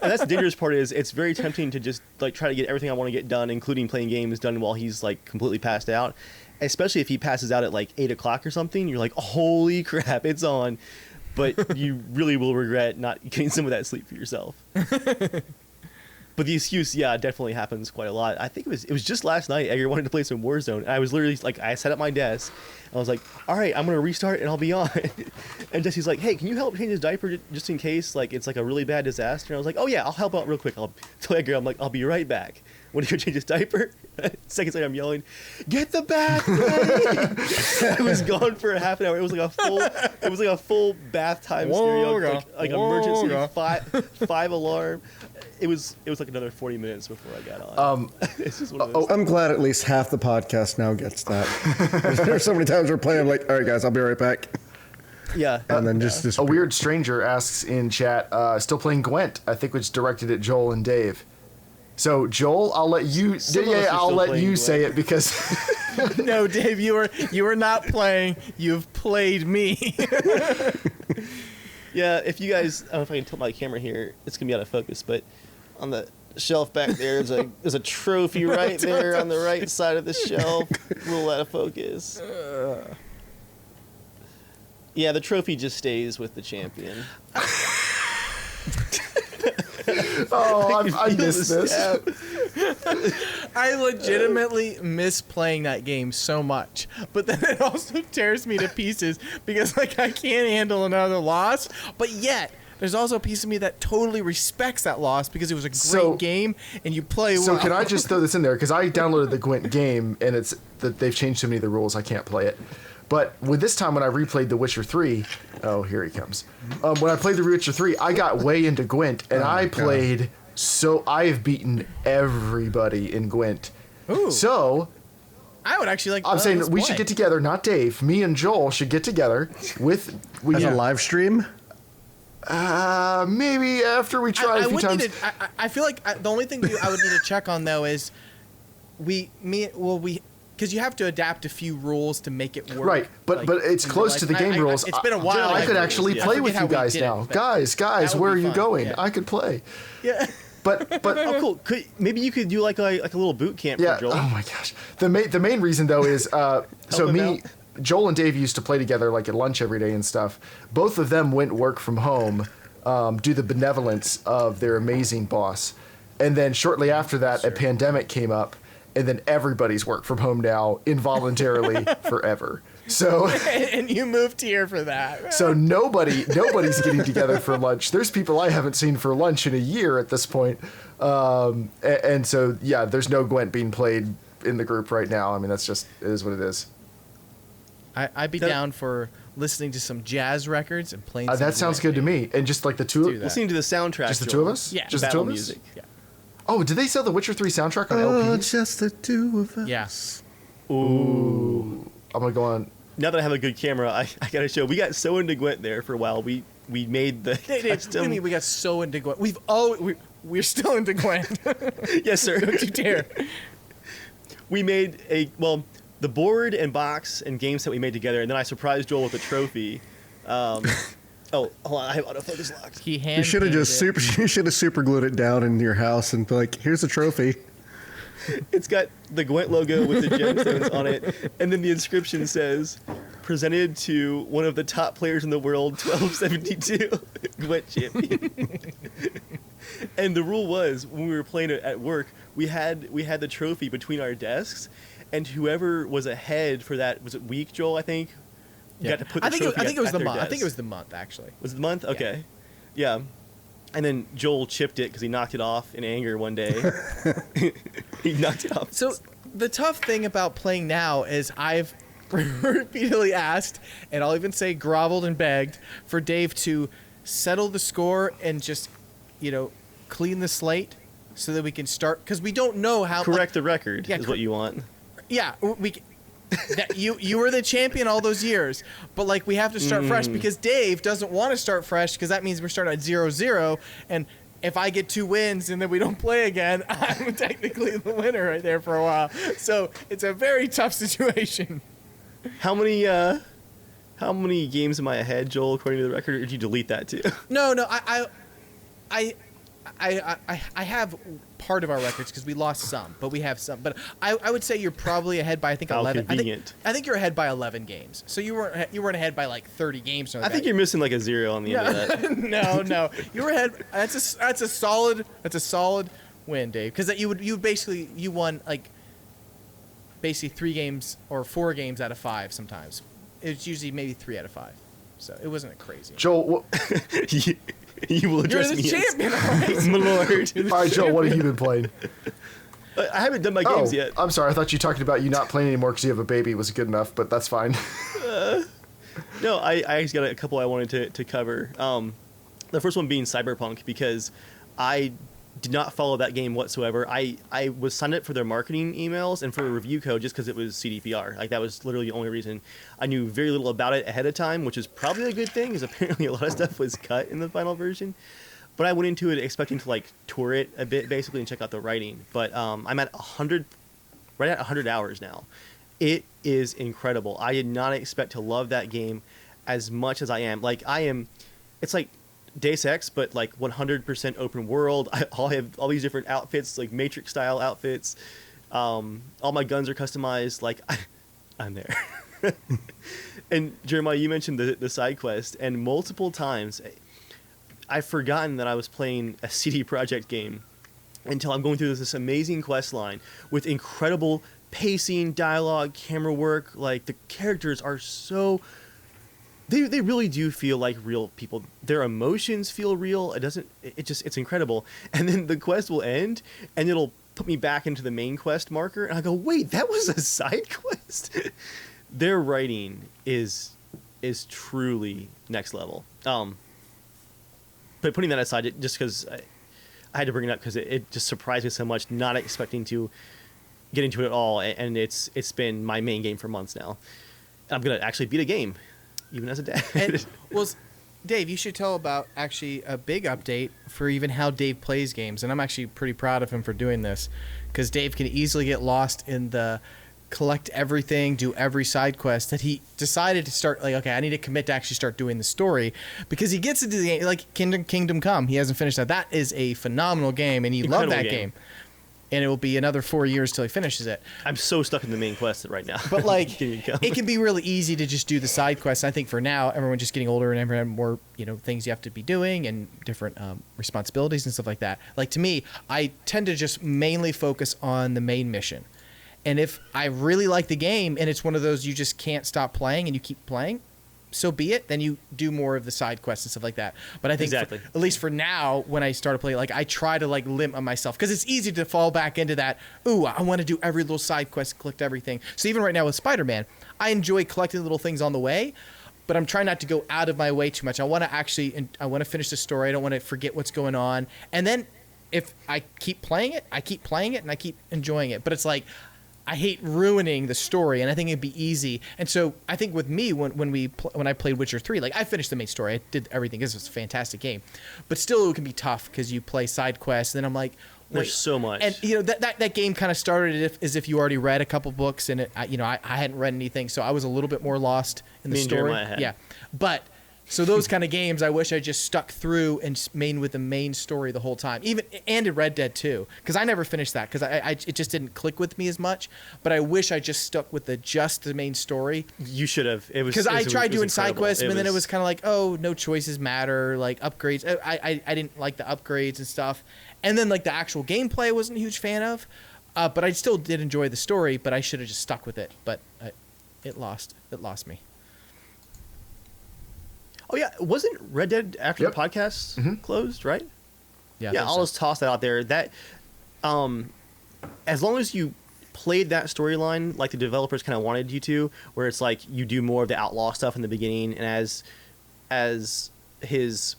And that's the dangerous part is it's very tempting to just like try to get everything I want to get done, including playing games, done while he's like completely passed out. Especially if he passes out at like 8 o'clock or something, you're like, "Holy crap, it's on!" But you really will regret not getting some of that sleep for yourself. But the excuse, yeah, definitely happens quite a lot. I think it was just last night Edgar wanted to play some Warzone, and I was literally like, I sat at my desk, and I was like, all right, I'm gonna restart and I'll be on. And Jesse's like, hey, can you help change his diaper just in case like it's like a really bad disaster? And I was like, oh yeah, I'll help out real quick. I'll tell Edgar, I'm like, I'll be right back. When he go change his diaper, seconds later I'm yelling, get the bath ready. I was gone for a half an hour. It was like a full bath time scenario, like emergency five alarm. It was like another 40 minutes before I got on. It's just one of those. I'm glad at least half the podcast now gets that. There's so many times we're playing, I'm like, all right, guys, I'll be right back. Yeah. And then just A weird stranger asks in chat, still playing Gwent? I think it's directed at Joel and Dave. So Joel, I'll let you. Some of us are I'll still let playing you Gwent. say it because. No, Dave, you are not playing. You've played me. Yeah, if you guys, I don't know if I can tilt my camera here. It's gonna be out of focus, but on the shelf back there there's a trophy right there on the right side of the shelf. A little out of focus. Yeah, the trophy just stays with the champion. Oh, I missed this. I legitimately miss playing that game so much, but then it also tears me to pieces because like I can't handle another loss. But yet, there's also a piece of me that totally respects that loss because it was a great game and you play well. So can I just throw this in there because I downloaded the Gwent game and it's that they've changed so many of the rules I can't play it. But with this time when I replayed The Witcher 3, oh here he comes. When I played The Witcher 3, I got way into Gwent and I played. So I have beaten everybody in Gwent. Ooh. So I would actually like. I'm saying we should get together. Not Dave. Me and Joel should get together with. As a live stream. Maybe after we try a few times. I feel like the only thing I would need to check on though is because you have to adapt a few rules to make it work. Right, but it's close to the game rules. It's been a while. I could actually play with you guys now. Guys, where are you going? Yeah. I could play. Yeah. But oh, cool. Maybe you could do like a little boot camp for Joel. Oh my gosh. The main reason though is Joel and Dave used to play together like at lunch every day and stuff. Both of them went work from home, due to the benevolence of their amazing boss. And then shortly after that, a pandemic came up, and then everybody's work from home now involuntarily forever. So and you moved here for that. So nobody's getting together for lunch. There's people I haven't seen for lunch in a year at this point. And so yeah, there's no Gwent being played in the group right now. I mean, it is what it is. I'd be down for listening to some jazz records and playing. That sounds good to me. And just like the two, listening to the soundtrack. Just the two of us. Yeah, just the two of us. Music. Yeah. Oh, did they sell the Witcher 3 soundtrack on Oh, LPs? just the two of us. Yes. Ooh. I'm gonna go on. Now that I have a good camera, I gotta show. We got so into Gwent there for a while. We made the What do you mean we got so into Gwent? We're still into Gwent. Yes, sir. Don't you dare. We made the board and box and game set we made together, and then I surprised Joel with a trophy. Oh, hold on, I have autofocus locked. You should have super glued it down in your house and be like, here's a trophy. It's got the Gwent logo with the gemstones on it, and then the inscription says, "Presented to one of the top players in the world, 1272 Gwent champion." And the rule was, when we were playing it at work, we had the trophy between our desks, and whoever was ahead for that, was it week, Joel? I think. Yeah. Got to put the I think it was the month. Desk. I think it was the month actually. Was it the month? Okay. Yeah. And then Joel chipped it because he knocked it off in anger one day. He knocked it off. So the tough thing about playing now is I've repeatedly asked, and I'll even say groveled and begged, for Dave to settle the score and just, clean the slate so that we can start, because we don't know how. Correct the record is what you want. Yeah, that you were the champion all those years, but we have to start fresh because Dave doesn't want to start fresh because that means we're starting at 0-0, and if I get 2 wins and then we don't play again, I'm technically the winner right there for a while. So it's a very tough situation. How many games am I ahead, Joel, according to the record, or did you delete that too? No, I have part of our records because we lost some, but we have some. But I would say you're probably ahead by 11. Convenient. I think you're ahead by 11 games. So you weren't ahead by 30 games. I think you're missing a 0 on the end of that. No, you were ahead. That's a solid win, Dave. Because you won basically 3 games or 4 games out of 5 sometimes. It's usually maybe 3 out of 5. So it wasn't crazy. Joel, you will address You're the me champion, as my lord. all right, Joel, what have you been playing? I haven't done my games yet. I'm sorry. I thought you talking about you not playing anymore because you have a baby was good enough, but that's fine. No, I actually got a couple I wanted to cover. The first one being Cyberpunk, because I did not follow that game whatsoever. I was signed up for their marketing emails and for a review code just because it was CDPR. That was literally the only reason. I knew very little about it ahead of time, which is probably a good thing because apparently a lot of stuff was cut in the final version. But I went into it expecting to tour it a bit basically and check out the writing. But I'm at 100 hours now. It is incredible. I did not expect to love that game as much as I am. It's like Deus Ex, but 100% open world. I have all these different outfits, Matrix style outfits. All my guns are customized. I'm there. And Jeremiah, you mentioned the side quest, and multiple times, I've forgotten that I was playing a CD Projekt game until I'm going through this amazing quest line with incredible pacing, dialogue, camera work. Like, the characters are so... They really do feel like real people. Their emotions feel real. It's incredible. And then the quest will end, and it'll put me back into the main quest marker, and I go, wait, that was a side quest? Their writing is truly next level. But putting that aside, just because I had to bring it up because it just surprised me so much, not expecting to get into it at all, and it's been my main game for months now. I'm gonna actually beat a game, even as a dad. And, well, Dave, you should tell about actually a big update for even how Dave plays games, and I'm actually pretty proud of him for doing this, because Dave can easily get lost in the collect everything, do every side quest, that he decided to start, like, okay, I need to commit to actually start doing the story, because he gets into the game, like Kingdom Come. He hasn't finished that. That is a phenomenal game, and he loved that game. And it will be another 4 years till he finishes it. I'm so stuck in the main quest right now. But like, it can be really easy to just do the side quests. I think for now, everyone's just getting older and everyone has more, things you have to be doing and different responsibilities and stuff like that. Like, to me, I tend to just mainly focus on the main mission. And if I really like the game and it's one of those you just can't stop playing and you keep playing, so be it. Then you do more of the side quests and stuff like that. But I think, exactly. at least for now, when I start to play, like, I try to like limit myself, because it's easy to fall back into that. Ooh, I want to do every little side quest, collect everything. So even right now with Spider-Man, I enjoy collecting little things on the way, but I'm trying not to go out of my way too much. I want to finish the story. I don't want to forget what's going on. And then if I keep playing it, and I keep enjoying it. But it's like, I hate ruining the story, and I think it'd be easy. And so I think with me, when I played Witcher 3, like, I finished the main story. I did everything. This was a fantastic game. But still, it can be tough because you play side quests, and then I'm like, wait. There's so much. And, that game kind of started as if you already read a couple books, and I hadn't read anything, so I was a little bit more lost in the story. Jeremiah had. Yeah. But... So those kind of games, I wish I just stuck through and main with the main story the whole time. And in Red Dead 2, because I never finished that because it just didn't click with me as much. But I wish I just stuck with just the main story. You should have. It was because I tried doing side incredible. quests, and then it was kind of like, oh, no choices matter, like upgrades. I didn't like the upgrades and stuff. And then like the actual gameplay I wasn't a huge fan of, but I still did enjoy the story. But I should have just stuck with it. But it lost me. Oh, yeah. Wasn't Red Dead after the podcast closed, right? Yeah, I'll just toss that out there. That, as long as you played that storyline like the developers kind of wanted you to, where it's like you do more of the outlaw stuff in the beginning, and as his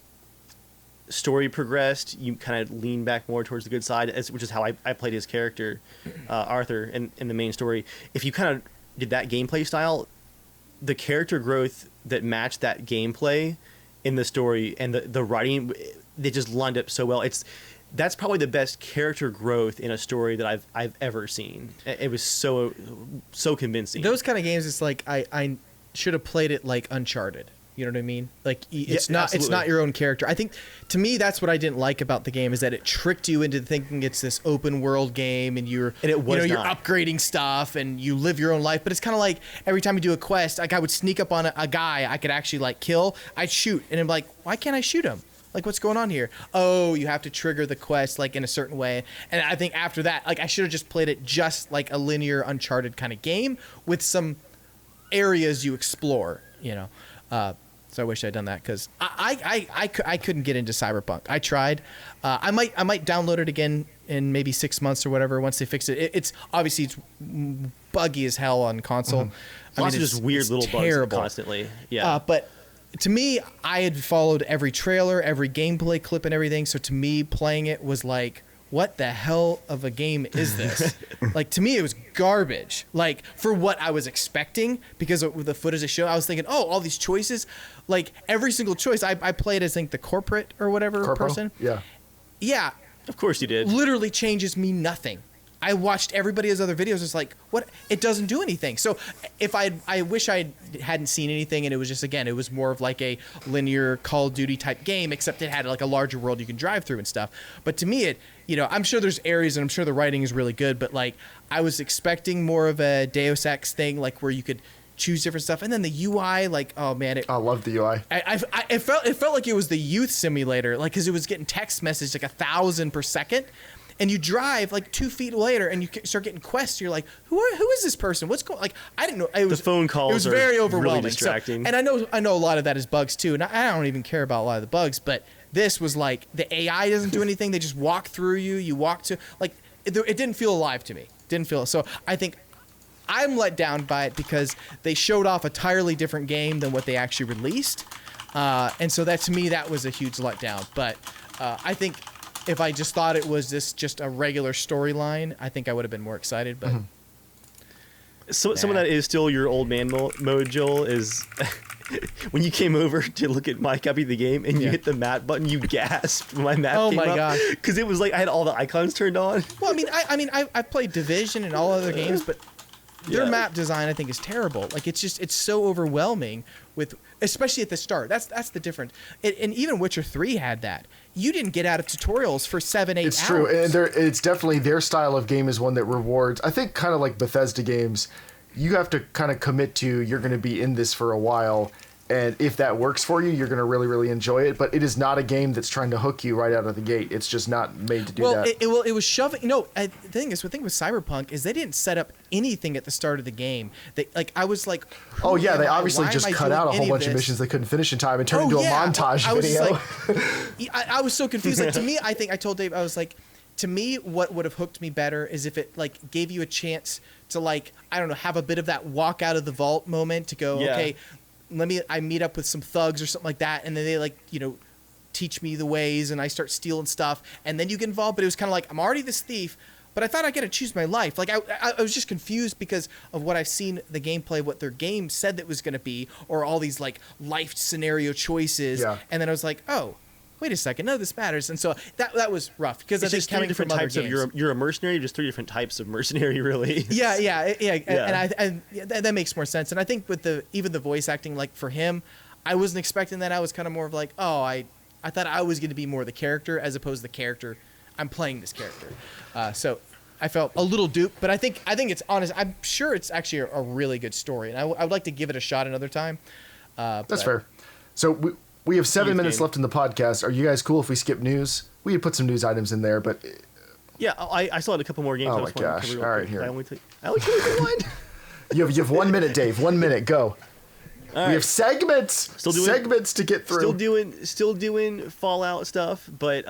story progressed, you kind of lean back more towards the good side, which is how I played his character, Arthur, in the main story. If you kind of did that gameplay style, the character growth that matched that gameplay in the story and the writing, they just lined up so well. That's probably the best character growth in a story that I've ever seen. It was so convincing. Those kind of games, it's like I should have played it like Uncharted. You know what I mean? Like, it's not your own character. I think, to me, that's what I didn't like about the game, is that it tricked you into thinking it's this open world game, and you're upgrading stuff and you live your own life. But it's kind of like every time you do a quest, like, I would sneak up on a guy I could actually like kill. I'd shoot, and I'm like, why can't I shoot him? Like, what's going on here? Oh, you have to trigger the quest like in a certain way. And I think after that, like, I should have just played it just like a linear Uncharted kind of game with some areas you explore. So I wish I'd done that, because I couldn't get into Cyberpunk. I tried. I might download it again in maybe 6 months or whatever once they fix it. It's obviously it's buggy as hell on console. Mm-hmm. Lots of just weird little bugs constantly. Yeah. But to me, I had followed every trailer, every gameplay clip, and everything. So to me, playing it was like, what the hell of a game is this? Like, to me, it was garbage. Like, for what I was expecting, because of the footage they showed, I was thinking, oh, all these choices. Like, every single choice, I played as, I think, the corporate or whatever person. Yeah. Yeah. Of course you did. Literally changes me nothing. I watched everybody's other videos. It's like, what? It doesn't do anything. So if I wish I hadn't seen anything, and it was just, again, it was more of like a linear Call of Duty type game, except it had like a larger world you can drive through and stuff. But to me, I'm sure there's areas, and I'm sure the writing is really good, but like, I was expecting more of a Deus Ex thing, like where you could choose different stuff, and then the UI, like, oh man, I love the UI. it felt like it was the youth simulator, like, because it was getting text message like 1,000 per second, and you drive like 2 feet later, and you start getting quests. You're like, who is this person? What's going? Like, I didn't know. It was The phone calls It was are very really overwhelming. distracting. And I know a lot of that is bugs too, and I don't even care about a lot of the bugs, but this was like the AI doesn't do anything. They just walk through you. You walk to like it didn't feel alive to me. Didn't feel so. I think I'm let down by it because they showed off a entirely different game than what they actually released, and so that to me that was a huge letdown. But I think if I just thought it was just a regular storyline, I think I would have been more excited. But Some of that is still your old man mode, Joel, is when you came over to look at my copy of the game and you hit the map button, you gasped when my map Oh came my up. gosh. Because it was like I had all the icons turned on. well, I played Division and all other games, but their Yeah. map design I think is terrible. Like it's so overwhelming with, especially at the start. That's the difference. And even Witcher 3 had that. You didn't get out of tutorials for 7-8 hours. It's true, and it's definitely their style of game is one that rewards. I think kind of like Bethesda games, you have to kind of commit to you're going to be in this for a while, and if that works for you, you're going to really, really enjoy it. But it is not a game that's trying to hook you right out of the gate. It's just not made to do that. It was shoving. The thing with Cyberpunk is they didn't set up anything at the start of the game. I was like, Oh yeah, they why obviously am just I cut doing out a whole any bunch of this? missions they couldn't finish in time and turned Oh, into yeah. a montage I was just video. I was so confused. Like, to me, I think I told Dave, I was like, to me, what would have hooked me better is if it like gave you a chance to, like, I don't know, have a bit of that walk out of the vault moment to go, Yeah. okay, I meet up with some thugs or something like that, and then they, like, teach me the ways, and I start stealing stuff, and then you get involved. But it was kind of like, I'm already this thief, but I thought I got to choose my life. Like, I was just confused because of what I've seen the gameplay, what their game said that was going to be, or all these like life scenario choices. Yeah. And then I was like, oh, wait a second, none of this matters. And so that was rough because I It's think just three coming different from other types of games. you're a mercenary, just three different types of mercenary, really. Yeah. Yeah. And that makes more sense. And I think with even the voice acting, like for him, I wasn't expecting that. I was kind of more of like, oh, I thought I was going to be more the character as opposed to the character. I'm playing this character. So I felt a little duped, but I think it's honest. I'm sure it's actually a really good story, and I would like to give it a shot another time. That's fair. So we have 7 Youth minutes game. left in the podcast. Are you guys cool if we skip news? We could put some news items in there, but Yeah, I still had a couple more games. Oh I my just wanted to gosh. cover real All right, quick. here. I only took one. you have 1 minute, Dave. 1 minute, go. All We right. have segments. Still doing- segments to get through. Still doing Fallout stuff, but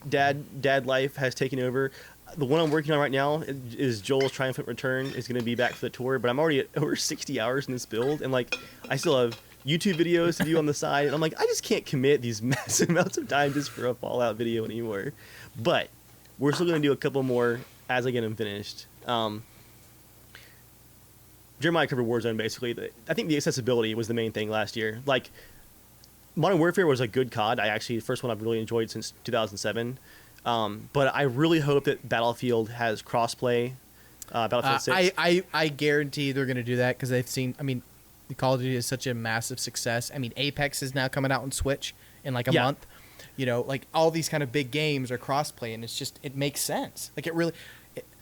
dad life has taken over. The one I'm working on right now is Joel's Triumphant Return. Is going to be back for the tour, but I'm already at over 60 hours in this build, and like I still have YouTube videos to do on the side, and I'm like, I just can't commit these massive amounts of time just for a Fallout video anymore. But we're still going to do a couple more as I get them finished. Jeremiah covered Warzone basically. I think the accessibility was the main thing last year. Like, Modern Warfare was a good COD. The first one I've really enjoyed since 2007. But I really hope that Battlefield has crossplay. Battlefield 6. I guarantee they're going to do that because they've seen. I mean, the Call of Duty is such a massive success. I mean, Apex is now coming out on Switch in like a Yeah. month. Like all these kind of big games are crossplay, and it makes sense. Like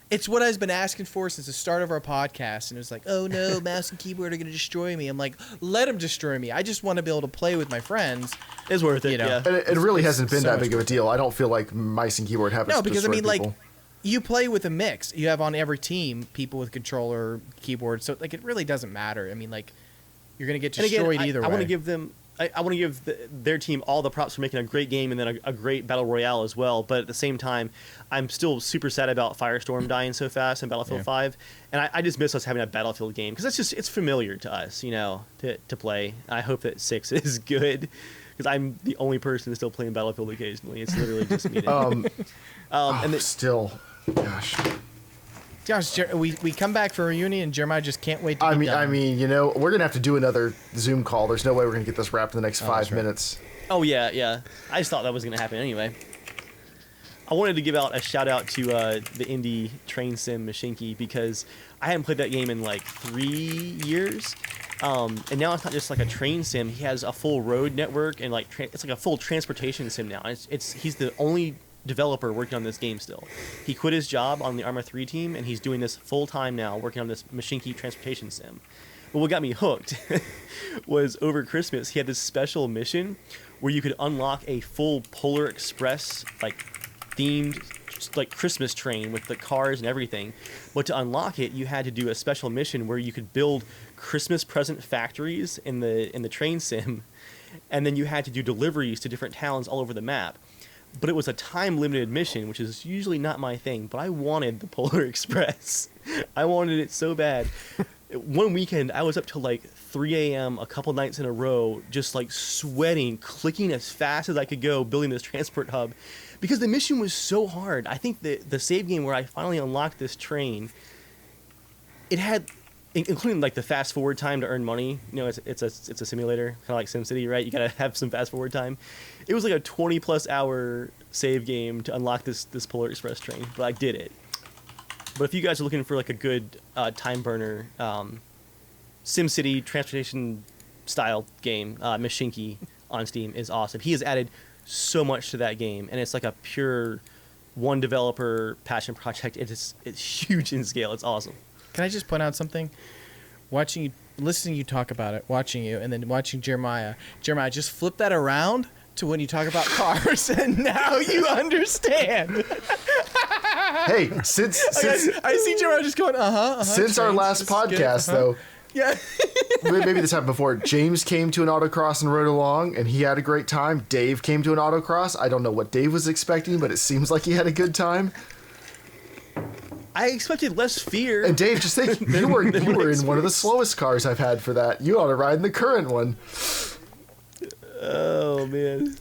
it's what I've been asking for since the start of our podcast, and it's like, oh no, mouse and keyboard are going to destroy me. I'm like, let them destroy me. I just want to be able to play with my friends. It's worth it. Yeah. And it really It's hasn't been so that much big of a worth deal. I don't feel like mice and keyboard have No, because I mean, people. like, you play with a mix. You have on every team people with controller, keyboard, so like it really doesn't matter. I mean, like, you're going to get And again, destroyed either way. I want to give them. I want to give their team all the props for making a great game and then a great battle royale as well. But at the same time, I'm still super sad about Firestorm dying so fast in Battlefield 5, and I just miss us having a Battlefield game because it's familiar to us, to play. I hope that 6 is good because I'm the only person still playing Battlefield occasionally. It's literally just me. And Still, gosh. Gosh, we come back for a reunion, and Jeremiah just can't wait to I be mean, done. we're gonna have to do another Zoom call. There's no way we're gonna get this wrapped in the next 5 minutes. Oh yeah. I just thought that was going to happen anyway. I wanted to give out a shout out to the indie train sim Mashinki because I hadn't played that game in like 3 years, and now it's not just like a train sim. He has a full road network and like it's like a full transportation sim now. He's the only developer working on this game still. He quit his job on the Arma 3 team and he's doing this full time now, working on this Mashinki transportation sim. But what got me hooked was over Christmas, he had this special mission where you could unlock a full Polar Express, like, themed, like, Christmas train with the cars and everything. But to unlock it, you had to do a special mission where you could build Christmas present factories in the train sim, and then you had to do deliveries to different towns all over the map. But it was a time-limited mission, which is usually not my thing, but I wanted the Polar Express. I wanted it so bad. One weekend, I was up till like 3 a.m. a couple nights in a row, just like sweating, clicking as fast as I could go, building this transport hub, because the mission was so hard. I think the save game where I finally unlocked this train, it had, including like the fast forward time to earn money. You know, it's a simulator, kind of like SimCity, right? You gotta have some fast forward time. It was like a 20+ hour save game to unlock this Polar Express train, but I did it. But if you guys are looking for like a good time burner, SimCity transportation style game, Mashinki on Steam is awesome. He has added so much to that game, and it's like a pure one developer passion project. It's huge in scale. It's awesome. Can I just point out something? Watching you, listening you talk about it, watching you, and then watching Jeremiah. Jeremiah, just flip that around to when you talk about cars, and now you understand. Hey, since I see Jeremiah just going, since our last podcast, though, yeah. maybe this happened before. James came to an autocross and rode along, and he had a great time. Dave came to an autocross. I don't know what Dave was expecting, but it seems like he had a good time. I expected less fear. And Dave, just think, you were in one of the slowest cars I've had for that. You ought to ride in the current one. Oh man,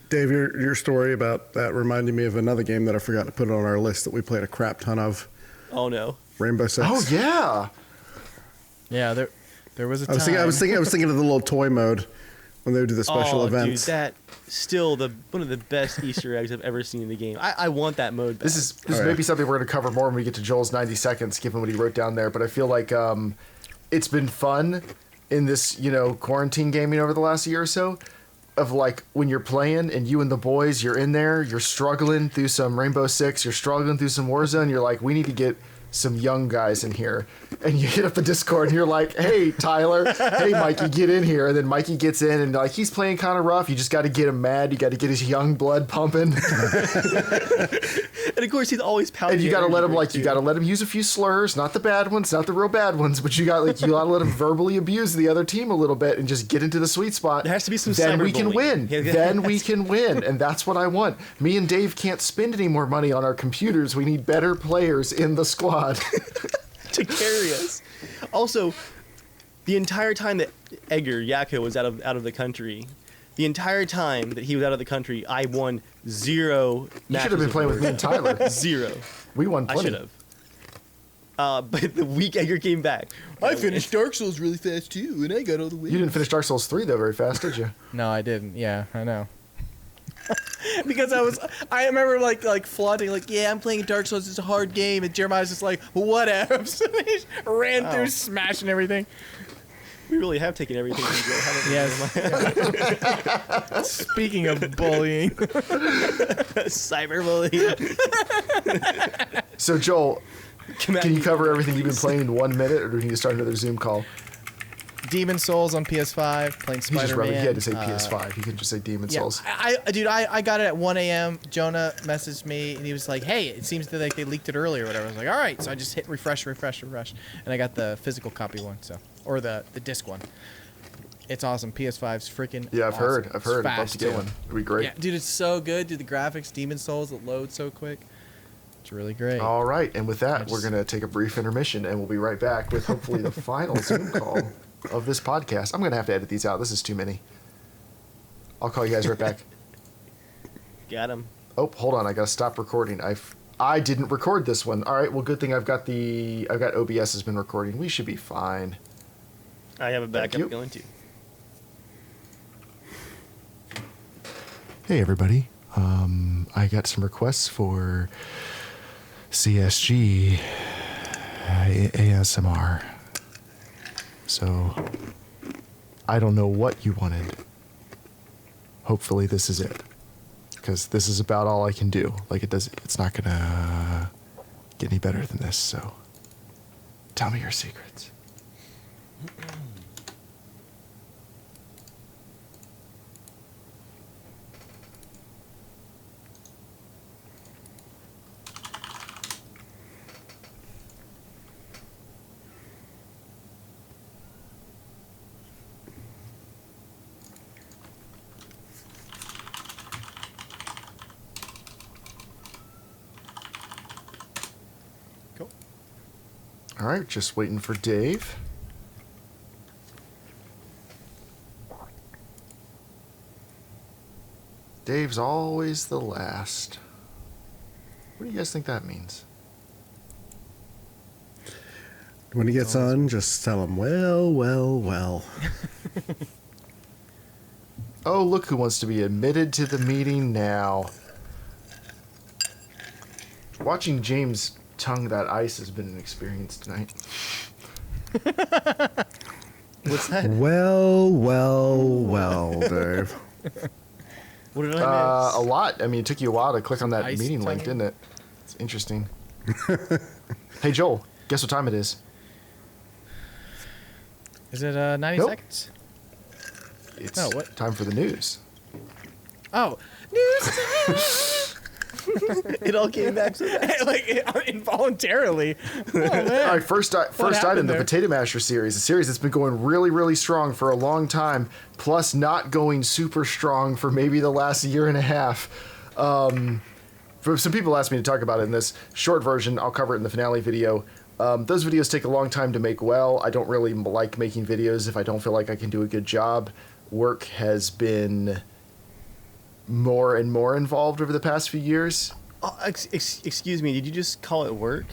Dave, your story about that reminded me of another game that I forgot to put on our list that we played a crap ton of. Oh no, Rainbow Six. Oh yeah. Yeah, there was a time. I was thinking of the little toy mode when they would do the special events. Dude, that still one of the best Easter eggs I've ever seen in the game. I want that mode back. This is maybe something we're going to cover more when we get to Joel's 90 seconds, given what he wrote down there. But I feel like it's been fun in this, quarantine gaming over the last year or so, of like when you're playing and you and the boys, you're in there, you're struggling through some Rainbow Six, you're struggling through some Warzone, you're like, we need to get some young guys in here, and you hit up the Discord and you're like, hey Tyler, hey Mikey, get in here. And then Mikey gets in and like he's playing kind of rough. You just got to get him mad, you got to get his young blood pumping. And of course he's always pounding. And you got to let him use a few slurs, not the bad ones, not the real bad ones, but you got to let him verbally abuse the other team a little bit and just get into the sweet spot. There has to be some then we can win. Yeah, then we can win, and that's what I want. Me and Dave can't spend any more money on our computers. We need better players in the squad to carry us. Also, the entire time that Edgar Yako was out of the country, the entire time that he was out of the country, I won 0 matches. You should have been playing with me and Tyler. 0. We won plenty. I should have. But the week Edgar came back, I finished Dark Souls really fast too, and I got all the wins. You didn't finish Dark Souls 3 though very fast, did you? No, I didn't. Yeah, I know. Because I remember like flaunting, like, yeah, I'm playing Dark Souls, it's a hard game, and Jeremiah's just like, whatever. So he just ran through smashing everything. We really have taken everything from Joe, haven't we? Yes. Speaking of bullying. Cyberbullying. So Joel, can you cover everything you've been playing in 1 minute, or do we need to start another Zoom call? Demon Souls on PS5, playing He Spider-Man. had to say PS5. He couldn't just say Demon Souls. I got it at 1 a.m. Jonah messaged me, and he was like, hey, it seems that like they leaked it early or whatever. I was like, all right. So I just hit refresh. And I got the physical copy one, or the disc one. It's awesome. PS5's freaking Yeah, I've awesome. heard. It's I'd love fast, to get too. one. It'd be great. Yeah, dude, it's so good. Dude, the graphics, Demon Souls, it loads so quick. It's really great. All right, and with that, we're going to take a brief intermission, and we'll be right back with hopefully the final Zoom call of this podcast. I'm going to have to edit these out. This is too many. I'll call you guys right back. Got him. Oh, hold on. I got to stop recording. I didn't record this one. All right, well, good thing I've got OBS has been recording. We should be fine. I have a Thank you. backup going too. Hey, everybody. I got some requests for CSG ASMR. So, I don't know what you wanted. Hopefully this is it. Because this is about all I can do. Like, it's not gonna get any better than this, so tell me your secrets. Cool. All right, just waiting for Dave. Dave's always the last. What do you guys think that means? When he gets on, just tell him, well, well, well. Oh, look who wants to be admitted to the meeting now. Watching James tongue that ice has been an experience tonight. What's that? Well, well, well, Dave. What did I miss? A lot. I mean, it took you a while to click on that Ice meeting link, tongue? didn't it? It's interesting. Hey, Joel, guess what time it is? Is it 90 Nope. seconds? It's Oh, what? time for the news. Oh, news It all came back so fast. like involuntarily. Oh man. All right, first item, happened the there? Potato Masher series, a series that's been going really, really strong for a long time, plus not going super strong for maybe the last year and a half. For some people asked me to talk about it in this short version. I'll cover it in the finale video. Those videos take a long time to make well. I don't really like making videos if I don't feel like I can do a good job. Work has been more and more involved over the past few years. Oh, excuse me, did you just call it work?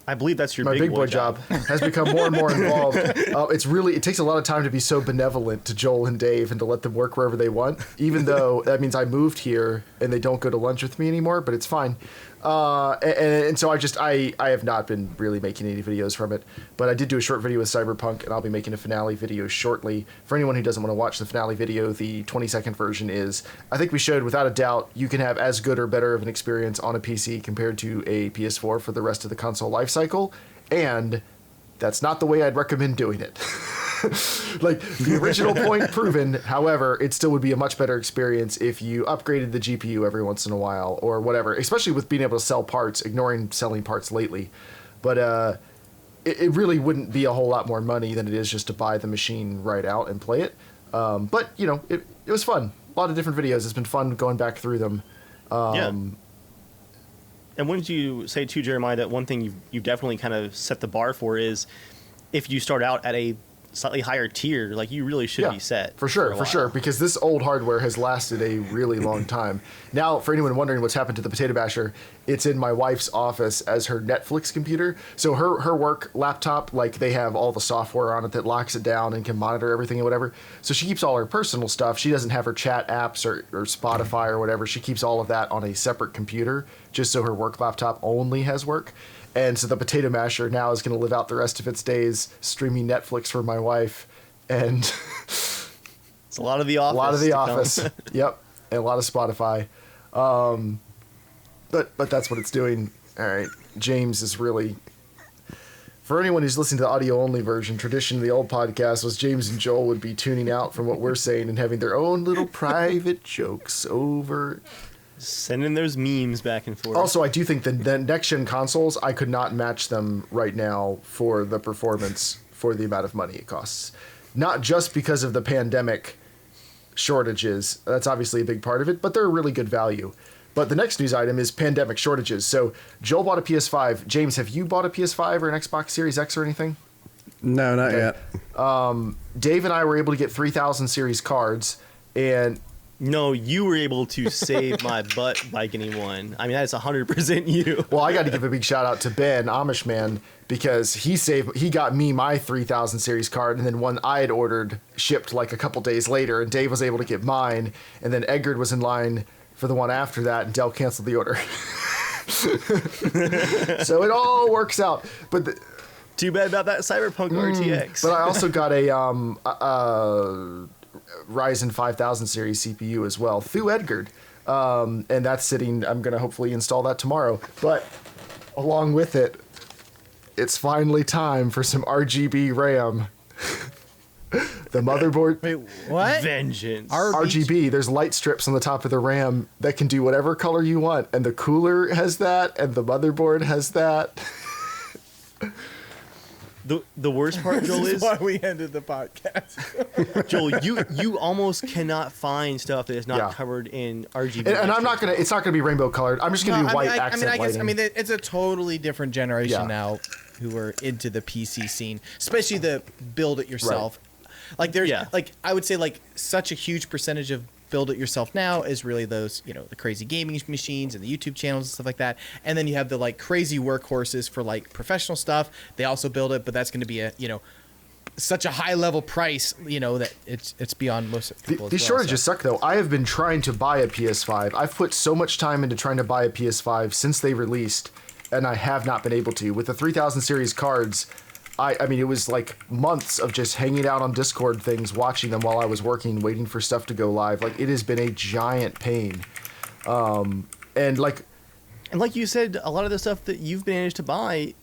I believe that's your My big boy job has become more and more involved. It takes a lot of time to be so benevolent to Joel and Dave and to let them work wherever they want, even though that means I moved here and they don't go to lunch with me anymore, but it's fine. And so I have not been really making any videos from it, but I did do a short video with Cyberpunk, and I'll be making a finale video shortly. For anyone who doesn't want to watch the finale video, the 20-second version is, I think we showed without a doubt you can have as good or better of an experience on a PC compared to a PS4 for the rest of the console lifecycle, and that's not the way I'd recommend doing it. Like, the original point proven, however, it still would be a much better experience if you upgraded the GPU every once in a while or whatever, especially with being able to sell parts, ignoring selling parts lately. But it really wouldn't be a whole lot more money than it is just to buy the machine right out and play it. But, you know, it was fun. A lot of different videos. It's been fun going back through them. Yeah. And wouldn't you say too, Jeremiah, that one thing you've definitely kind of set the bar for is if you start out at a slightly higher tier, like you really should be set. For sure, a for sure, while. because this old hardware has lasted a really long time. Now, for anyone wondering what's happened to the Potato Basher, it's in my wife's office as her Netflix computer. So her work laptop, like they have all the software on it that locks it down and can monitor everything and whatever. So she keeps all her personal stuff. She doesn't have her chat apps or Spotify or whatever. She keeps all of that on a separate computer, just so her work laptop only has work. And so the Potato Masher now is going to live out the rest of its days streaming Netflix for my wife. And It's a lot of The Office. a lot of The to come. Office. Yep. And a lot of Spotify. But that's what it's doing. All right. James is really... For anyone who's listening to the audio-only version, tradition of the old podcast was James and Joel would be tuning out from what we're saying and having their own little private jokes over... Sending those memes back and forth. Also, I do think the next-gen consoles, I could not match them right now for the performance, for the amount of money it costs. Not just because of the pandemic shortages. That's obviously a big part of it, but they're a really good value. But the next news item is pandemic shortages. So Joel bought a PS5. James, have you bought a PS5 or an Xbox Series X or anything? No, not yet. Dave and I were able to get 3000 series cards, and... No, you were able to save my butt by getting one. I mean, that's 100% you. Well, I got to give a big shout out to Ben, Amish Man, because he got me my 3000 series card, and then one I had ordered shipped like a couple days later, and Dave was able to get mine, and then Eggard was in line for the one after that, and Dell canceled the order. So it all works out. But Too bad about that Cyberpunk RTX. but I also got a Ryzen 5000 series CPU as well through Eggard. And that's sitting, I'm going to hopefully install that tomorrow. But along with it, it's finally time for some RGB RAM. The motherboard. Wait, what? Vengeance. RGB, there's light strips on the top of the RAM that can do whatever color you want, and the cooler has that, and the motherboard has that. The worst part, Joel, This is is why we ended the podcast. Joel, you almost cannot find stuff that is not Yeah. covered in RGB. And I'm not gonna. It's not gonna be rainbow colored. I'm just gonna do white accent I guess lighting. it's a totally different generation Yeah. now who are into the PC scene, especially the build it yourself. Like there's like I would say like such a huge percentage of build it yourself now is really those, you know, the crazy gaming machines and the YouTube channels and stuff like that. And then you have the like crazy workhorses for like professional stuff. They also build it, but that's going to be a, you know, such a high level price, you know, that it's beyond most people. These shortages suck though. I have been trying to buy a PS5. I've put so much time into trying to buy a PS5 since they released, and I have not been able to. With the 3000 series cards, I mean, it was like months of just hanging out on Discord things, watching them while I was working, waiting for stuff to go live. Like, it has been a giant pain. And like you said, a lot of the stuff that you've managed to buy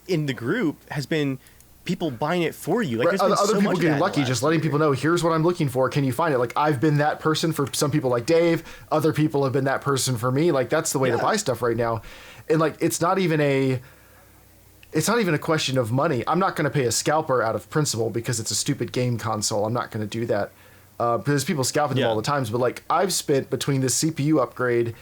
in the group has been people buying it for you. Like, there's been other so people much of getting that lucky, just letting people know, here's what I'm looking for. Can you find it? Like, I've been that person for some people like Dave. Other people have been that person for me. Like, that's the way to buy stuff right now. And like, it's not even a question of money. I'm not going to pay a scalper out of principle because it's a stupid game console. I'm not going to do that because people scalping them all the times. But like, I've spent between the CPU upgrade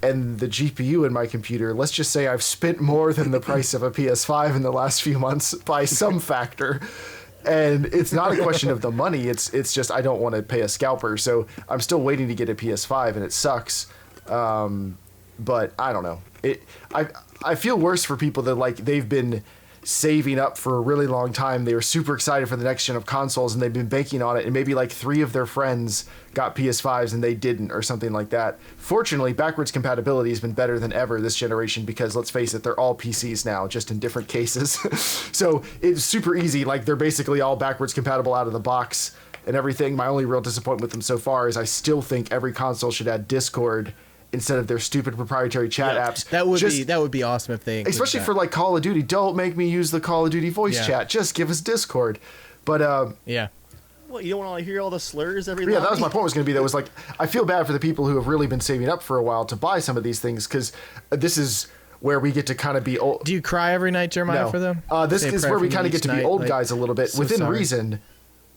and the GPU in my computer, let's just say I've spent more than the price of a PS5 in the last few months by some factor. And it's not a question of the money. It's just I don't want to pay a scalper. So I'm still waiting to get a PS5, and it sucks. But I don't know. I feel worse for people that like they've been saving up for a really long time. They were super excited for the next gen of consoles, and they've been banking on it. And maybe like 3 of their friends got PS5s and they didn't, or something like that. Fortunately, backwards compatibility has been better than ever this generation because let's face it, they're all PCs now, just in different cases. So it's super easy. Like, they're basically all backwards compatible out of the box and everything. My only real disappointment with them so far is I still think every console should add Discord instead of their stupid proprietary chat apps. That would be awesome if they especially for like Call of Duty. Don't make me use the Call of Duty voice chat. Just give us Discord. But well, you don't want to hear all the slurs every that was my point. Was going to be that was like, I feel bad for the people who have really been saving up for a while to buy some of these things, because this is where we get to kind of be old. Do you cry every night, Jeremiah, for them? This is where we kind of get to be old guys a little bit. So within sorry. reason,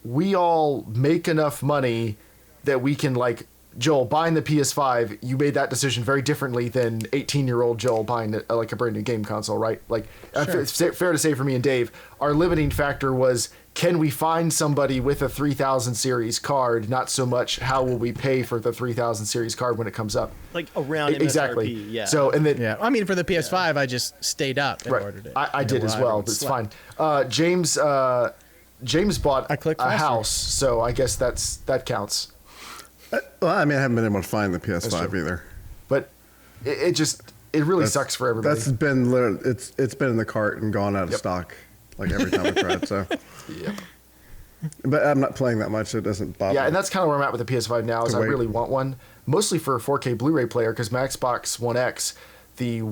we all make enough money that we can, like, Joel, buying the PS5, you made that decision very differently than 18-year-old Joel buying like a brand new game console, right? Like, it's fair to say for me and Dave, our limiting factor was, can we find somebody with a 3000 series card? Not so much how will we pay for the 3000 series card when it comes up. Like around MSRP, exactly. yeah. So and then I mean, for the PS5, I just stayed up and ordered it. I did as well, but it's fine. James bought I clicked a faster. house, so I guess that counts. Well, I mean, I haven't been able to find the PS5 true. either. But it really sucks for everybody. That's been literally, it's been in the cart and gone out of stock like every time I tried. So, but I'm not playing that much, so it doesn't bother. Yeah, and that's kind of where I'm at with the PS5 now. Is I really want one, mostly for a 4K Blu-ray player, because my Xbox One X, the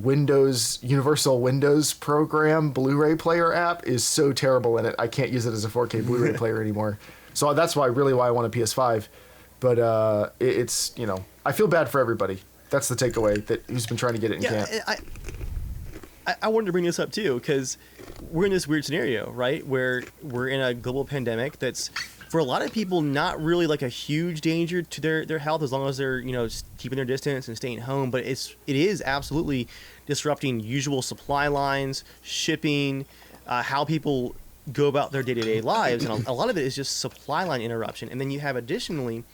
Universal Windows program Blu-ray player app is so terrible in it. I can't use it as a 4K Blu-ray player anymore. So that's why I want a PS5. But it's, you know, I feel bad for everybody. That's the takeaway, that who's been trying to get it and can't. I wanted to bring this up too, because we're in this weird scenario, right, where we're in a global pandemic that's, for a lot of people, not really like a huge danger to their health, as long as they're, you know, keeping their distance and staying home. But it is absolutely disrupting usual supply lines, shipping, how people go about their day-to-day lives, and a lot of it is just supply line interruption. And then you have additionally,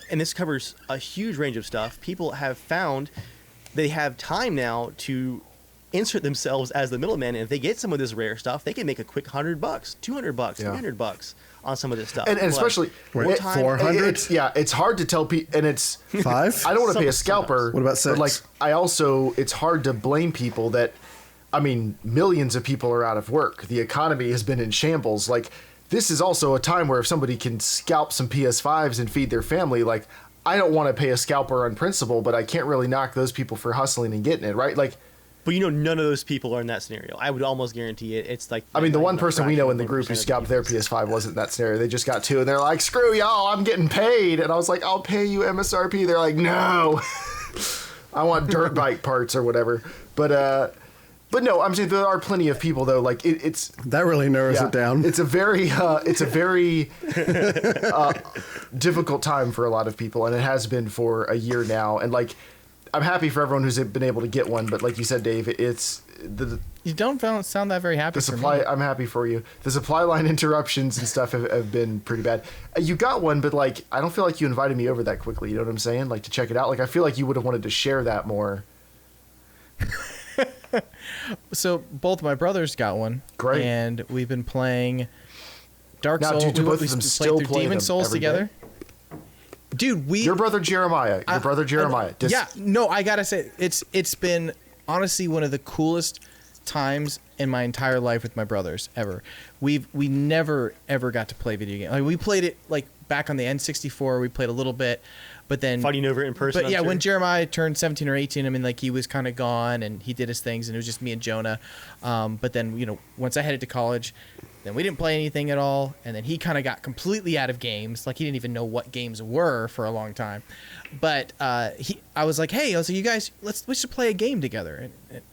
and this covers a huge range of stuff, people have found they have time now to insert themselves as the middleman, and if they get some of this rare stuff, they can make a quick $100, $200, $300 on some of this stuff. And especially, Wait, 400? It's hard to tell people, and it's 5? I don't want to pay a scalper. What about 6? But like, it's hard to blame people that, I mean, millions of people are out of work. The economy has been in shambles. Like, this is also a time where if somebody can scalp some PS5s and feed their family, like, I don't want to pay a scalper on principle, but I can't really knock those people for hustling and getting it, right? Like, But you know, none of those people are in that scenario. I would almost guarantee it. It's like I mean, the one a person we know in the fraction of group who 1% of scalped their people. PS5 wasn't in that scenario. They just got 2, and they're like, "Screw y'all, I'm getting paid." And I was like, "I'll pay you MSRP." They're like, "No, I want dirt bike parts or whatever." But no, I'm saying there are plenty of people though. Like it's That really narrows yeah, it down. It's a very difficult time for a lot of people, and it has been for a year now. And like, I'm happy for everyone who's been able to get one, but like you said, Dave, it's You don't sound that very happy. the for supply. me. I'm happy for you. The supply line interruptions and stuff have been pretty bad. You got one, but like, I don't feel like you invited me over that quickly. You know what I'm saying? Like to check it out. Like I feel like you would have wanted to share that more. So both my brothers got one. Great. And we've been playing Dark Now, Souls. do both of we them played still through play Demon them Souls every together. Dude, Your brother Jeremiah. yeah, no, I gotta say it's been honestly one of the coolest times in my entire life with my brothers ever. We never ever got to play video games. Like, we played it like back on the N64. We played a little bit, but then Fighting over it in person. But yeah, I'm sure. when Jeremiah turned 17 or 18, I mean, like he was kind of gone and he did his things, and it was just me and Jonah. But then, you know, once I headed to college, then we didn't play anything at all, and then he kind of got completely out of games. Like he didn't even know what games were for a long time. But I was like, hey, you guys, we should play a game together,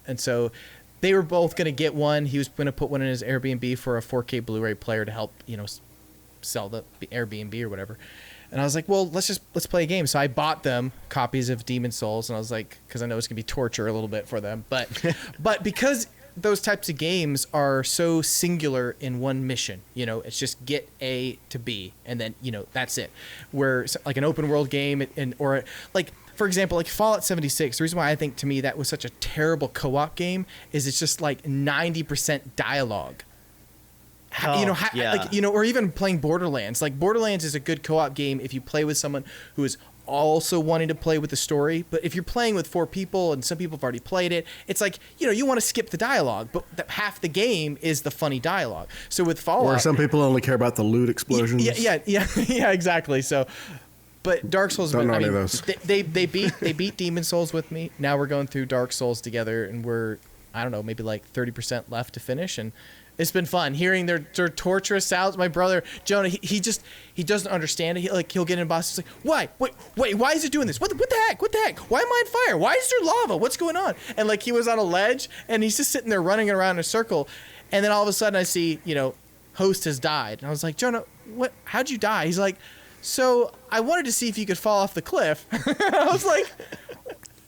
and so they were both gonna get one. He was gonna put one in his Airbnb for a 4K Blu-ray player to help, you know, sell the Airbnb or whatever. And I was like, well, let's play a game. So I bought them copies of Demon Souls, and I was like, because I know it's gonna be torture a little bit for them, but because those types of games are so singular in one mission, you know, it's just get A to B, and then, you know, that's it. Where like an open world game, or like, for example, like Fallout 76, the reason why I think to me that was such a terrible co-op game is it's just like 90% dialogue. Yeah. Like, you know, or even playing Borderlands. Like Borderlands is a good co-op game if you play with someone who is also wanting to play with the story. But if you're playing with 4 people and some people have already played it, it's like, you know, you want to skip the dialogue, but half the game is the funny dialogue. So with Fallout, Or some people only care about the loot explosions. yeah, exactly. So, but Dark Souls, Don't know I any mean, of those. they beat Demon Souls with me. Now we're going through Dark Souls together, and we're, I don't know, maybe like 30% left to finish, and it's been fun hearing their torturous sounds. My brother Jonah, he doesn't understand it. He'll get in boss. He's like, wait, why is it doing this? What the heck? Why am I on fire? Why is there lava? What's going on? And like he was on a ledge, and he's just sitting there running around in a circle, and then all of a sudden I see, you know, host has died, and I was like, Jonah, what? How'd you die? He's like, so I wanted to see if you could fall off the cliff. I was like,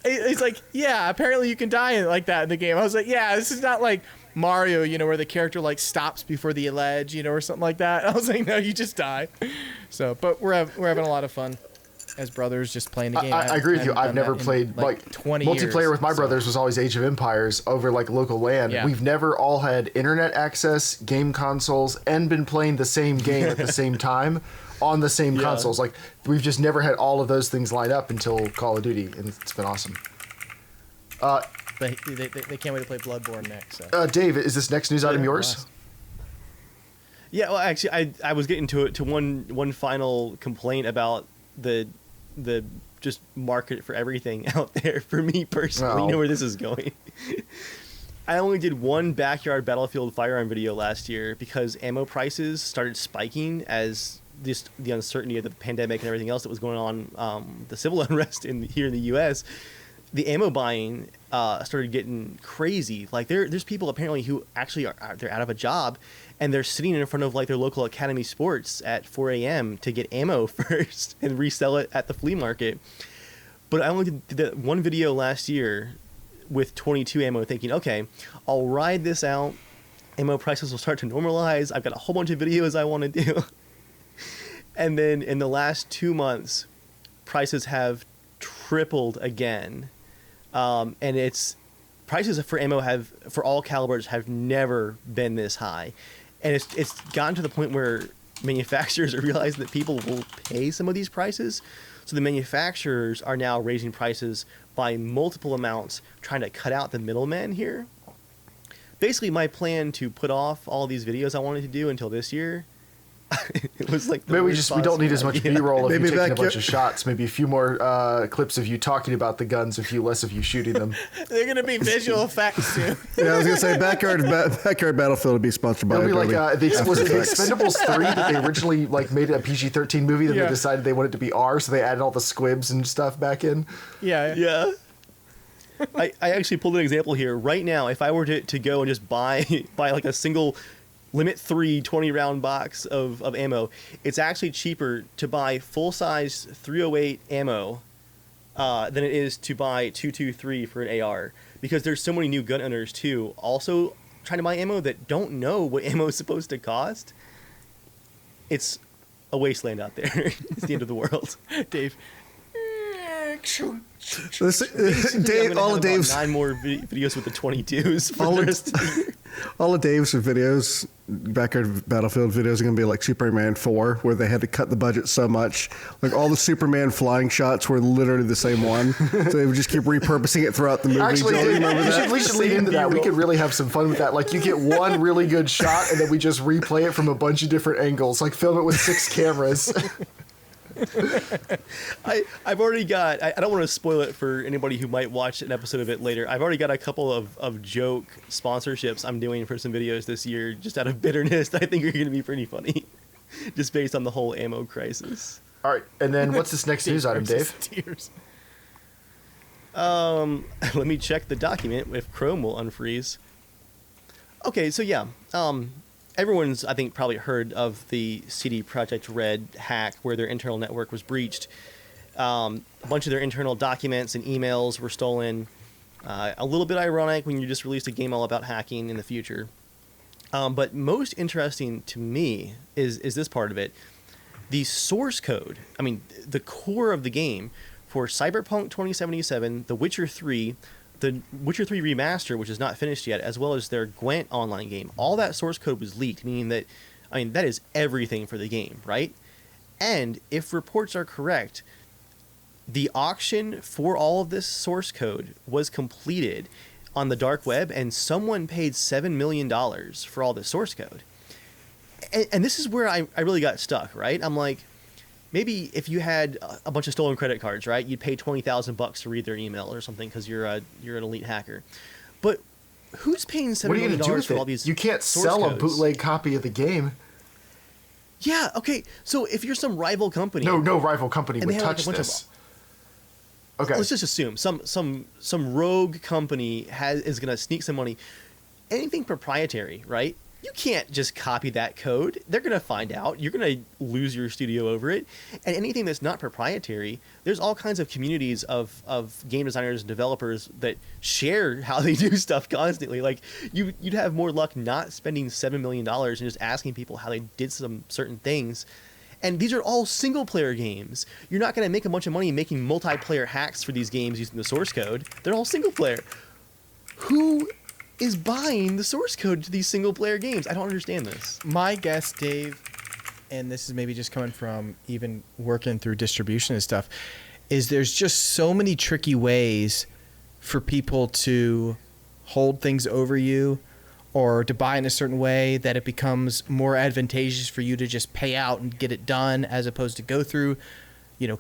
he's like, yeah, apparently you can die like that in the game. I was like, yeah, this is not like Mario, you know, where the character like stops before the ledge, you know, or something like that. I was like, no, you just die. So, but we're having a lot of fun as brothers just playing the game. I agree with you. I've never played like 20 multiplayer years, with my brothers was always Age of Empires over like local LAN. Yeah. We've never all had internet access, game consoles, and been playing the same game at the same time on the same consoles. Like we've just never had all of those things lined up until Call of Duty, and it's been awesome. But they can't wait to play Bloodborne next. So. Dave, is this next news item yours? Yeah, well, actually, I was getting to one final complaint about the just market for everything out there for me personally. Oh. You know where this is going. I only did one backyard Battlefield firearm video last year because ammo prices started spiking as the uncertainty of the pandemic and everything else that was going on, the civil unrest here in the U.S. The ammo buying started getting crazy. Like there's people apparently who actually they're out of a job, and they're sitting in front of like their local Academy Sports at 4 a.m. to get ammo first and resell it at the flea market. But I only did that one video last year with 22 ammo, thinking, okay, I'll ride this out. Ammo prices will start to normalize. I've got a whole bunch of videos I want to do. And then in the last 2 months, prices have tripled again. And prices for ammo for all calibers have never been this high. And it's gotten to the point where manufacturers are realizing that people will pay some of these prices. So the manufacturers are now raising prices by multiple amounts, trying to cut out the middleman here. Basically, my plan to put off all these videos I wanted to do until this year, It was like the Maybe worst we don't need as much possible idea. B-roll of you Maybe taking a back- bunch of shots. Maybe a few more clips of you talking about the guns, a few less of you shooting them. They're gonna be visual effects too. Yeah, I was gonna say backyard battlefield would be sponsored by. It'll be like Adobe. was it the Expendables 3 that they originally like made it a PG-13 movie, then Yeah. they decided they wanted it to be R, so they added all the squibs and stuff back in. Yeah. Yeah. I actually pulled an example here. Right now, if I were to go and just buy like a single limit 3 20-round box of ammo, it's actually cheaper to buy full-size 308 ammo than it is to buy 223 for an AR. Because there's so many new gun owners, too, also trying to buy ammo that don't know what ammo is supposed to cost. It's a wasteland out there. It's the end of the world. Dave. Dave, all of Dave's 9 more videos with the 22s for All the of- rest of the year. all of Dave's videos, backyard battlefield videos, are gonna be like Superman 4, where they had to cut the budget so much. Like all the Superman flying shots were literally the same one, so they would just keep repurposing it throughout the movie. Actually, Joel, you dude, remember that? we should lead into that. We could really have some fun with that. Like, you get one really good shot, and then we just replay it from a bunch of different angles. Like, film it with 6 cameras. I've already got. I don't want to spoil it for anybody who might watch an episode of it later. I've already got a couple of joke sponsorships I'm doing for some videos this year, just out of bitterness. That I think are going to be pretty funny, just based on the whole ammo crisis. All right, and then what's this next news item, Dave? Tears. Let me check the document if Chrome will unfreeze. Okay, so yeah, everyone's, I think, probably heard of the CD Projekt Red hack where their internal network was breached. A bunch of their internal documents and emails were stolen. A little bit ironic when you just released a game all about hacking in the future. But most interesting to me is this part of it. The source code, I mean, the core of the game for Cyberpunk 2077, The Witcher 3, the Witcher 3 remaster, which is not finished yet, as well as their Gwent online game, all that source code was leaked, meaning that, I mean, that is everything for the game, right? And if reports are correct, the auction for all of this source code was completed on the dark web, and someone paid $7 million for all the source code. And this is where I really got stuck, right? I'm like, maybe if you had a bunch of stolen credit cards, right, you'd pay $20,000 to read their email or something because you're an elite hacker. But who's paying $7 What are you million going to do with for all it? these? You can't source sell a codes? bootleg copy of the game. Yeah. Okay. So if you're some rival company, No rival company And would they have, like, touch a bunch of- this. Okay. let's just assume some rogue company is going to sneak some money. Anything proprietary, right? You can't just copy that code. They're going to find out. You're going to lose your studio over it. And anything that's not proprietary, there's all kinds of communities of game designers and developers that share how they do stuff constantly. Like, you'd have more luck not spending $7 million and just asking people how they did some certain things. And these are all single-player games. You're not going to make a bunch of money making multiplayer hacks for these games using the source code. They're all single-player. Who is buying the source code to these single-player games? I don't understand this. My guess, Dave, and this is maybe just coming from even working through distribution and stuff, is there's just so many tricky ways for people to hold things over you or to buy in a certain way that it becomes more advantageous for you to just pay out and get it done as opposed to go through,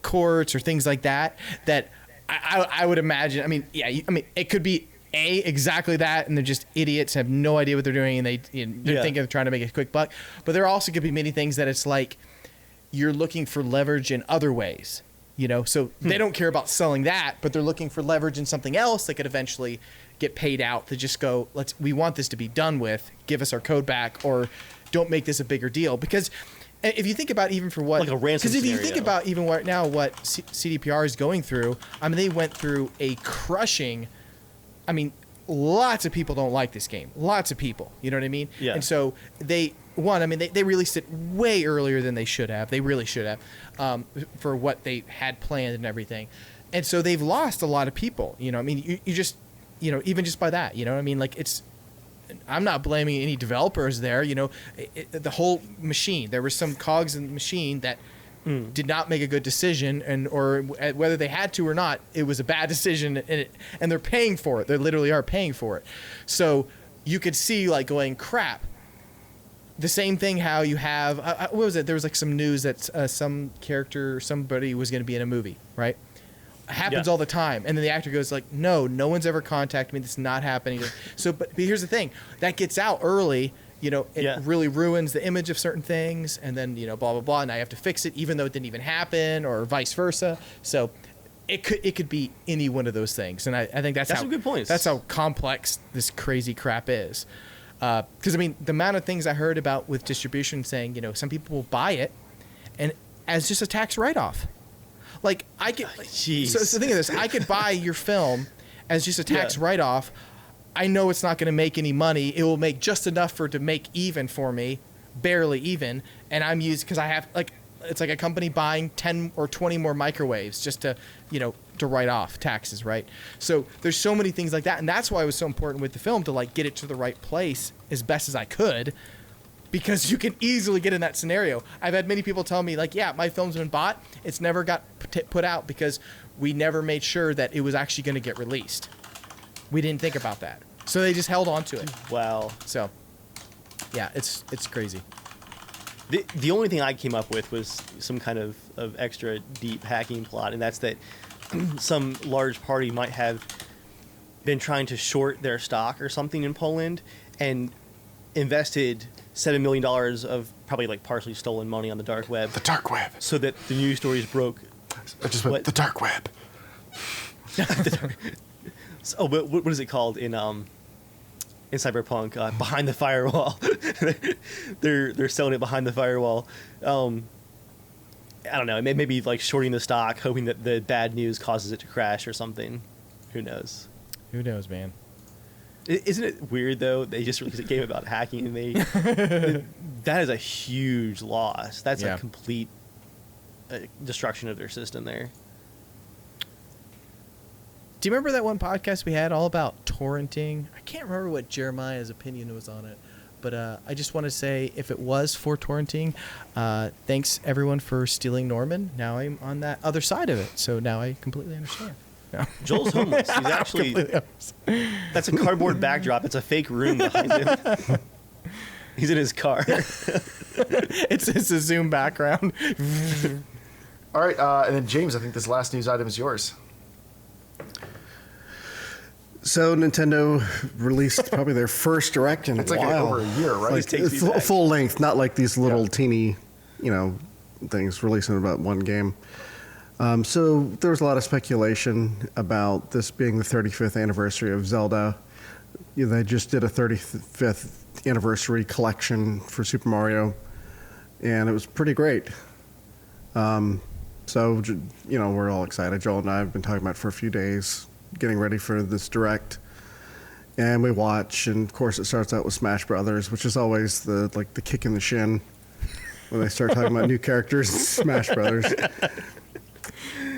courts or things like that, that I would imagine. I mean, yeah, it could be exactly that, and they're just idiots, have no idea what they're doing, and they're thinking of trying to make a quick buck. But there also could be many things that it's like you're looking for leverage in other ways, so they don't care about selling that, but they're looking for leverage in something else that could eventually get paid out to just go, we want this to be done with, give us our code back, or don't make this a bigger deal. Because if you think about even for what, Like a ransom because if you scenario. think about even right now what CDPR is going through, I mean, they went through a crushing. I mean, lots of people don't like this game. Lots of people. You know what I mean? Yeah. And so they released it way earlier than they should have. They really should have, for what they had planned and everything. And so they've lost a lot of people. I mean, you just, even just by that, I mean, like I'm not blaming any developers there. The whole machine, there were some cogs in the machine that did not make a good decision, or whether they had to or not, it was a bad decision, and they're paying for it. They literally are paying for it. So you could see, like, going, crap, the same thing how you have what was it? There was like some news that some character, somebody was going to be in a movie, right? Happens all the time, and then the actor goes like, no one's ever contacted me, this is not happening. So but here's the thing, that gets out early, it really ruins the image of certain things, and then blah blah blah, and I have to fix it even though it didn't even happen, or vice versa. So it could be any one of those things, and I think that's how, some good points. That's how complex this crazy crap is. Because I mean, the amount of things I heard about with distribution saying, some people will buy it, and as just a tax write-off. Like I could, so think of this: I could buy your film as just a tax write-off. I know it's not going to make any money. It will make just enough for it to make even for me, barely even. And I'm used because I have it's like a company buying 10 or 20 more microwaves just to to write off taxes, right? So there's so many things like that, and that's why it was so important with the film to get it to the right place as best as I could. Because you can easily get in that scenario. I've had many people tell me, my film's been bought. It's never got put out because we never made sure that it was actually going to get released. We didn't think about that. So they just held on to it. Wow. So, yeah, it's crazy. The only thing I came up with was some kind of extra deep hacking plot, and that's that some large party might have been trying to short their stock or something in Poland and invested $7 million of probably partially stolen money on the dark web. The dark web. So that the news stories broke. I just went, the dark web. So, what is it called in Cyberpunk? Behind the firewall. they're selling it behind the firewall. I don't know. Maybe shorting the stock, hoping that the bad news causes it to crash or something. Who knows? Who knows, man? Isn't it weird though? They just released a game about hacking, and that is a huge loss. That's a complete destruction of their system there. Do you remember that one podcast we had all about torrenting? I can't remember what Jeremiah's opinion was on it, but I just want to say, if it was for torrenting, thanks everyone for stealing Norman. Now I'm on that other side of it, so now I completely understand. No. Joel's homeless. He's actually... That's a cardboard backdrop. It's a fake room behind him. He's in his car. It's a Zoom background. All right, and then James, I think this last news item is yours. So Nintendo released probably their first Direct in a while. Over a year, right? Full length, not like these little teeny, things releasing about one game. So there was a lot of speculation about this being the 35th anniversary of Zelda. They just did a 35th anniversary collection for Super Mario, and it was pretty great. So, we're all excited. Joel and I have been talking about it for a few days, getting ready for this Direct. And we watch, and of course it starts out with Smash Brothers, which is always the kick in the shin when they start talking about new characters in Smash Brothers.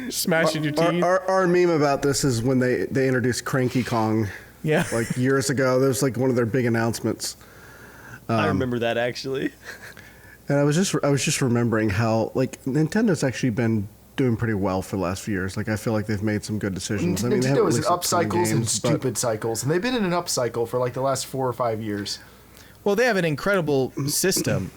Smashing your teeth. Our meme about this is when they introduced Cranky Kong. Yeah. Years ago. That was one of their big announcements. I remember that actually. And I was just remembering how Nintendo's actually been doing pretty well for the last few years. I feel like they've made some good decisions. Nintendo is in up cycles and stupid cycles, and they've been in an up cycle for the last 4 or 5 years. Well, they have an incredible system,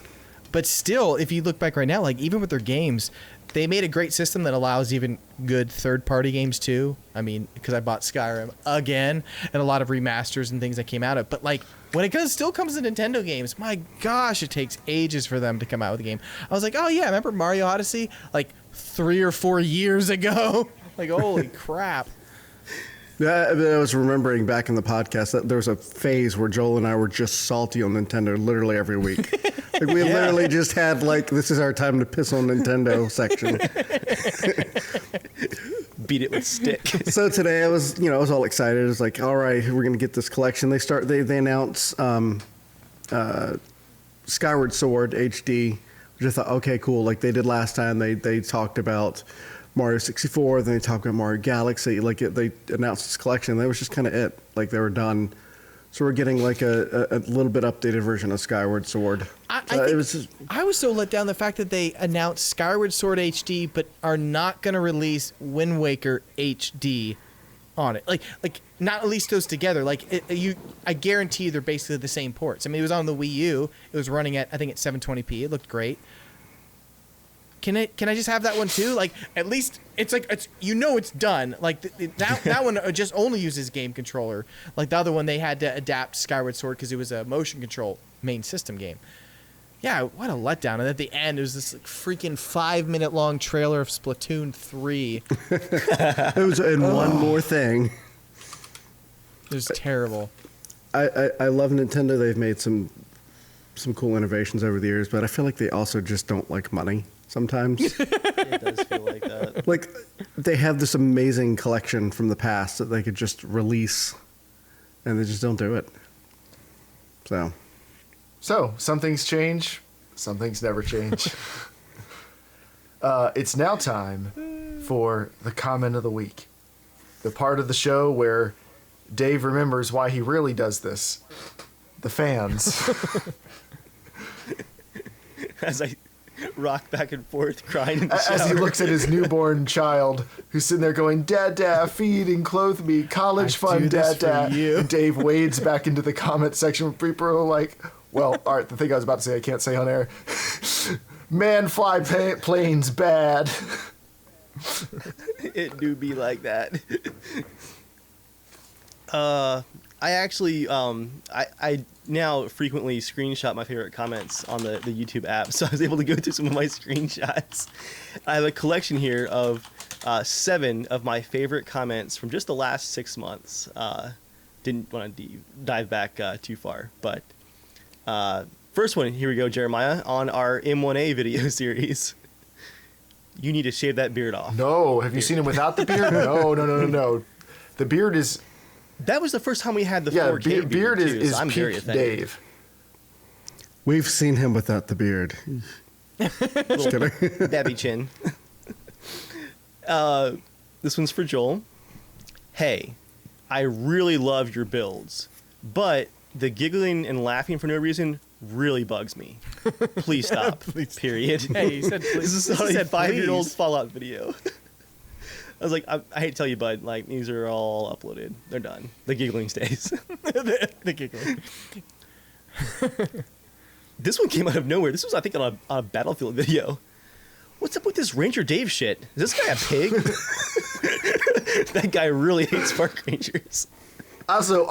but still, if you look back right now, even with their games, they made a great system that allows even good third-party games too. I mean, because I bought Skyrim again, and a lot of remasters and things that came out of it. But when it still comes to Nintendo games, my gosh, it takes ages for them to come out with a game. I was like, oh yeah, remember Mario Odyssey? 3 or 4 years ago. Holy crap. Yeah, I was remembering back in the podcast that there was a phase where Joel and I were just salty on Nintendo literally every week. We literally just had this is our time to piss on Nintendo section. Beat it with stick. So today I was all excited. I was like, all right, we're gonna get this collection. They announce Skyward Sword HD, which I thought, okay, cool. They did last time. They talked about Mario 64, then they talked about Mario Galaxy. They announced this collection. That was just kind of it. They were done. So we're getting a little bit updated version of Skyward Sword. I was so let down the fact that they announced Skyward Sword HD, but are not going to release Wind Waker HD on it. Like not at least those together. Like I guarantee they're basically the same ports. I mean, it was on the Wii U. It was running at, I think, at 720p. It looked great. Can I just have that one too? Like, at least it's like it's done. Like that one just only uses game controller. Like the other one, they had to adapt Skyward Sword because it was a motion control main system game. Yeah, what a letdown. And at the end, it was this like freaking 5-minute long trailer of Splatoon 3. It was one more thing. It was terrible. I love Nintendo. They've made some cool innovations over the years, but I feel like they also just don't like money sometimes. It does feel like that. Like, they have this amazing collection from the past that they could just release, and they just don't do it. So, some things change, some things never change. It's now time for the comment of the week. The part of the show where Dave remembers why he really does this. The fans. As I rock back and forth, crying in the shower. As he looks at his newborn child, who's sitting there going, "Dad, feed and clothe me, college fund, Dad." And Dave wades back into the comment section with people who are like, well, all right, the thing I was about to say I can't say on air. Man fly planes bad. It do be like that. I actually, I now frequently screenshot my favorite comments on the YouTube app, so I was able to go through some of my screenshots. I have a collection here of 7 of my favorite comments from just the last 6 months. Didn't want to dive back too far, but first one, here we go, Jeremiah, on our M1A video series. You need to shave that beard off. No, have you seen him without the beard? No. The beard is... That was the first time we had the 4K beard too, is so I'm very peak offended. Dave. We've seen him without the beard. Just kidding. Babby chin. This one's for Joel. Hey, I really love your builds, but the giggling and laughing for no reason really bugs me. Please stop. Please. Period. Hey, you said please. This is on a 5-year-old please. Fallout video. I was like, I hate to tell you, bud, like, these are all uploaded. They're done. The giggling stays. The giggling. This one came out of nowhere. This was, I think, on a Battlefield video. What's up with this Ranger Dave shit? Is this guy a pig? That guy really hates park rangers. Also,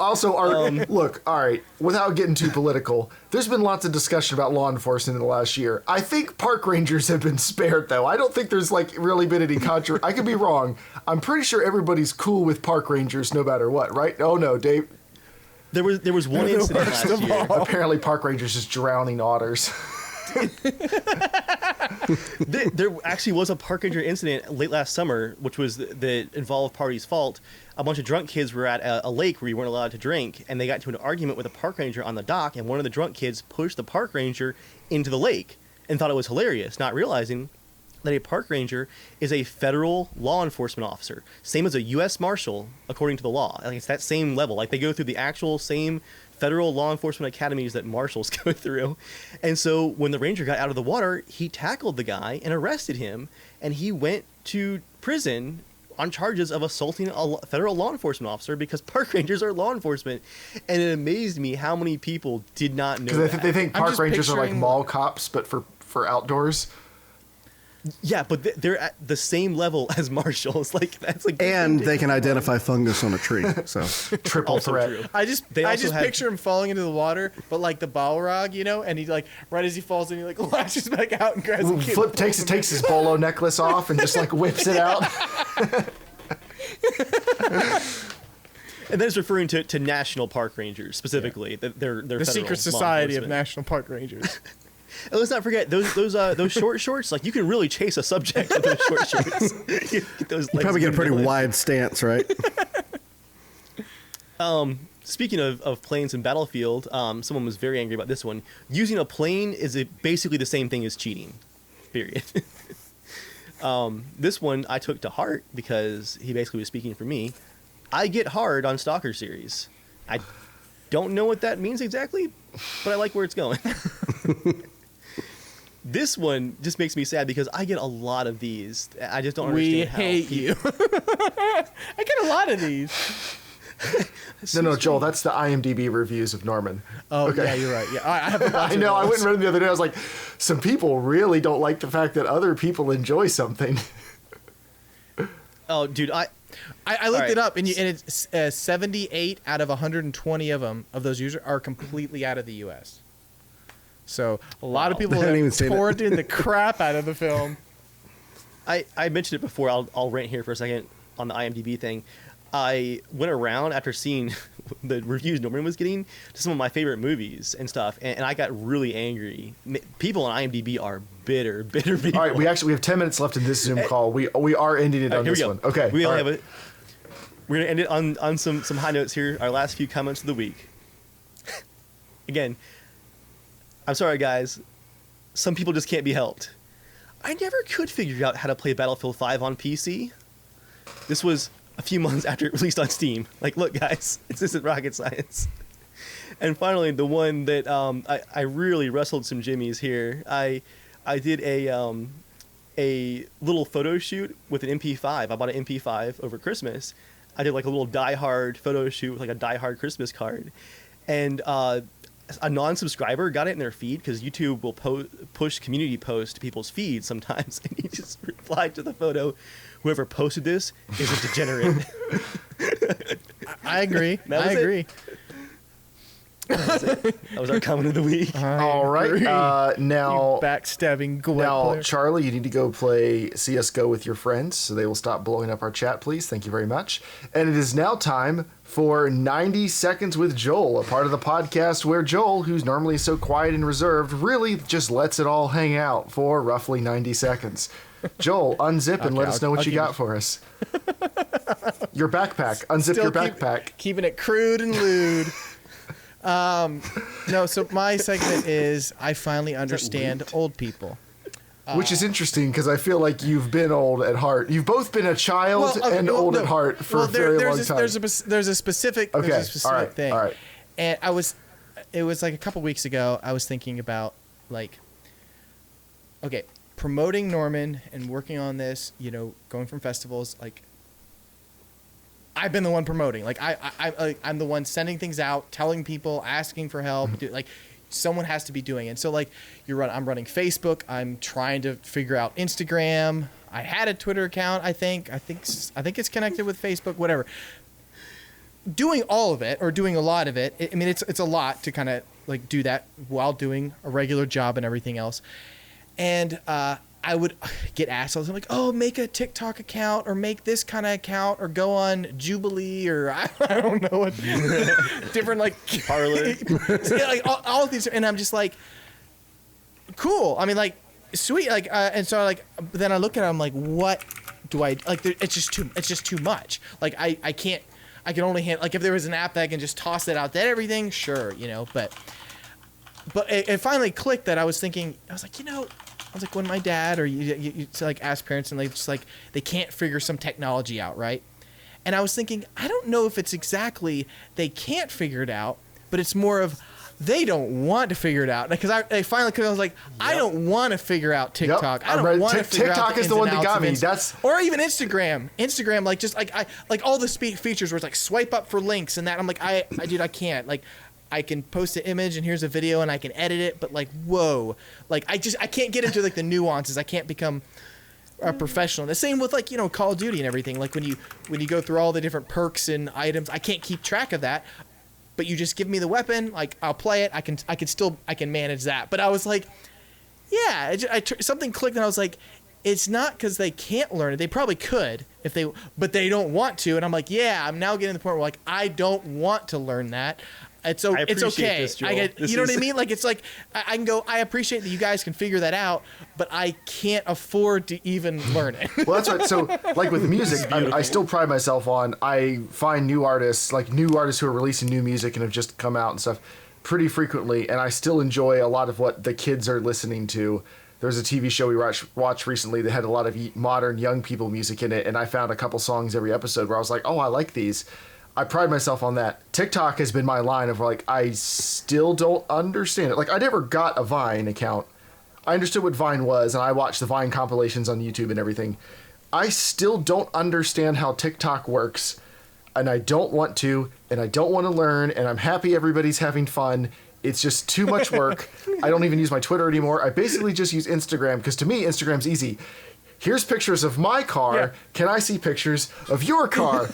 look, all right, without getting too political, there's been lots of discussion about law enforcement in the last year. I think park rangers have been spared, though. I don't think there's, like, really been any controversy. I could be wrong. I'm pretty sure everybody's cool with park rangers no matter what, right? Oh, no, Dave. There was one incident last year. Apparently park rangers just drowning otters. There actually was a park ranger incident late last summer, which was the involved party's fault. A bunch of drunk kids were at a lake where you weren't allowed to drink, and they got into an argument with a park ranger on the dock, and one of the drunk kids pushed the park ranger into the lake and thought it was hilarious, not realizing that a park ranger is a federal law enforcement officer, same as a U.S. Marshal, according to the law. Like, it's that same level. Like, they go through the actual same federal law enforcement academies that marshals go through. And so when the ranger got out of the water, he tackled the guy and arrested him, and he went to prison on charges of assaulting a federal law enforcement officer because park rangers are law enforcement. And it amazed me how many people did not know that. Because they think I'm park just rangers are like picturing- mall cops, but for outdoors. Yeah, but they're at the same level as marshals. Like, that's like... And they can identify fungus on a tree. So Triple Also threat. true. I They also just had- picture him falling into the water, but like the Balrog, you know, and he like right as he falls in, he like lashes back out and grabs the kid. Flip takes his bolo necklace off and just like whips it out. And then it's referring to national park rangers specifically. Yeah. They're The federal secret law society of enforcement. national park rangers. And let's not forget those short shorts. Like, you can really chase a subject with those short shorts. Get those you legs probably get a pretty moving. wide stance, right? Speaking of planes and Battlefield, someone was very angry about this one. Using a plane is basically the same thing as cheating. Period. This one I took to heart because he basically was speaking for me. I get hard on Stalker series. I don't know what that means exactly, but I like where it's going. This one just makes me sad because I get a lot of these. I just don't We understand how hate you. I get a lot of these. No, Joel, that's the IMDb reviews of Norman. Oh, yeah, you're right. Yeah, I have a bunch I know. of I went those. and read them the other day. I was like, some people really don't like the fact that other people enjoy something. Oh, dude, I looked Alright. it up, and it's 78 out of 120 of them, of those users, are completely out of the U.S. So a lot of people I haven't even have seen it. torrented the crap out of the film. I mentioned it before. I'll rant here for a second on the IMDb thing. I went around after seeing the reviews Norman was getting to some of my favorite movies and stuff, and I got really angry. People on IMDb are bitter people. All right, we have 10 minutes left in this Zoom call. We are ending it on Here we this go. one. Okay. We all only right. have we're gonna end it on some high notes here. Our last few comments of the week. Again, I'm sorry, guys. Some people just can't be helped. I never could figure out how to play Battlefield 5 on PC. This was a few months after it released on Steam. Like, look, guys, this isn't rocket science. And finally, the one that I really wrestled some jimmies here. I did a little photo shoot with an MP5. I bought an MP5 over Christmas. I did like a little Die Hard photo shoot with like a Die Hard Christmas card, and a non-subscriber got it in their feed because YouTube will push community posts to people's feeds sometimes, and he just replied to the photo, "Whoever posted this is a degenerate." I agree. That was I it. agree. That was our comment of the week. All right. Now, Backstabbing Gwent player. Charlie, you need to go play CSGO with your friends so they will stop blowing up our chat, please. Thank you very much. And it is now time for 90 Seconds with Joel, a part of the podcast where Joel, who's normally so quiet and reserved, really just lets it all hang out for roughly 90 seconds. Joel, unzip and let us know what you got for us. Your backpack. Unzip Still your backpack. Keeping it crude and lewd. No, so my segment is I finally understand old people. Which is interesting because I feel like you've been old at heart. You've both been a child and old at heart for a very long time. There's a specific Okay, all right, thing. all right. And it was like a couple weeks ago, I was thinking about like, okay, promoting Norman and working on this, going from festivals, like, I've been the one promoting. Like I'm the one sending things out, telling people, asking for help. Like someone has to be doing it. And so like I'm running Facebook. I'm trying to figure out Instagram. I had a Twitter account. I think it's connected with Facebook. Whatever. Doing all of it or doing a lot of it. I mean, it's a lot to kind of like do that while doing a regular job and everything else. And I would get asked, I was like, oh, make a TikTok account or make this kind of account or go on Jubilee or I don't know what different like Parlor. So, yeah, like all of these. And I'm just like, cool. I mean, like, sweet. Like, and so like, then I look at it, I'm like, what do I like? It's just too much. Like, I can only handle, like, if there was an app that I can just toss it out there, everything, sure, but it finally clicked that I was thinking, I was like, when my dad or you like ask parents and they just like, they can't figure some technology out, right? And I was thinking, I don't know if it's exactly they can't figure it out, but it's more of they don't want to figure it out. Because I finally clicked, I was like, I don't want to figure out TikTok. Yep. I don't want to figure out TikTok the is the ins one and that outs got of me. Insta- or even Instagram. Instagram, like just like all the features where it's like swipe up for links and that. I'm like, dude, I can't. Like, I can post an image and here's a video and I can edit it, but like, whoa, like I can't get into like the nuances. I can't become a professional. The same with like, Call of Duty and everything. Like when you go through all the different perks and items, I can't keep track of that, but you just give me the weapon. Like I'll play it. I can manage that. But I was like, yeah, something clicked and I was like, it's not because they can't learn it. They probably could but they don't want to. And I'm like, yeah, I'm now getting to the point where like, I don't want to learn that. It's okay. This, Joel. You know what I mean? Like it's like I can go. I appreciate that you guys can figure that out, but I can't afford to even learn it. Well, that's right. So, like with music, I still pride myself on. I find new artists who are releasing new music and have just come out and stuff pretty frequently, and I still enjoy a lot of what the kids are listening to. There's a TV show we watched recently that had a lot of modern young people music in it, and I found a couple songs every episode where I was like, oh, I like these. I pride myself on that. TikTok has been my line of like, I still don't understand it. Like, I never got a Vine account. I understood what Vine was, and I watched the Vine compilations on YouTube and everything. I still don't understand how TikTok works, and I don't want to, and I don't want to learn, and I'm happy everybody's having fun. It's just too much work. I don't even use my Twitter anymore. I basically just use Instagram, because to me, Instagram's easy. Here's pictures of my car. Yeah. Can I see pictures of your car?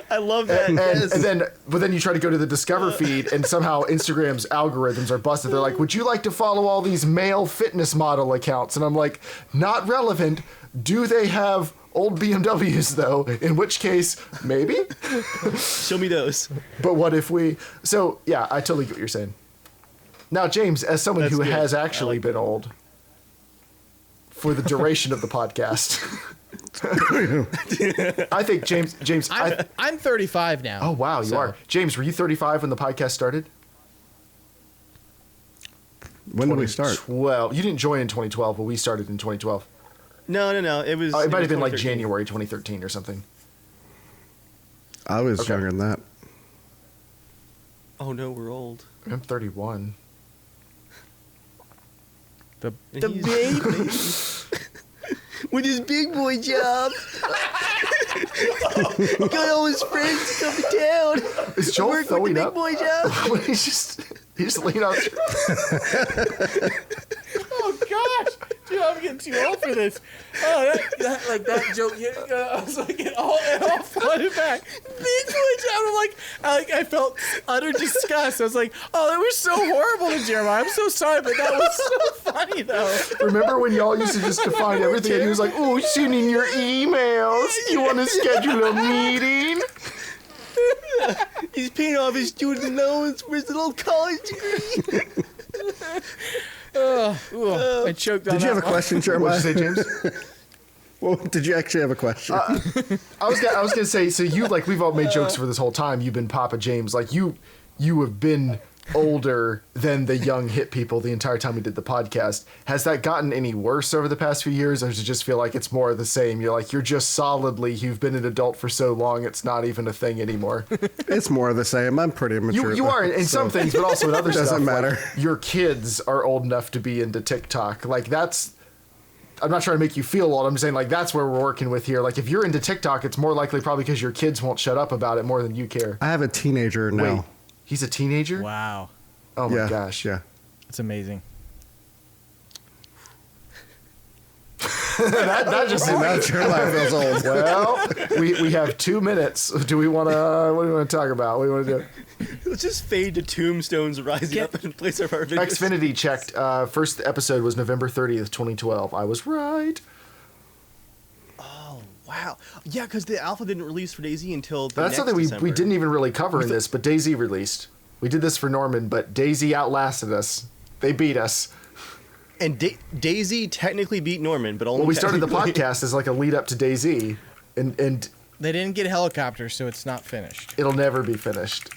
I love that. But then you try to go to the Discover feed, and somehow Instagram's algorithms are busted. They're like, would you like to follow all these male fitness model accounts? And I'm like, not relevant. Do they have old BMWs, though? In which case, maybe. Show me those. But what if we... So, yeah, I totally get what you're saying. Now, James, as someone That's who good. has actually I like been that. old for the duration of the podcast... I think James. I'm 35 now. Oh wow, you so- are. James, were you 35 when the podcast started? When did we start? 2012. You didn't join in 2012, but we started in 2012. No. It was. It might have been like 2013. January 2013 or something. I was Okay. younger than that. Oh no, we're old. I'm 31. The The baby with his big boy job. Got all his friends to come to town. Is Joel Work with the throwing big up? boy job. he's just leaning out. Oh gosh, dude, I'm getting too old for this. Oh, that joke. I was like, it all flooded back. Big boy job. I felt utter disgust. I was like, oh, that was so horrible to Jeremiah. I'm so sorry, but that was so funny though. Remember when y'all used to just define everything, and he was like, "Oh, sending your emails. You want to schedule a meeting?" He's paying off his student loans for his little college degree. I choked on Did you have a that one. question, What'd Jeremiah? you say, James? Well, did you actually have a question? I was gonna say, so you, like, we've all made jokes for this whole time. You've been Papa James, like you have been older than the young hip people the entire time we did the podcast. Has that gotten any worse over the past few years, or does it just feel like it's more of the same? You're just solidly, you've been an adult for so long, it's not even a thing anymore. It's more of the same. I'm pretty immature. You are in some things, but also in other stuff. Doesn't matter. Like, your kids are old enough to be into TikTok. Like, that's... I'm not trying to make you feel old. I'm just saying, like, that's where we're working with here. Like, if you're into TikTok, it's more likely probably because your kids won't shut up about it more than you care. I have a teenager now. Wait, he's a teenager? Wow, Oh my yeah, gosh. Yeah. that's amazing. That just And now Jeremiah feels old. well, we have 2 minutes. Do we want to? What do we want to talk about? What do you want to do? Let's just fade to tombstones rising up in place of our videos. Xfinity checked. First episode was November 30th, 2012. I was right. Oh wow, yeah, because the alpha didn't release for DayZ until the That's next something we December. didn't even really cover in this, but DayZ released. We did this for Norman, but DayZ outlasted us. They beat us. And DayZ technically beat Norman, but only. Well, we started the technically. podcast as like a lead up to DayZ, and They didn't get helicopters, so it's not finished. it'll never be finished.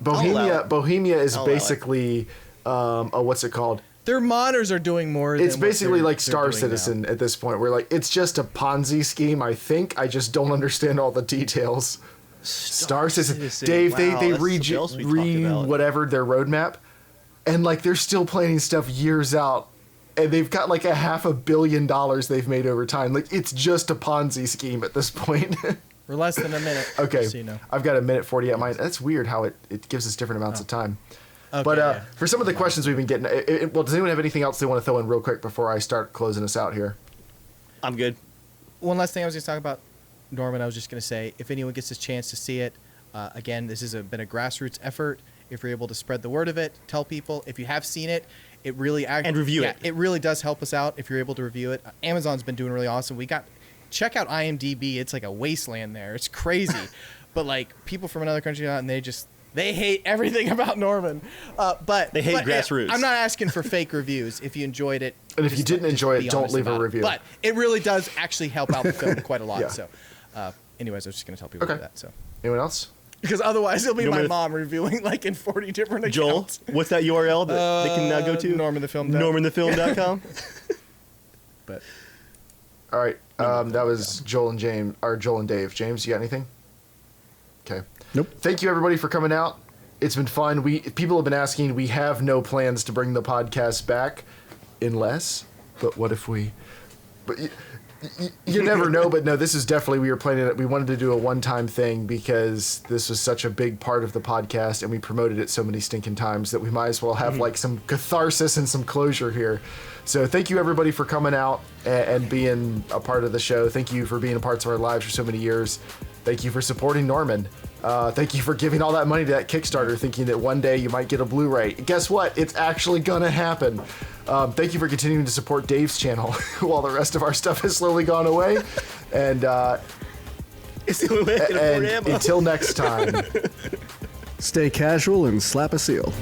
allow it. Bohemia is I'll allow it. basically, what's it called? Their modders are doing more. It's than what basically they're- like they're Star doing Citizen now. at this point. We're like, it's just a Ponzi scheme, I think. I just don't understand all the details. Star Citizen. Dave, Wow, they that's something else we talked about. whatever their roadmap, and like they're still planning stuff years out, and they've got like $500 million they've made over time. Like, it's just a Ponzi scheme at this point. We're less than a minute. Okay, So you know. I've got a minute 40 at mine. That's weird how it gives us different amounts of time. Okay, But yeah. for some of the questions we've been getting, well, does anyone have anything else they want to throw in real quick before I start closing us out here? I'm good. One last thing I was going to talk about, Norman, I was just going to say, if anyone gets a chance to see it, again, this has been a grassroots effort. If you're able to spread the word of it, tell people. If you have seen it, it really... And review it. It really does help us out if you're able to review it. Amazon's been doing really awesome. Check out IMDb. It's like a wasteland there. It's crazy. But, like, people from another country, and they hate everything about Norman. But They hate grassroots. I'm not asking for fake reviews. If you enjoyed it... And if you didn't enjoy it, be don't honest leave a about it. review. But it really does actually help out the film quite a lot. Yeah. So, anyways, I was just going to tell people Okay. that. So, Anyone else? because otherwise it'll be Norman my the- mom reviewing like in 40 different Joel, accounts. what's that URL that they can go to? NormanTheFilm. NormanTheFilm.com. But All right. That was Joel and James, or Joel and Dave. James, you got anything? Okay. Nope. Thank you, everybody, for coming out. It's been fun. People have been asking. We have no plans to bring the podcast back, unless. But what if we? But you never know. But no, this is definitely, we were planning it. We wanted to do a one-time thing because this was such a big part of the podcast, and we promoted it so many stinking times that we might as well have like some catharsis and some closure here. So thank you everybody for coming out and being a part of the show. Thank you for being a part of our lives for so many years. Thank you for supporting Norman. Thank you for giving all that money to that Kickstarter, thinking that one day you might get a Blu-ray. Guess what? It's actually gonna happen. Thank you for continuing to support Dave's channel while the rest of our stuff has slowly gone away. And It's the only way I can afford ammo. until next time. Stay casual and slap a seal.